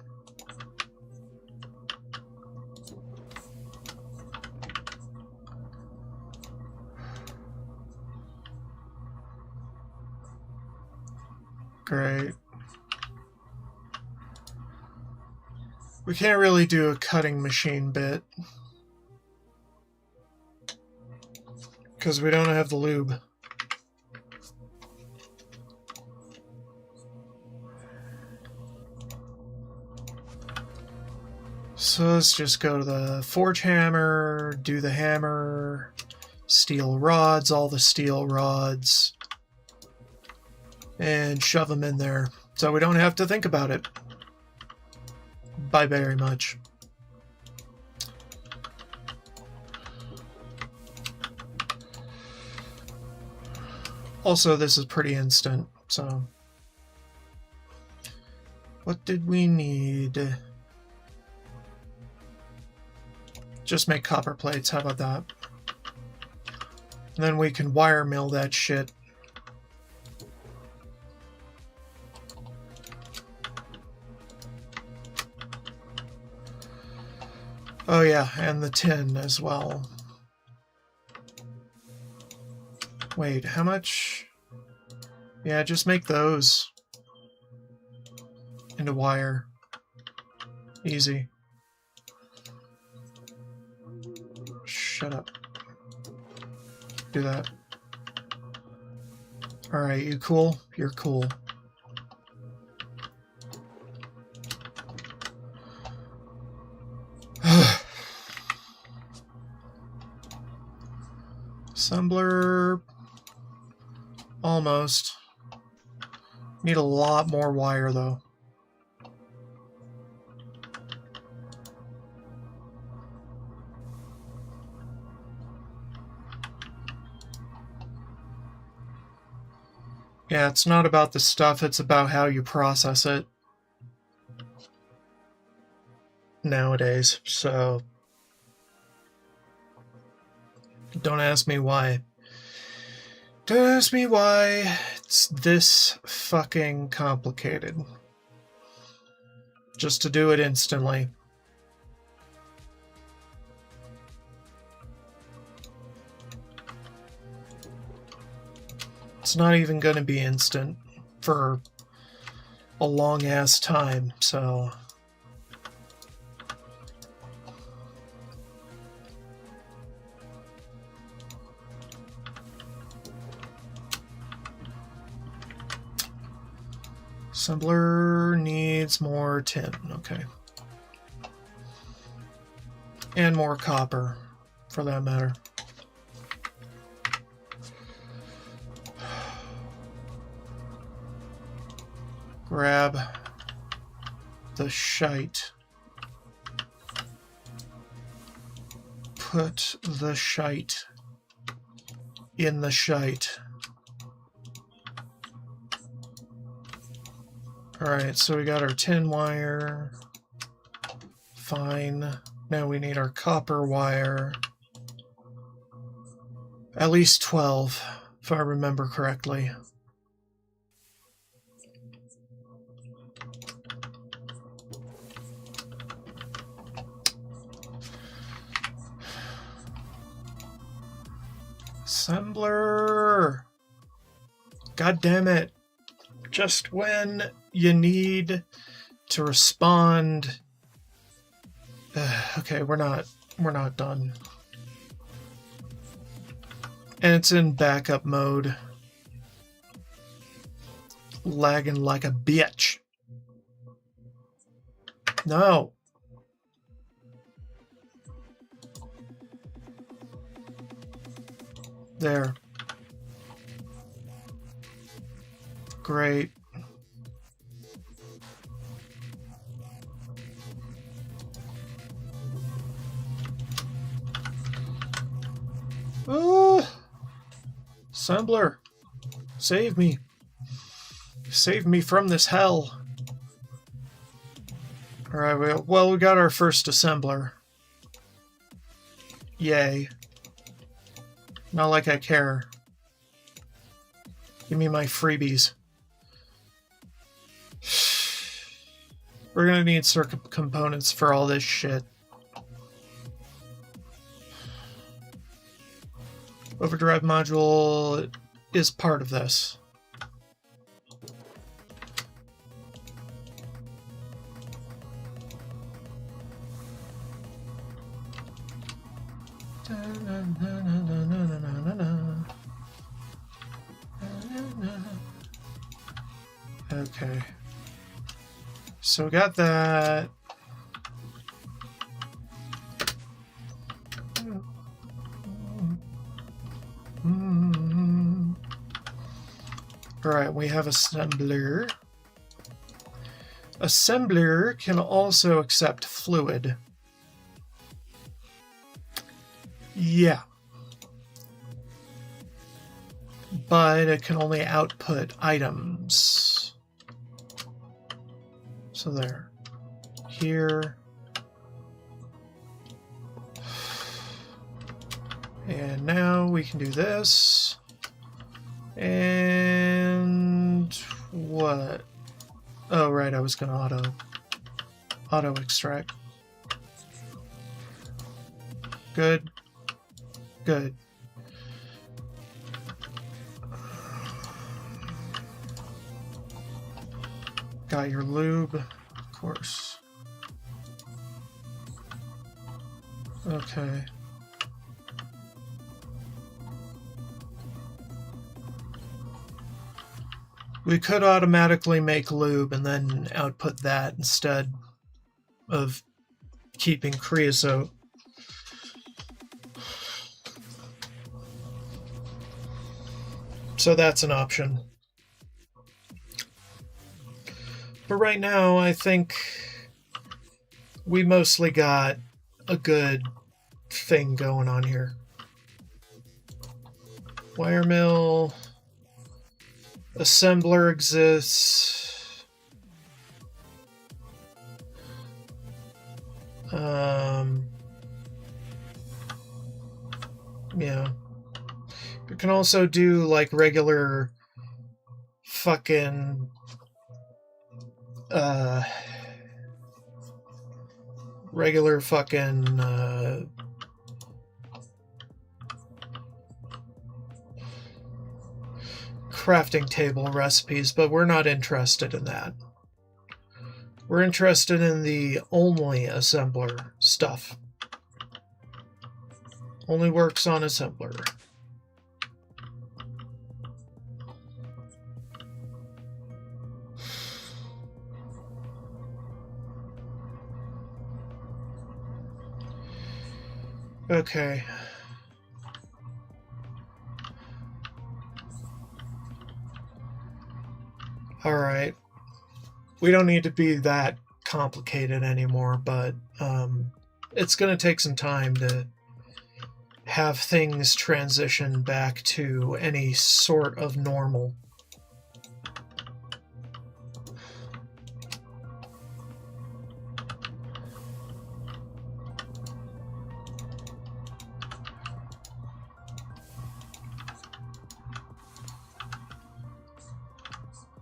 Great. We can't really do a cutting machine bit because we don't have the lube. So let's just go to the forge hammer, do the hammer, steel rods, all the steel rods, and shove them in there so we don't have to think about it. By very much. Also, this is pretty instant, so... What did we need? Just make copper plates, how about that? And then we can wire mill that shit. Oh yeah, and the tin as well. Wait, how much? Yeah, just make those into wire. Easy. Shut up. Do that. Alright, you cool? You're cool. Assembler. Almost. Need a lot more wire though. Yeah, it's not about the stuff, it's about how you process it nowadays, so don't ask me why. Don't ask me why it's this fucking complicated. Just to do it instantly. It's not even going to be instant for a long-ass time, so... Assembler needs more tin, okay. And more copper, for that matter. Grab the shite. Put the shite in the shite. Alright, so we got our tin wire. Fine. Now we need our copper wire. At least 12, if I remember correctly. Assembler! God damn it. Just when you need to respond. Okay, we're not done. And it's in backup mode. Lagging like a bitch. No. There. Great. Assembler, save me. Save me from this hell. Alright, well, we got our first assembler. Yay. Not like I care. Give me my freebies. We're gonna need circuit components for all this shit. Overdrive module is part of this. Okay. So we got that. Alright, we have assembler. Assembler can also accept fluid. Yeah. But it can only output items. So there. Here. And now we can do this. And what? Oh, right, I was going to auto extract. Good. Good. Got your lube, of course. Okay. We could automatically make lube and then output that instead of keeping creosote. So that's an option. But right now, I think we mostly got a good thing going on here. Wire mill. Assembler exists. Yeah. You can also do like regular fucking crafting table recipes, but we're not interested in that. We're interested in the only assembler stuff. Only works on assembler. Okay. Alright. We don't need to be that complicated anymore, but it's going to take some time to have things transition back to any sort of normal.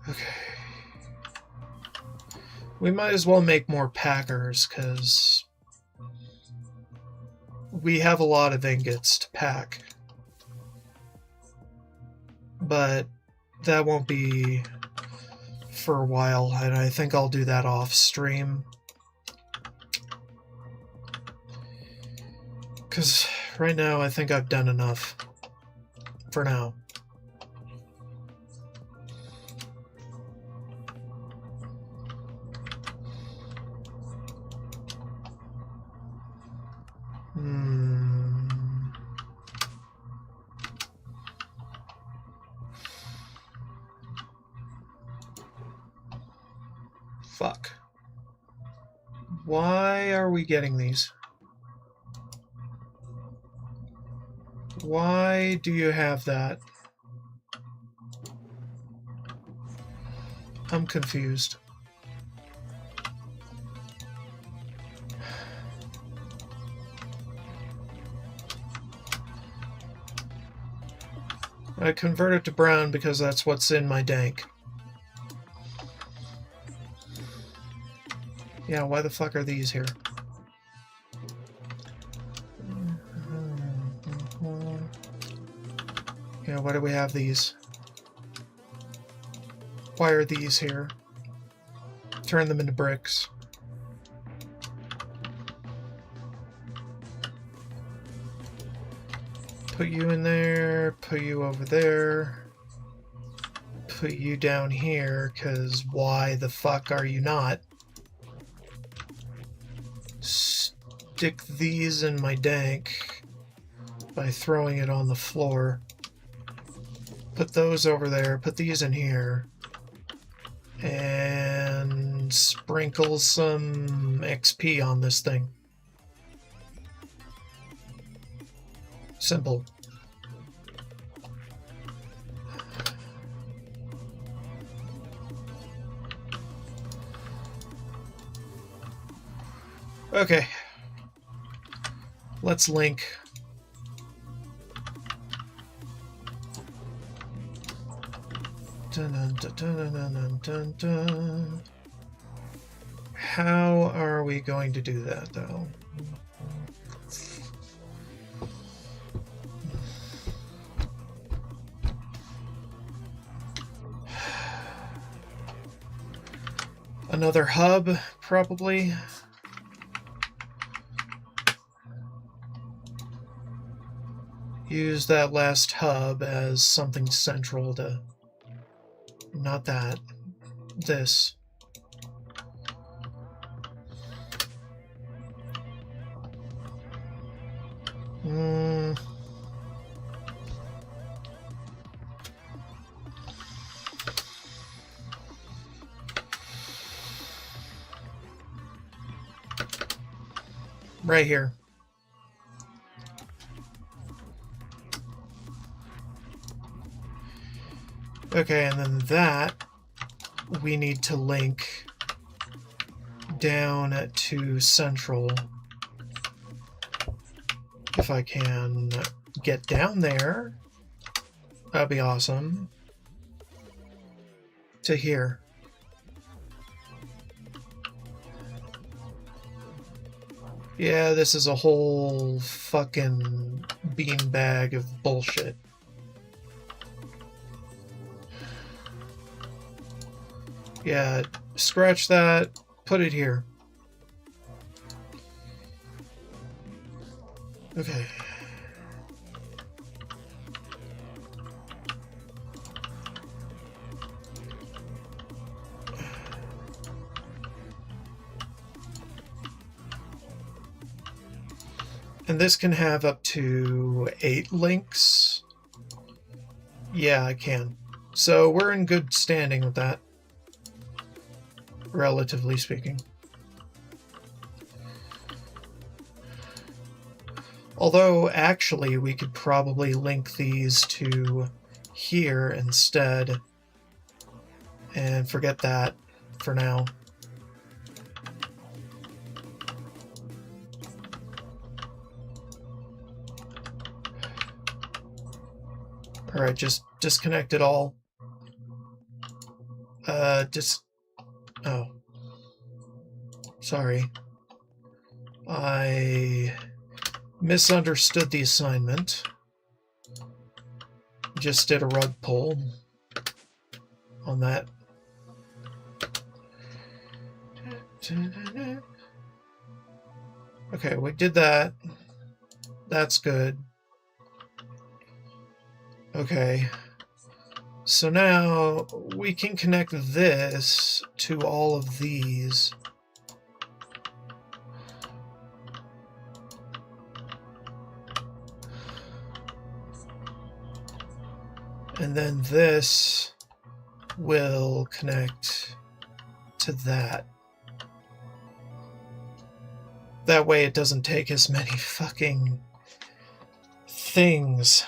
Okay. We might as well make more packers, because we have a lot of ingots to pack. But that won't be for a while, and I think I'll do that off stream. Because right now I think I've done enough. For now. Fuck. Why are we getting these? Why do you have that? I'm confused. I convert it to brown because that's what's in my dank. Yeah, why the fuck are these here? Yeah, why do we have these? Why are these here? Turn them into bricks. Put you in there, put you over there, put you down here, because why the fuck are you not? Stick these in my dank by throwing it on the floor. Put those over there, put these in here, and sprinkle some XP on this thing. Simple. Okay. Let's link. Dun, dun, dun, dun, dun, dun, dun. How are we going to do that, though? Another hub, probably. Use that last hub as something central to... Not that. This. Right here. Okay, and then that we need to link down to central. If I can get down there, that'd be awesome. To here. Yeah, this is a whole fucking beanbag of bullshit. Yeah, scratch that, put it here. Okay. And this can have up to 8 links. Yeah, I can. So we're in good standing with that, relatively speaking. Although, actually, we could probably link these to here instead. And forget that for now. Alright, just disconnect it all. Oh. Sorry. I misunderstood the assignment. Just did a rug pull on that. Okay, we did that. That's good. Okay. So now we can connect this to all of these. And then this will connect to that. That way it doesn't take as many fucking things.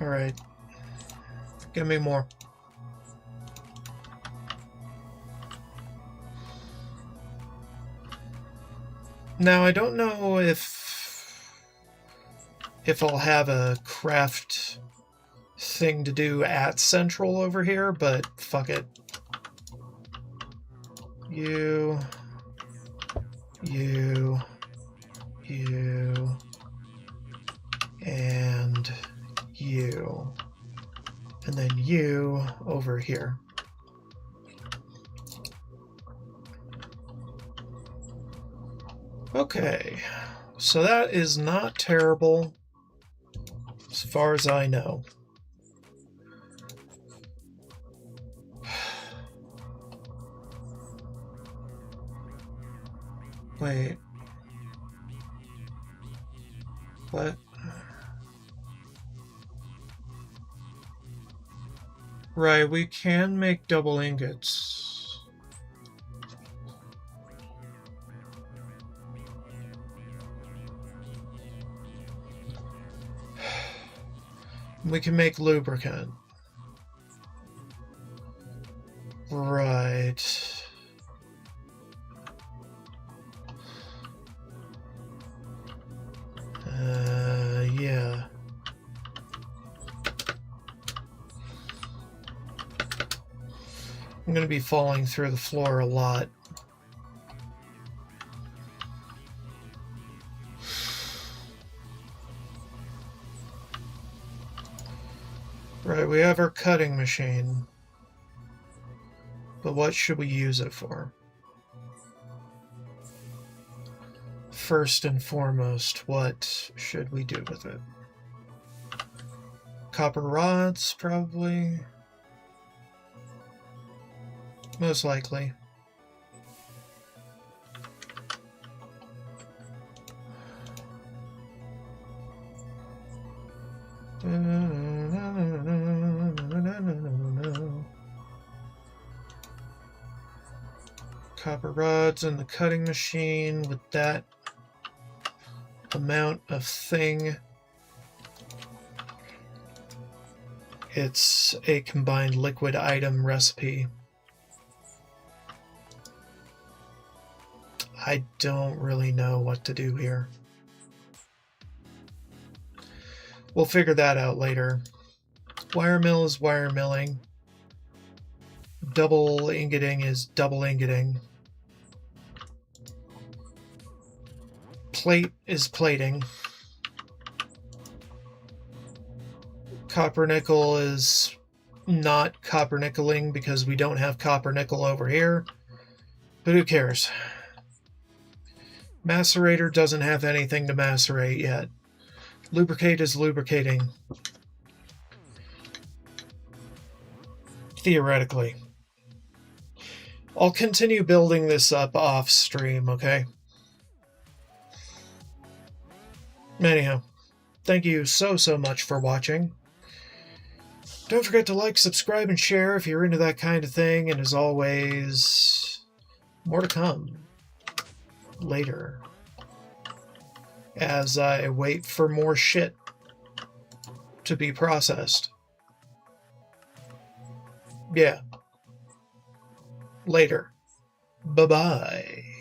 Alright. Give me more. Now, I don't know if I'll have a craft thing to do at Central over here, but fuck it. You, and you. And then you over here. Okay, so that is not terrible as far as I know. Wait. What? Right, we can make double ingots. We can make lubricant. Right. I'm going to be falling through the floor a lot. Right, we have our cutting machine. But what should we use it for? First and foremost, what should we do with it? Copper rods, probably. Most likely. Copper rods in the cutting machine with that amount of thing. It's a combined liquid item recipe. I don't really know what to do here. We'll figure that out later. Wire mill is wire milling. Double ingoting is double ingoting. Plate is plating. Copper nickel is not copper nickeling because we don't have copper nickel over here. But who cares? Macerator doesn't have anything to macerate yet. Lubricate is lubricating. Theoretically. I'll continue building this up off stream, okay? Anyhow, thank you so much for watching. Don't forget to like, subscribe, and share if you're into that kind of thing. And as always, more to come later as I wait for more shit to be processed. Yeah. Later. Bye-bye.